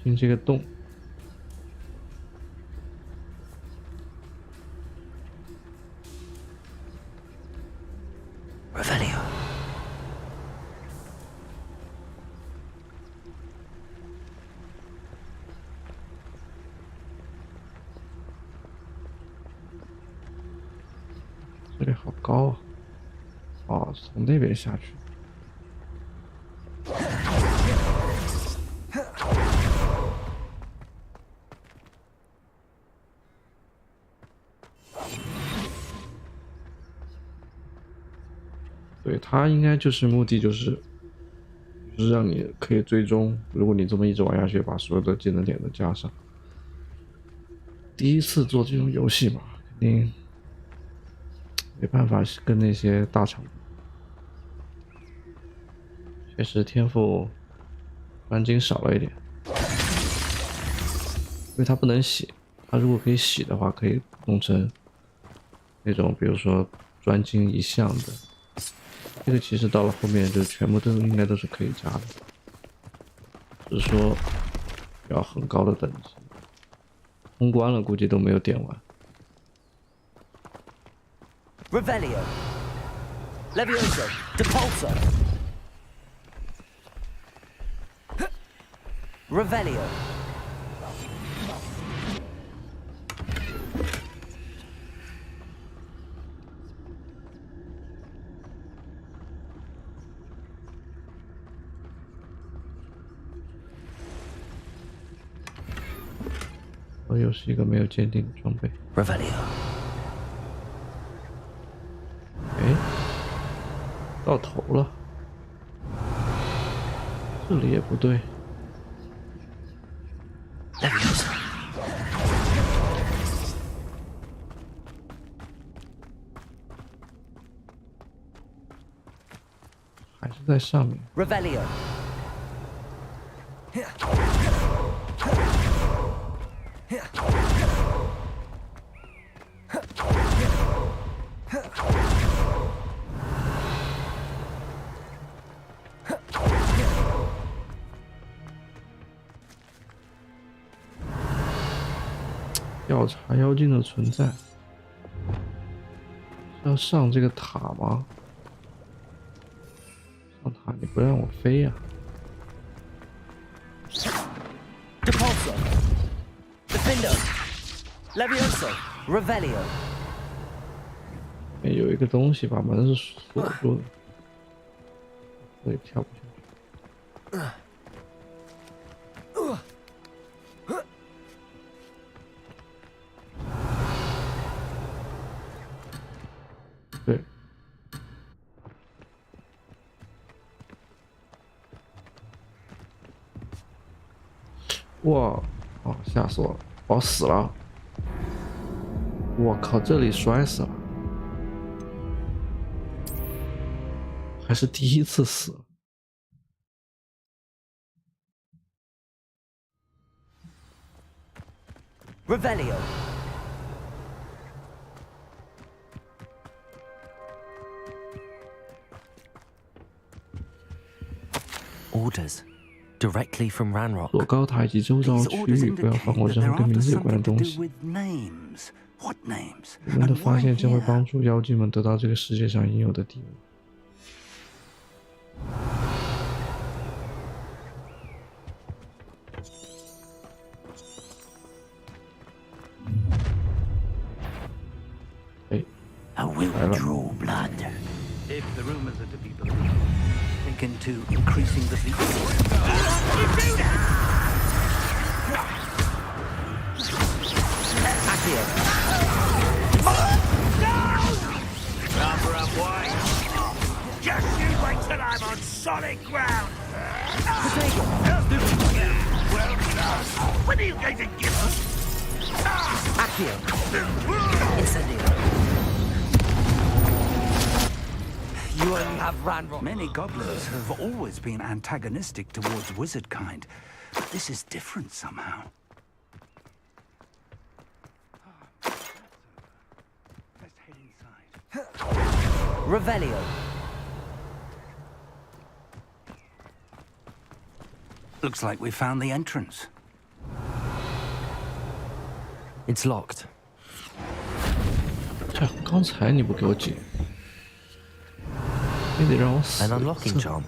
进这个洞。Revelio. 这里好高啊！哦，从那边下去。对，它应该就是目的就是让你可以最终，如果你这么一直玩下去，把所有的技能点都加上。第一次做这种游戏嘛，肯定没办法跟那些大厂，确实天赋蓝金少了一点，因为它不能洗，它如果可以洗的话，可以弄成那种比如说专精一项的。这个其实到了后面就全部都应该都是可以加的，只是说要很高的等级，通关了估计都没有点完。Revelio. Levioso. Depulso. Revelio.我又是一个没有鉴定的装备。Revelio. 哎，到头了，这里也不对。Levioso. 还是在上面。Revelio. 调查妖精的存在，要上这个塔吗？上塔你不让我飞呀Depulso. Defendo. Levioso. Revelio. 有一个东西把门是锁住的，所以跳不下去。对，哇，哦，吓死我了！我死了！我靠，这里摔死了，还是第一次死。Revelio. Orders directly from Ranrock. 左高塔以及周遭区域不要放过任何跟名字有关的东西。我们的发现将会帮助妖精们得到这个世界上应有的地位。I will draw blood. If the rumors are to be believed, think into increasing the frequency. Accio. Number up wide. Just you wait till I'm on solid ground. Well done. When are you going to give us? Accio. Incendio. You only have Ranrock. Many goblins have always been antagonistic towards wizard kind, but this is different somehow. Let's head inside. Revelio. Looks like we found the entrance. It's locked. 这刚才你不给我解 An unlocking charm.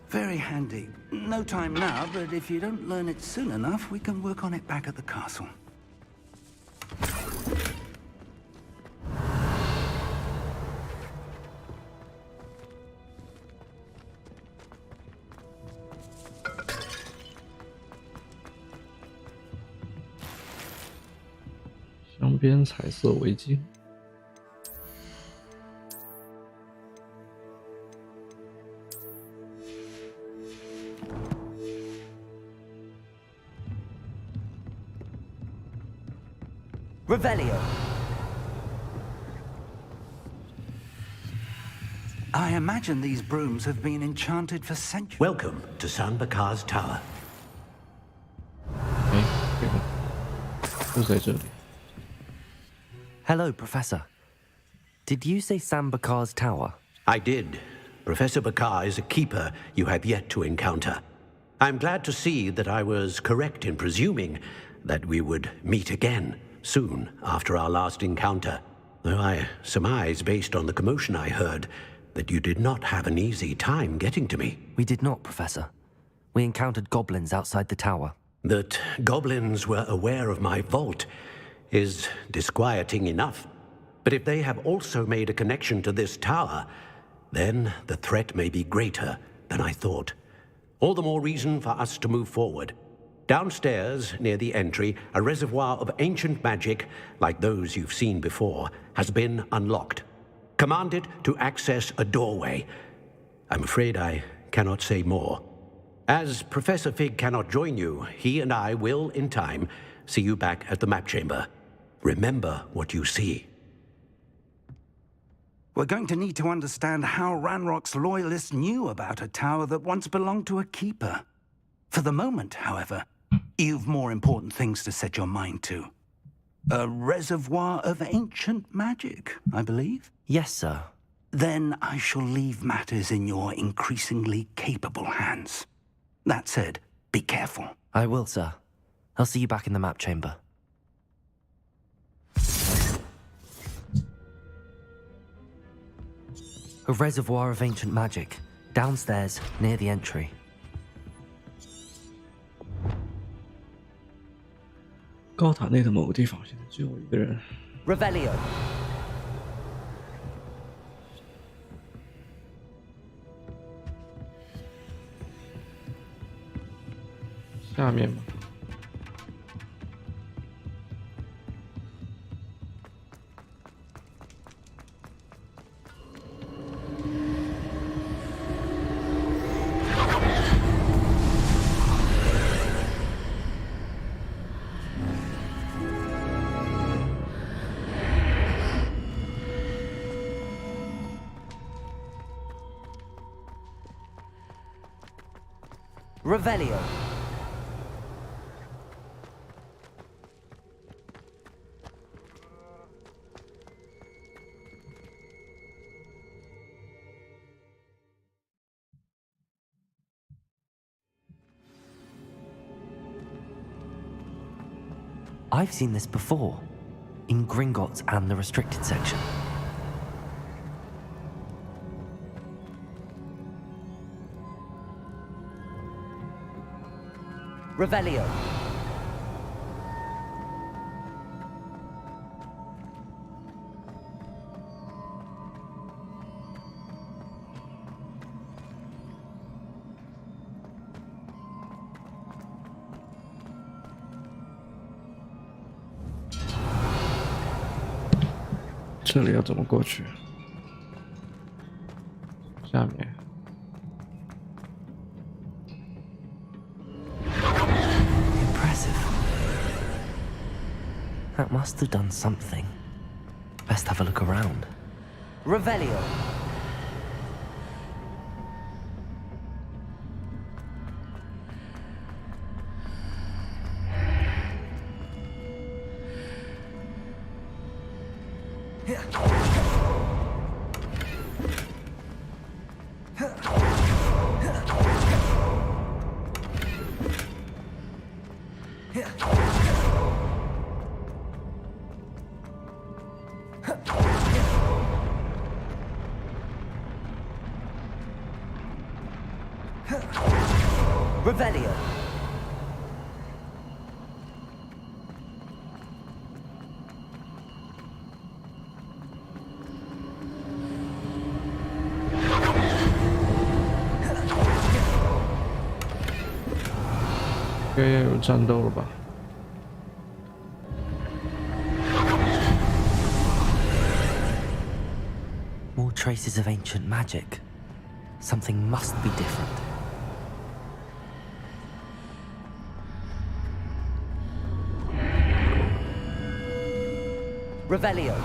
Very handy. No time now, but if you don't learn it soon enough, we can work on it back at the castle. 镶边彩色围巾。Revelio. I imagine these brooms have been enchanted for centuries. Welcome to San Bakar's Tower. 就在这里。 Hello, Professor. Did you say Sam Bakar's tower? I did. Professor Bakar is a keeper you have yet to encounter. I'm glad to see that I was correct in presuming that we would meet again soon after our last encounter, though I surmise, based on the commotion I heard, that you did not have an easy time getting to me. We did not, Professor. We encountered goblins outside the tower. That goblins were aware of my vault is disquieting enough. But if they have also made a connection to this tower, then the threat may be greater than I thought. All the more reason for us to move forward. Downstairs, near the entry, a reservoir of ancient magic, like those you've seen before, has been unlocked. Command it to access a doorway. I'm afraid I cannot say more. As Professor Fig cannot join you, he and I will, in time, see you back at the map chamber. Remember what you see. We're going to need to understand how Ranrock's loyalists knew about a tower that once belonged to a keeper. For the moment, however, you've more important things to set your mind to. A reservoir of ancient magic, I believe? Yes, sir. Then I shall leave matters in your increasingly capable hands. That said, be careful. I will, sir. I'll see you back in the map chamber. A reservoir of ancient magic, downstairs, near the entry. 高塔内的某个地方，现在只有一个人。Revelio. 下面吗？ Revelio. I've seen this before, in Gringotts and the restricted section. Revelio. Revelio。 这里要怎么过去？下面。 That must have done something. Best have a look around. Revelio. Revelio. More traces of ancient magic. Something must be different. Revelio.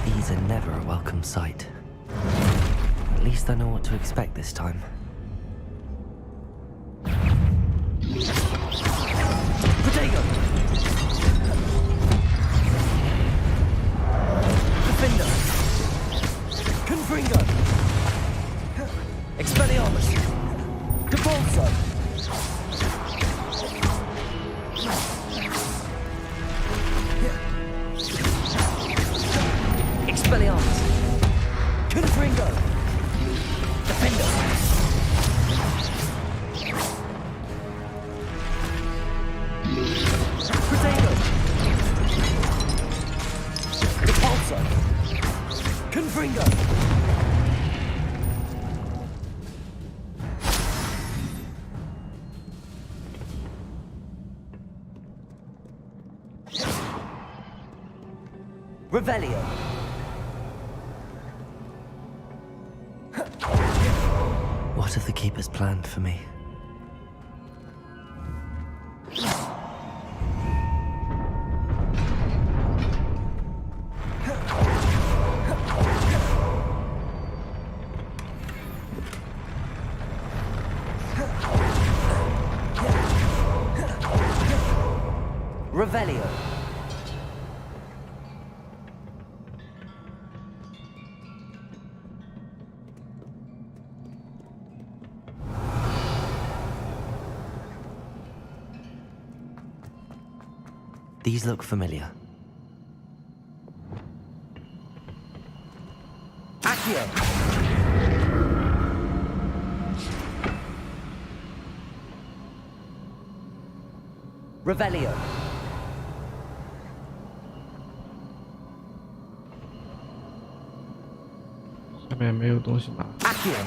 These are never a welcome sight. At least I know what to expect this time. Protego! Defender! Confringo! Expelliarmus! Capulso! Expelliarmus! Confringo! Defender! Protego! Repulsor! Confringo! Revelio! What have the Keepers planned for me? Revelio. These look familiar. Accio! Revelio. Accio.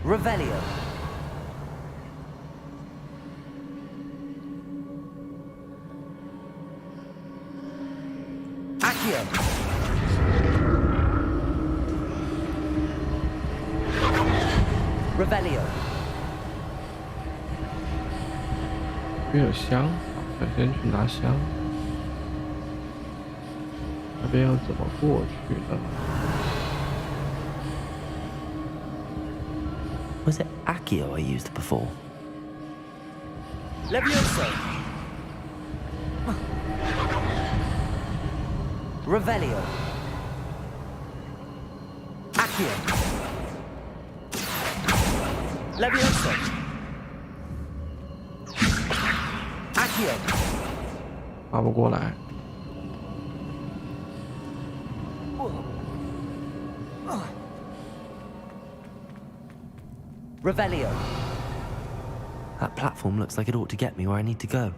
Revelio. Accio. Revelio. 这有香，我先去拿香。那边要怎么过去呢？ Was it Accio I used before? Levioso! Revelio. Accio. Levioso! Accio. 爬不过来。 Revelio. That platform looks like it ought to get me where I need to go.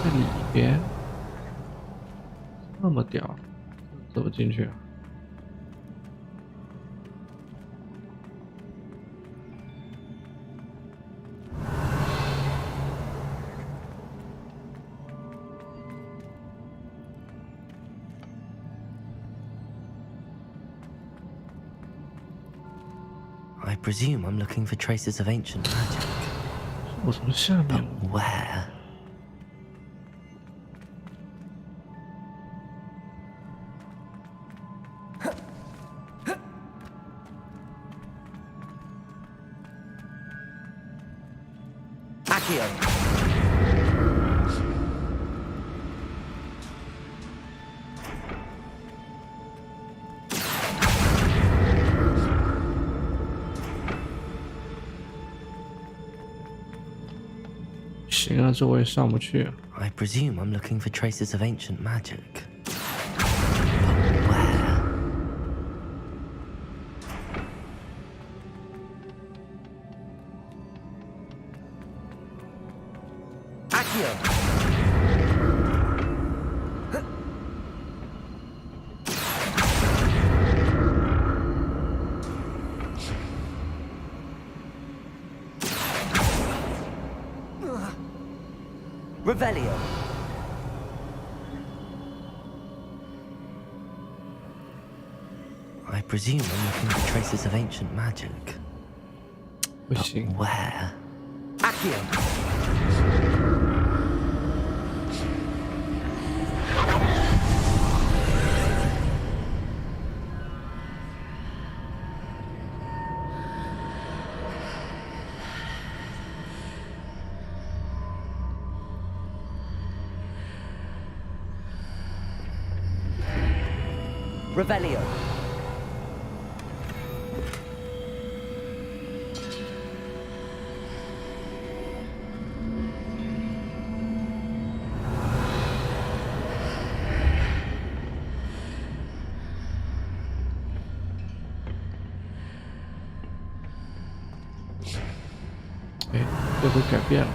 在里边，那么屌，怎么进去啊？ I presume I'm looking for traces of ancient magic. 我从下面。 But where? Accio. 行啊，这我也上不去。I presume I'm looking for traces of ancient magic. Revelio. I presume I'm looking for traces of ancient magic. But where? Accio. Revelio. Eh, 这回改变了。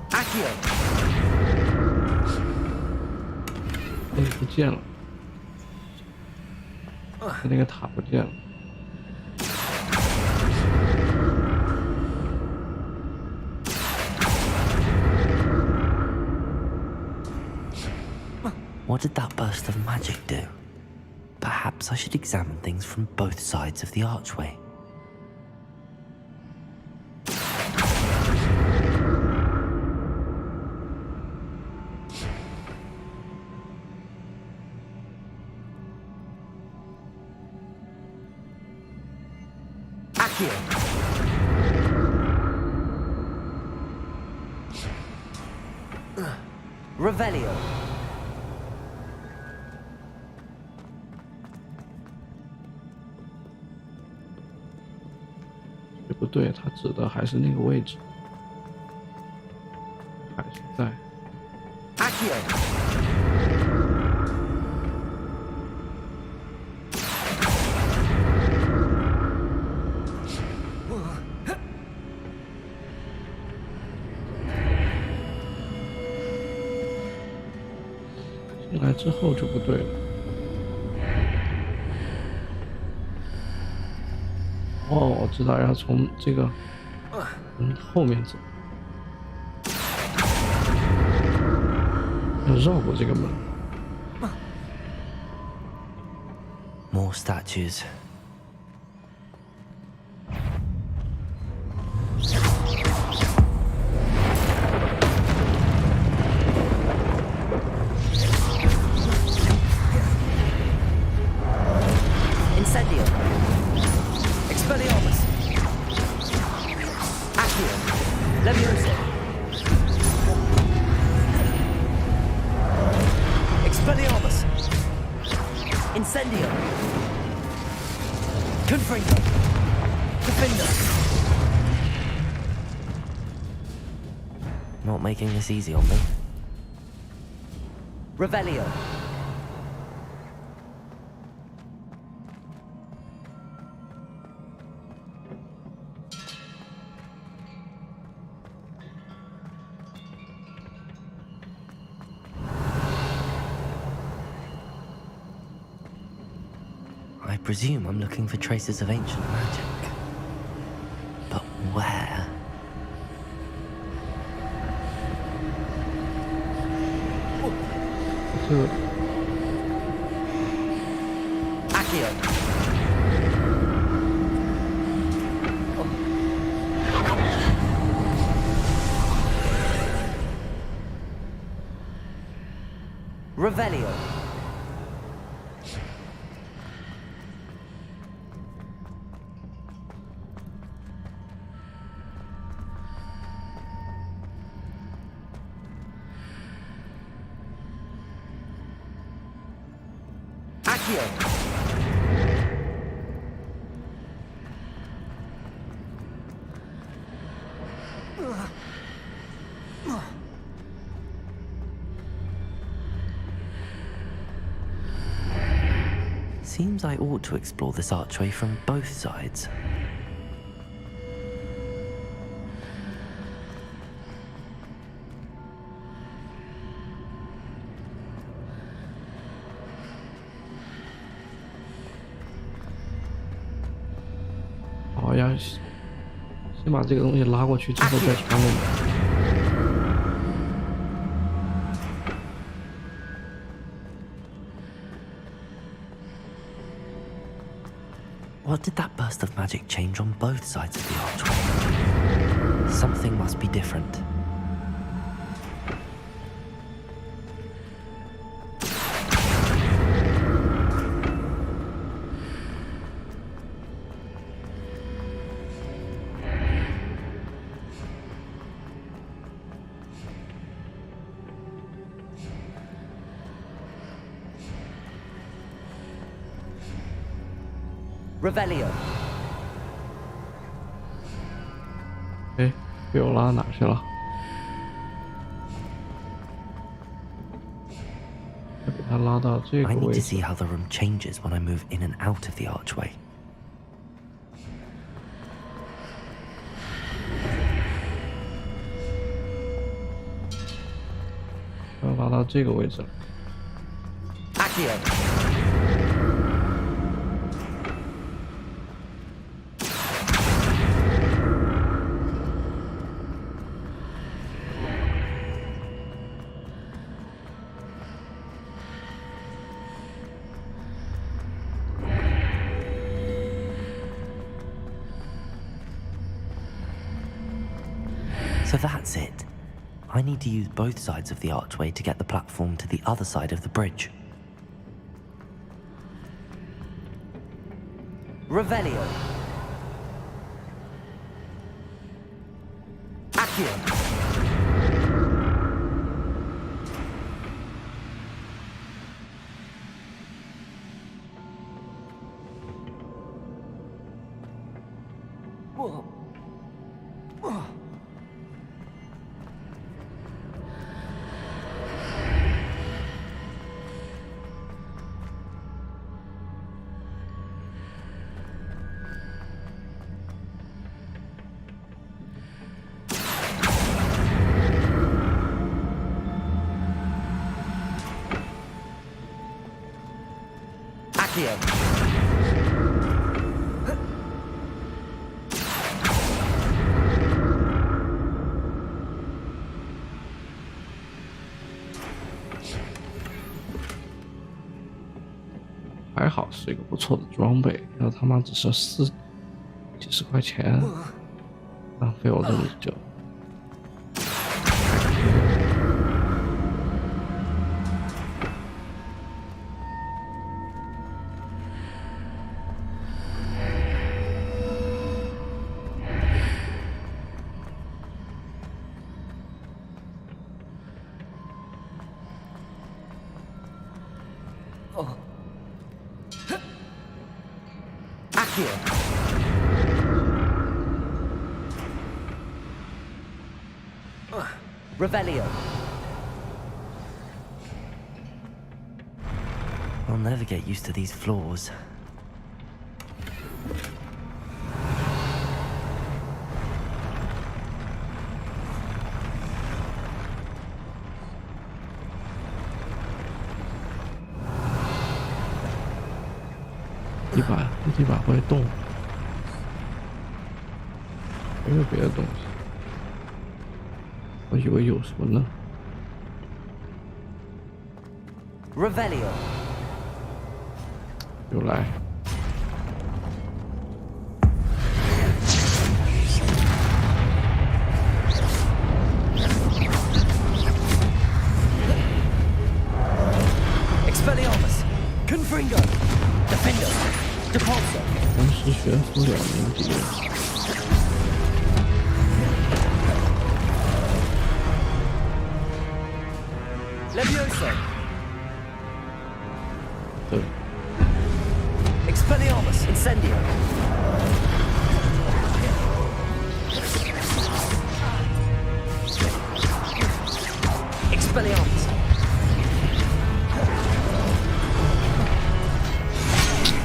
Accio. 那个不见了。那个塔不见了。What did that burst of magic do? Perhaps I should examine things from both sides of the archway. Accio. Revelio. 这不对，他指的还是那个位置，还是在。Accio.进来之后就不对了。哦，我知道要从这个后面走，要绕过这个门。More statues. Incendio. Expelliarmus. Accio. Leviosa. Expelliarmus. Incendio. Confringo. Defender. Not making this easy on me. Revelio. I presume I'm looking for traces of ancient magic. But where? Accio. Revelio. Seems I ought to explore this archway from both sides.好呀，先把这个东西拉过去，之后再穿过来。What did that burst of magic change on both sides of the archway? Something must be different. Revelio. 哎，被我拉到哪去了？要给他拉到这个 I need 位 to 置。 see how the room changes when I move in and out of the archway. 要拉到这个位置了。Accio. So that's it. I need to use both sides of the archway to get the platform to the other side of the bridge. Revelio. Accio. Whoa. Accio. 还好是一个不错的装备，要他妈只剩几十块钱，浪费我这么久。Accio. Revelio. I'll never get used to these floors. .地板会动，没有别的东西。我以为有什么呢 Revelio. 又来。Expelliarmus. Confringo. Defender. Depulso. 同时悬浮2名敌人。Levioso. 对。Incendio. Expelliarmus.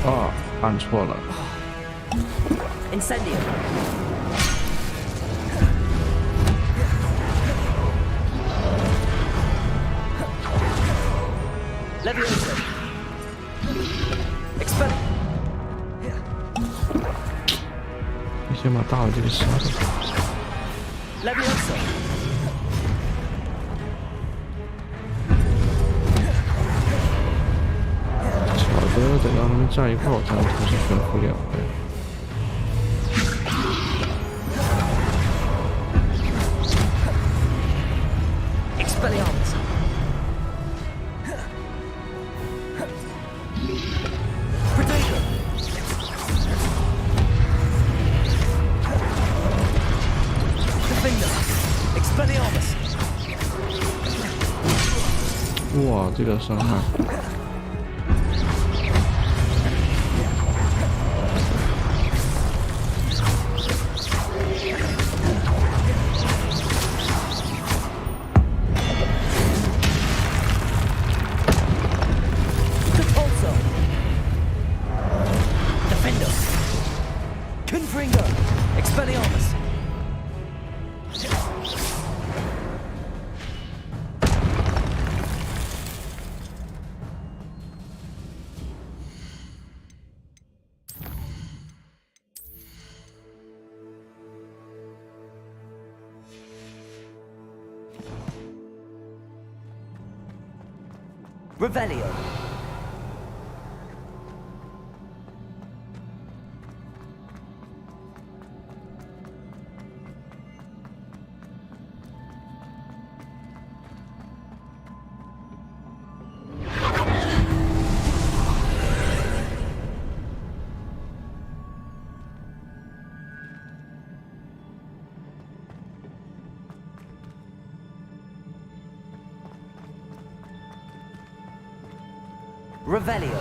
Oh, 按错了。Incendio. Levioso. Expel. 你先把大的这个杀掉。Levioso. 小的得让他们站一块，我才能同时悬浮两个。Expelliarmus. Protego. Defender. Expelliarmus. 哇，这个伤害。Expelliarmus! Revelio. Revelio.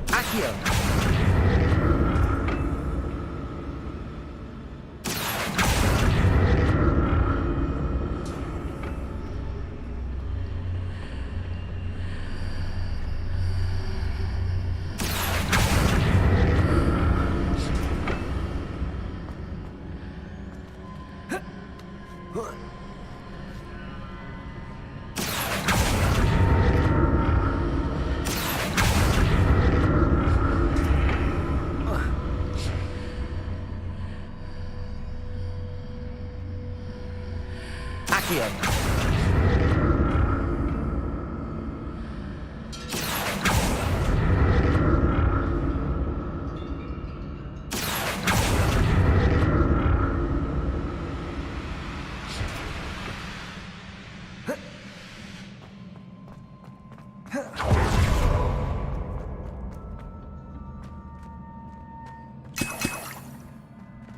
Accio.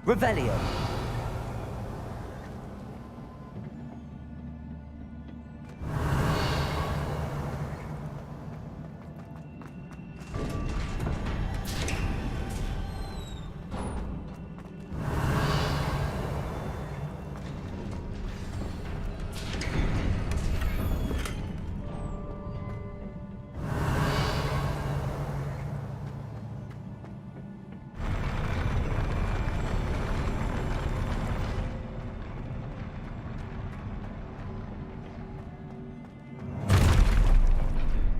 'Revelio.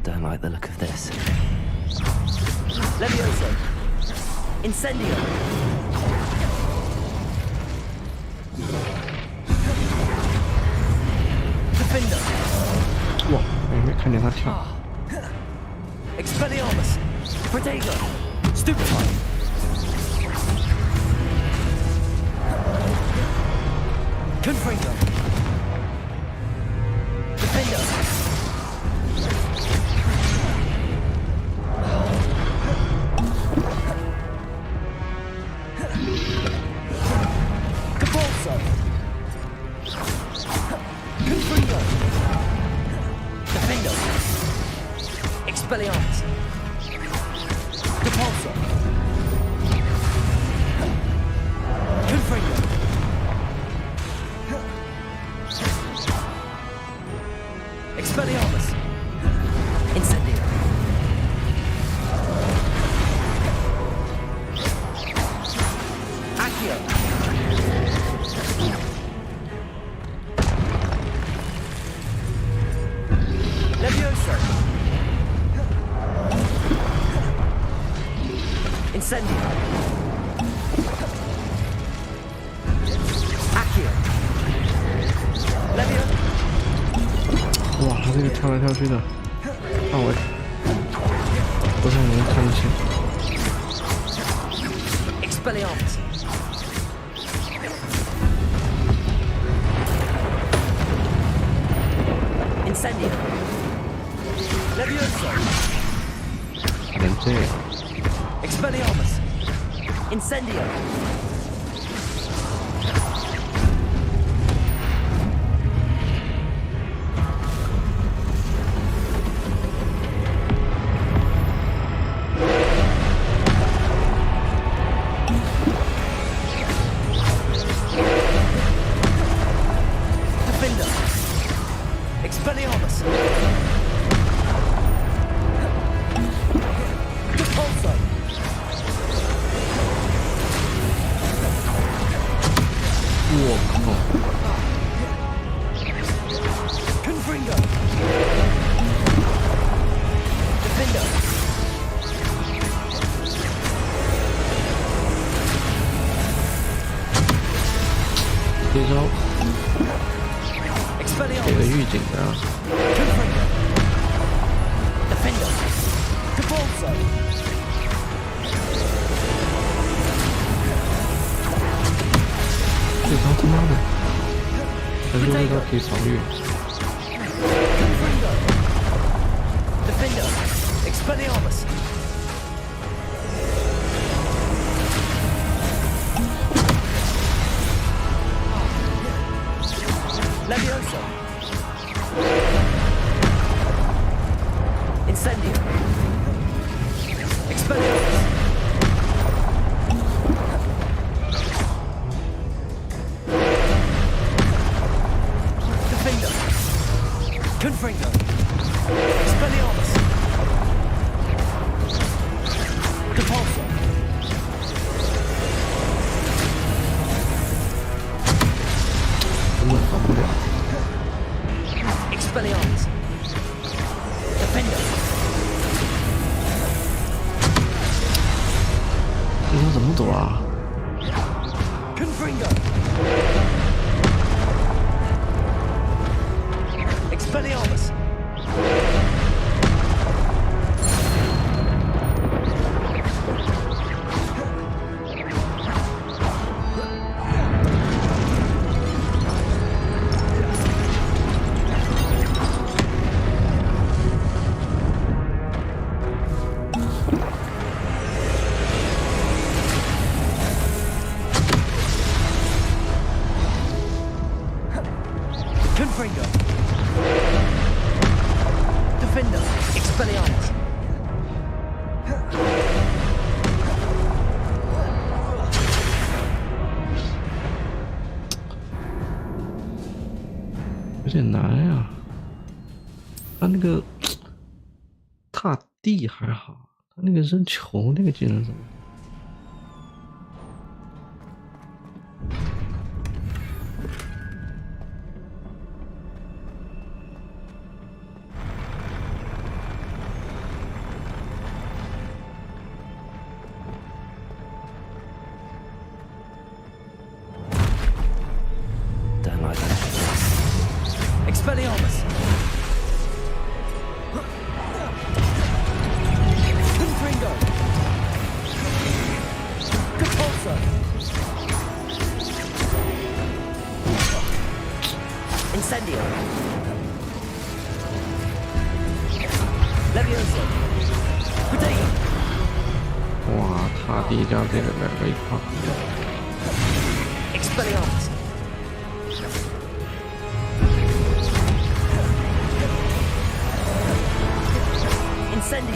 Don't like the look of this. Levioso. Incendio. Defender. 哇，没看见他跳。Expelliarmus. Protego. Stupefy. Confringo. Defender. Capolso. Confringo. Expelliarmus. Repulsor. Confringo. Expelliarmus. Incendio. Accio. Levioso. Incendio. Accio. Levio. 哇，他这个跳来跳去的范围不太能看得清。Expelliarmus. Incendio. Levioso. 能这样？ Expelliarmus. Incendio. Defender. Expelliarmus. Repulsor. Confringo. Defender.这招 Expelliarmus. 给个预警的啊。 Confringo. Defender. Repulsor. 这招他妈的，还是这招可以防御。 Confringo. Defender. Expelliarmus. Levioso. Incendio. Expelliarmus. Defender. Confringo. Expelliarmus. Repulsor. Expelliarmus. Defender. 这招怎么躲啊？ Confringo. Expelliarmus. Confringo. Defender. Expelliarmus.有点难啊。他那个踏地还好，他那个扔球那个技能怎么？ Expelliarmus. Confringo. Repulsor. Incendio. Levioso. Potato. 哇，踏地加这个两个一块。 Expelliarmus. Incendio.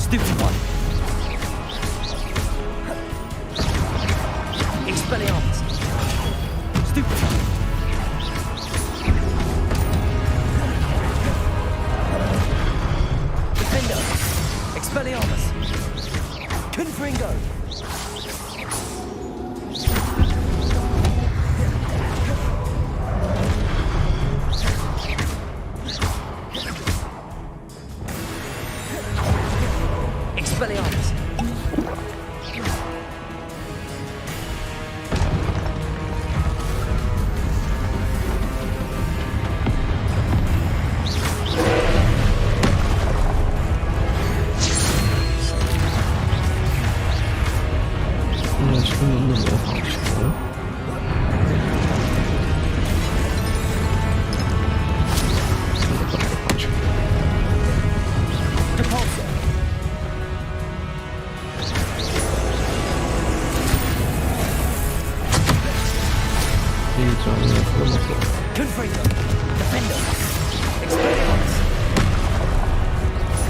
Stupid one. Expelliarmus. Stupid one. Defender. Expelliarmus. Confringo. Expelliarmus. Confringo. Defender. Expelliarmus.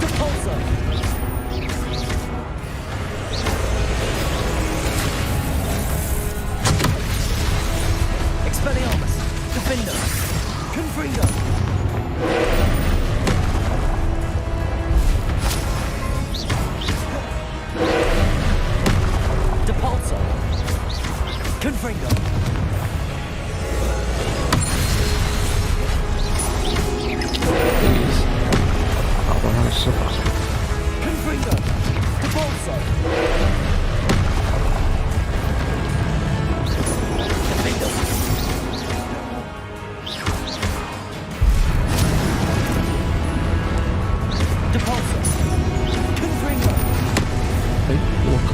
Depulso. Expelliarmus. Defender. Confringo. Depulso. Confringo. Confringo. Depulso. Defender. Depulso. Confringo. Hey,我靠！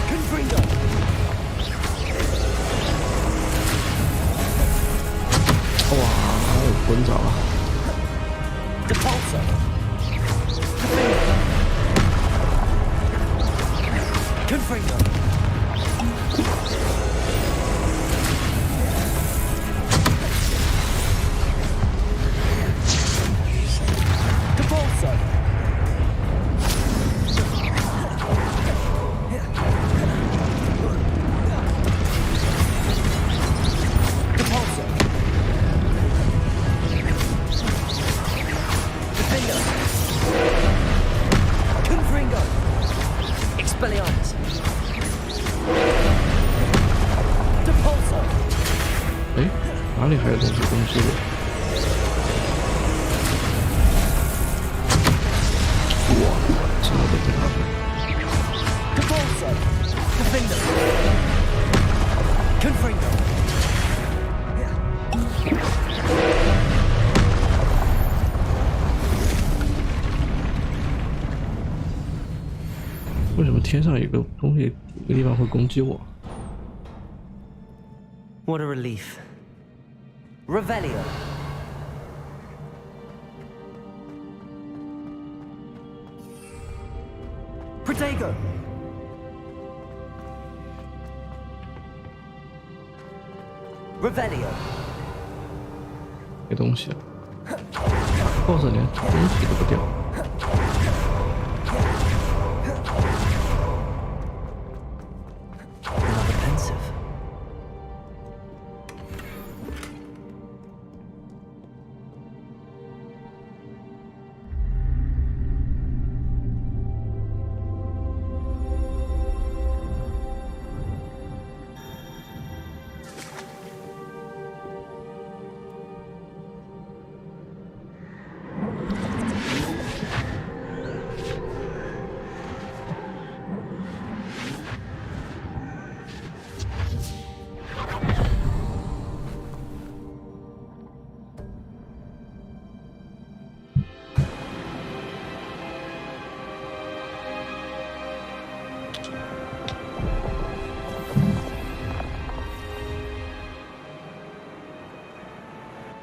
Confringo. Wow, 滚早了。Depulso. Confringo. Depulso. Depulso. Defender. Confringo. Expelliarmus. Depulso. 哎，哪里还有东西攻击我？哇，这么多地方。Depulso. Defender. Confringo. 为什么天上有个东西，有个地方会攻击我？ What a relief. Revelio. Protego. Revelio. 没东西了 ，BOSS 连东西都不掉。 Another pensive.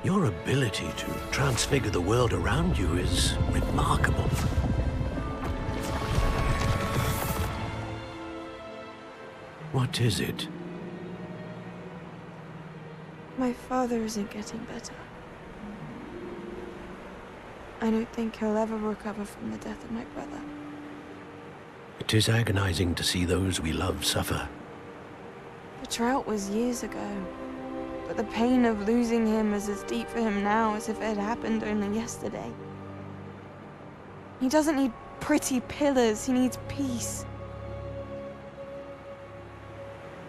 Your ability to transfigure the world around you is remarkable. What is it? My father isn't getting better. I don't think he'll ever recover from the death of my brother. It is agonizing to see those we love suffer. The drought was years ago, but the pain of losing him is as deep for him now as if it had happened only yesterday. He doesn't need pretty pillars, he needs peace.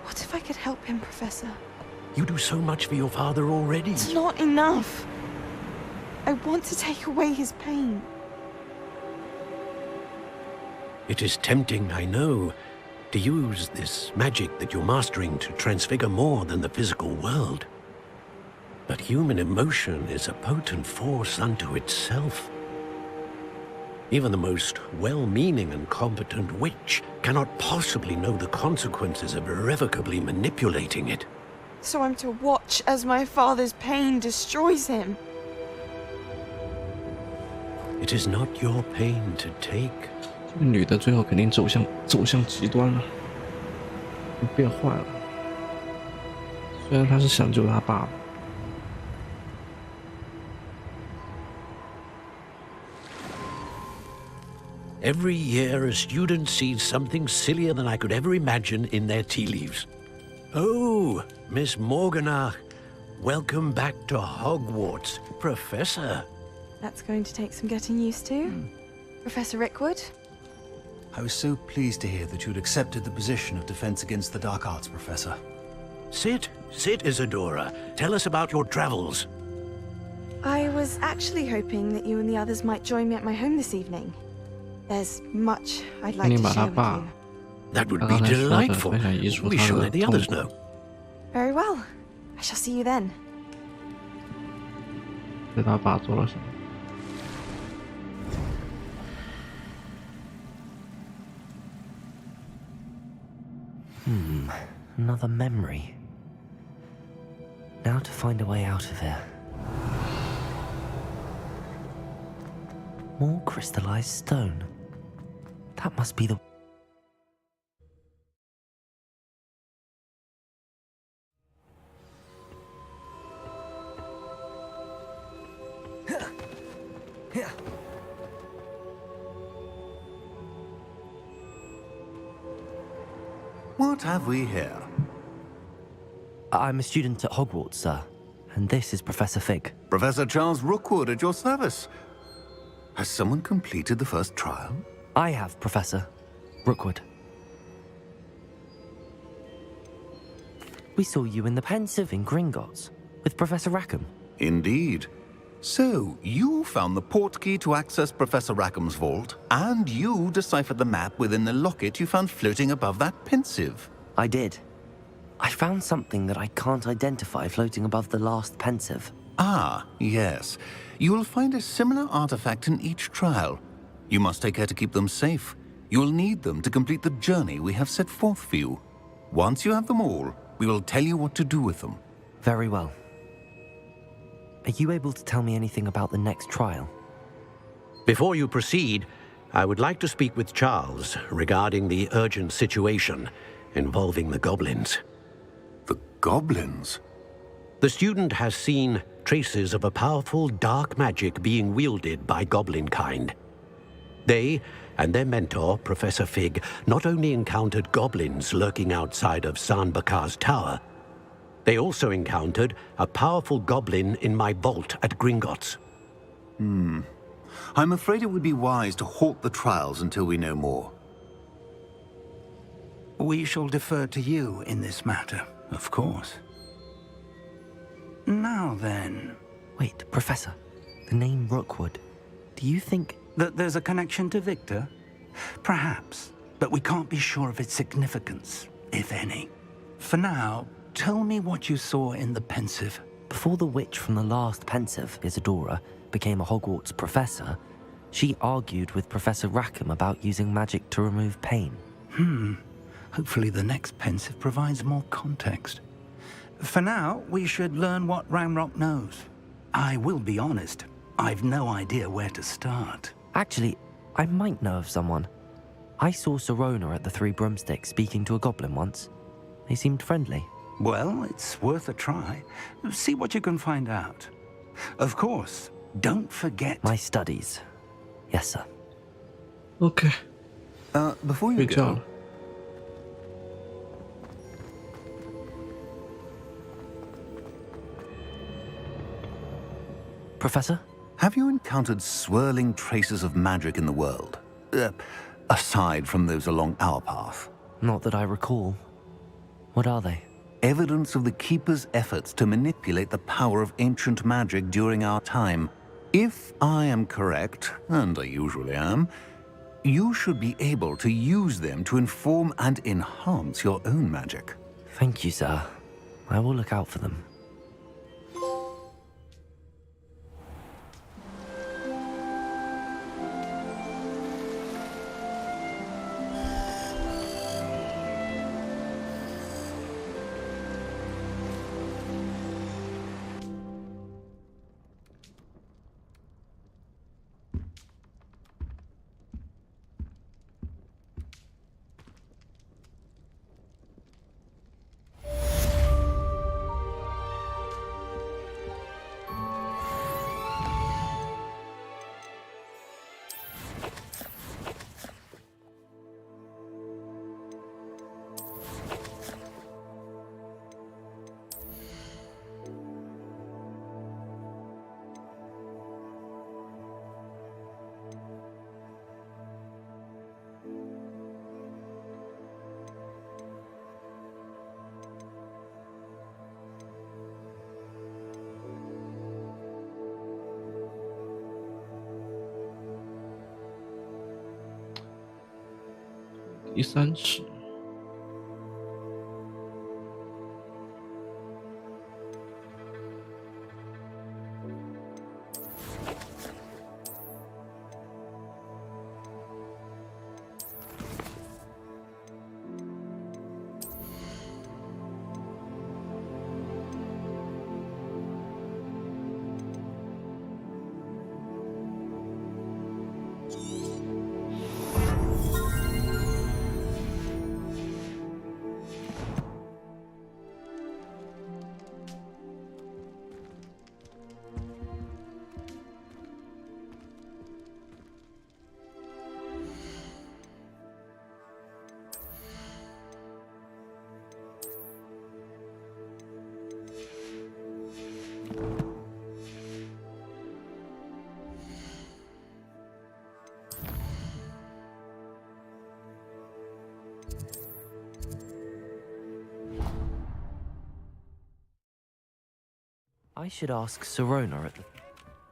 What if I could help him, Professor? You do so much for your father already. It's not enough. I want to take away his pain. It is tempting, I know, to use this magic that you're mastering to transfigure more than the physical world. But human emotion is a potent force unto itself. Even the most well-meaning and competent witch cannot possibly know the consequences of irrevocably manipulating it. So I'm to watch as my father's pain destroys him. It is not your pain to take. 这个女的最后肯定走向极端了，变坏了。虽然她是想救她爸爸。Every year, a student sees something sillier than I could ever imagine in their tea leaves. Oh, Miss Morganach, welcome back to Hogwarts, Professor. That's going to take some getting used to. Professor Rickwood? I was so pleased to hear that you'd accepted the position of Defense Against the Dark Arts, Professor. Sit, Isadora. Tell us about your travels. I was actually hoping that you and the others might join me at my home this evening. There's much I'd like to share with you. That would be delightful. We shall let the others know. Very well. I shall see you then. 对他爸做了什么？ Another memory. Now to find a way out of here. More crystallized stone. That must be the... What have we here? I'm a student at Hogwarts, sir. And this is Professor Fig. Professor Charles Rookwood at your service. Has someone completed the first trial? I have, Professor Rookwood. We saw you in the Pensive in Gringotts with Professor Rackham. Indeed. So, you found the portkey to access Professor Rackham's vault, and you deciphered the map within the locket you found floating above that Pensive. I did. I found something that I can't identify floating above the last Pensive. Ah, yes. You will find a similar artifact in each trial. You must take care to keep them safe. You will need them to complete the journey we have set forth for you. Once you have them all, we will tell you what to do with them. Very well. Are you able to tell me anything about the next trial? Before you proceed, I would like to speak with Charles regarding the urgent situation involving the goblins. The goblins? The student has seen traces of a powerful dark magic being wielded by goblin kind. They and their mentor, Professor Fig, not only encountered goblins lurking outside of San Bakar's tower, they also encountered a powerful goblin in my vault at Gringotts. I'm afraid it would be wise to halt the trials until we know more. We shall defer to you in this matter, of course. Now then... Wait, Professor. The name Rookwood. Do you think... that there's a connection to Victor? Perhaps, but we can't be sure of its significance, if any. For now, tell me what you saw in the Pensive. Before the witch from the last Pensive, Isadora, became a Hogwarts professor, she argued with Professor Rackham about using magic to remove pain. Hopefully the next Pensive provides more context. For now, we should learn what Ranrock knows. I will be honest, I've no idea where to start. Actually, I might know of someone. I saw Serona at the Three Broomsticks speaking to a goblin once. They seemed friendly. Well, it's worth a try. See what you can find out. Of course, don't forget... My studies. Yes, sir. OK. Before you go... Professor? Have you encountered swirling traces of magic in the world? Aside from those along our path? Not that I recall. What are they? Evidence of the Keeper's efforts to manipulate the power of ancient magic during our time. If I am correct, and I usually am, you should be able to use them to inform and enhance your own magic. Thank you, sir. I will look out for them.第3尺。I should ask Serona at the...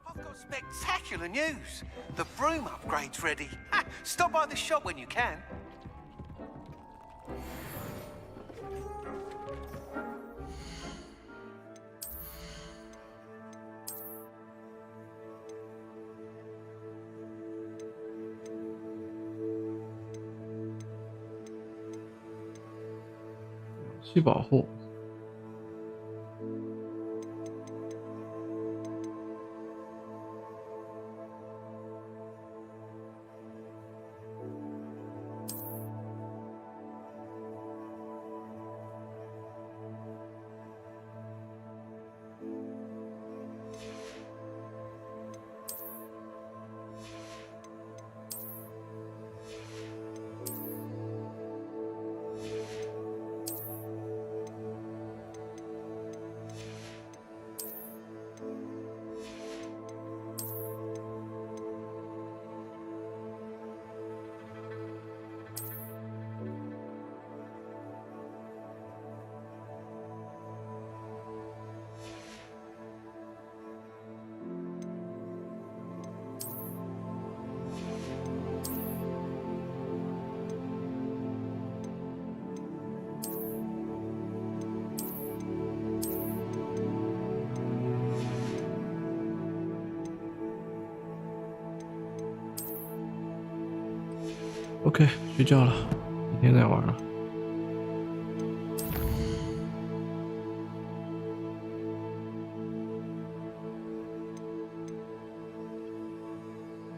I've got spectacular news. The broom upgrade's ready. Ha, stop by the shop when you can.气保护。OK， 睡觉了，明天再玩了。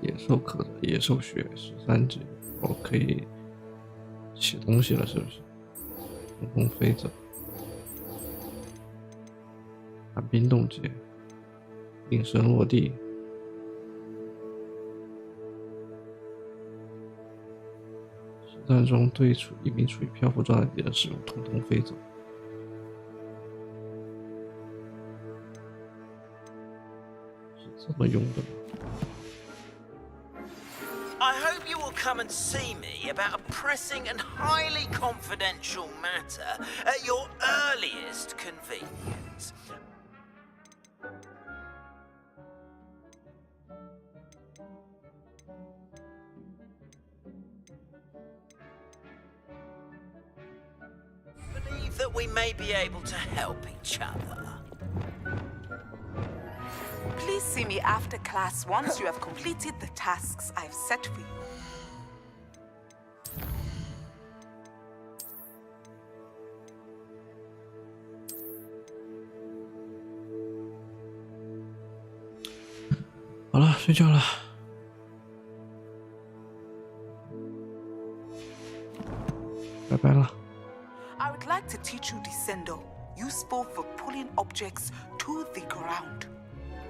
野兽课的野兽学13级，我可以写东西了，是不是？空中飞着。寒冰冻结，应声落地。实战中对一名处于漂浮状态的敌人使用，统统飞走。是这么用的吗？ I hope you will come and see me about a pressing and highly confidential matter at your earliest convenience. Believe that we may be able to help each other. Please see me after class once you have completed the tasks I've set for you. 好了，睡觉了。拜拜了。 I would like to teach you Descendo, useful for pulling objects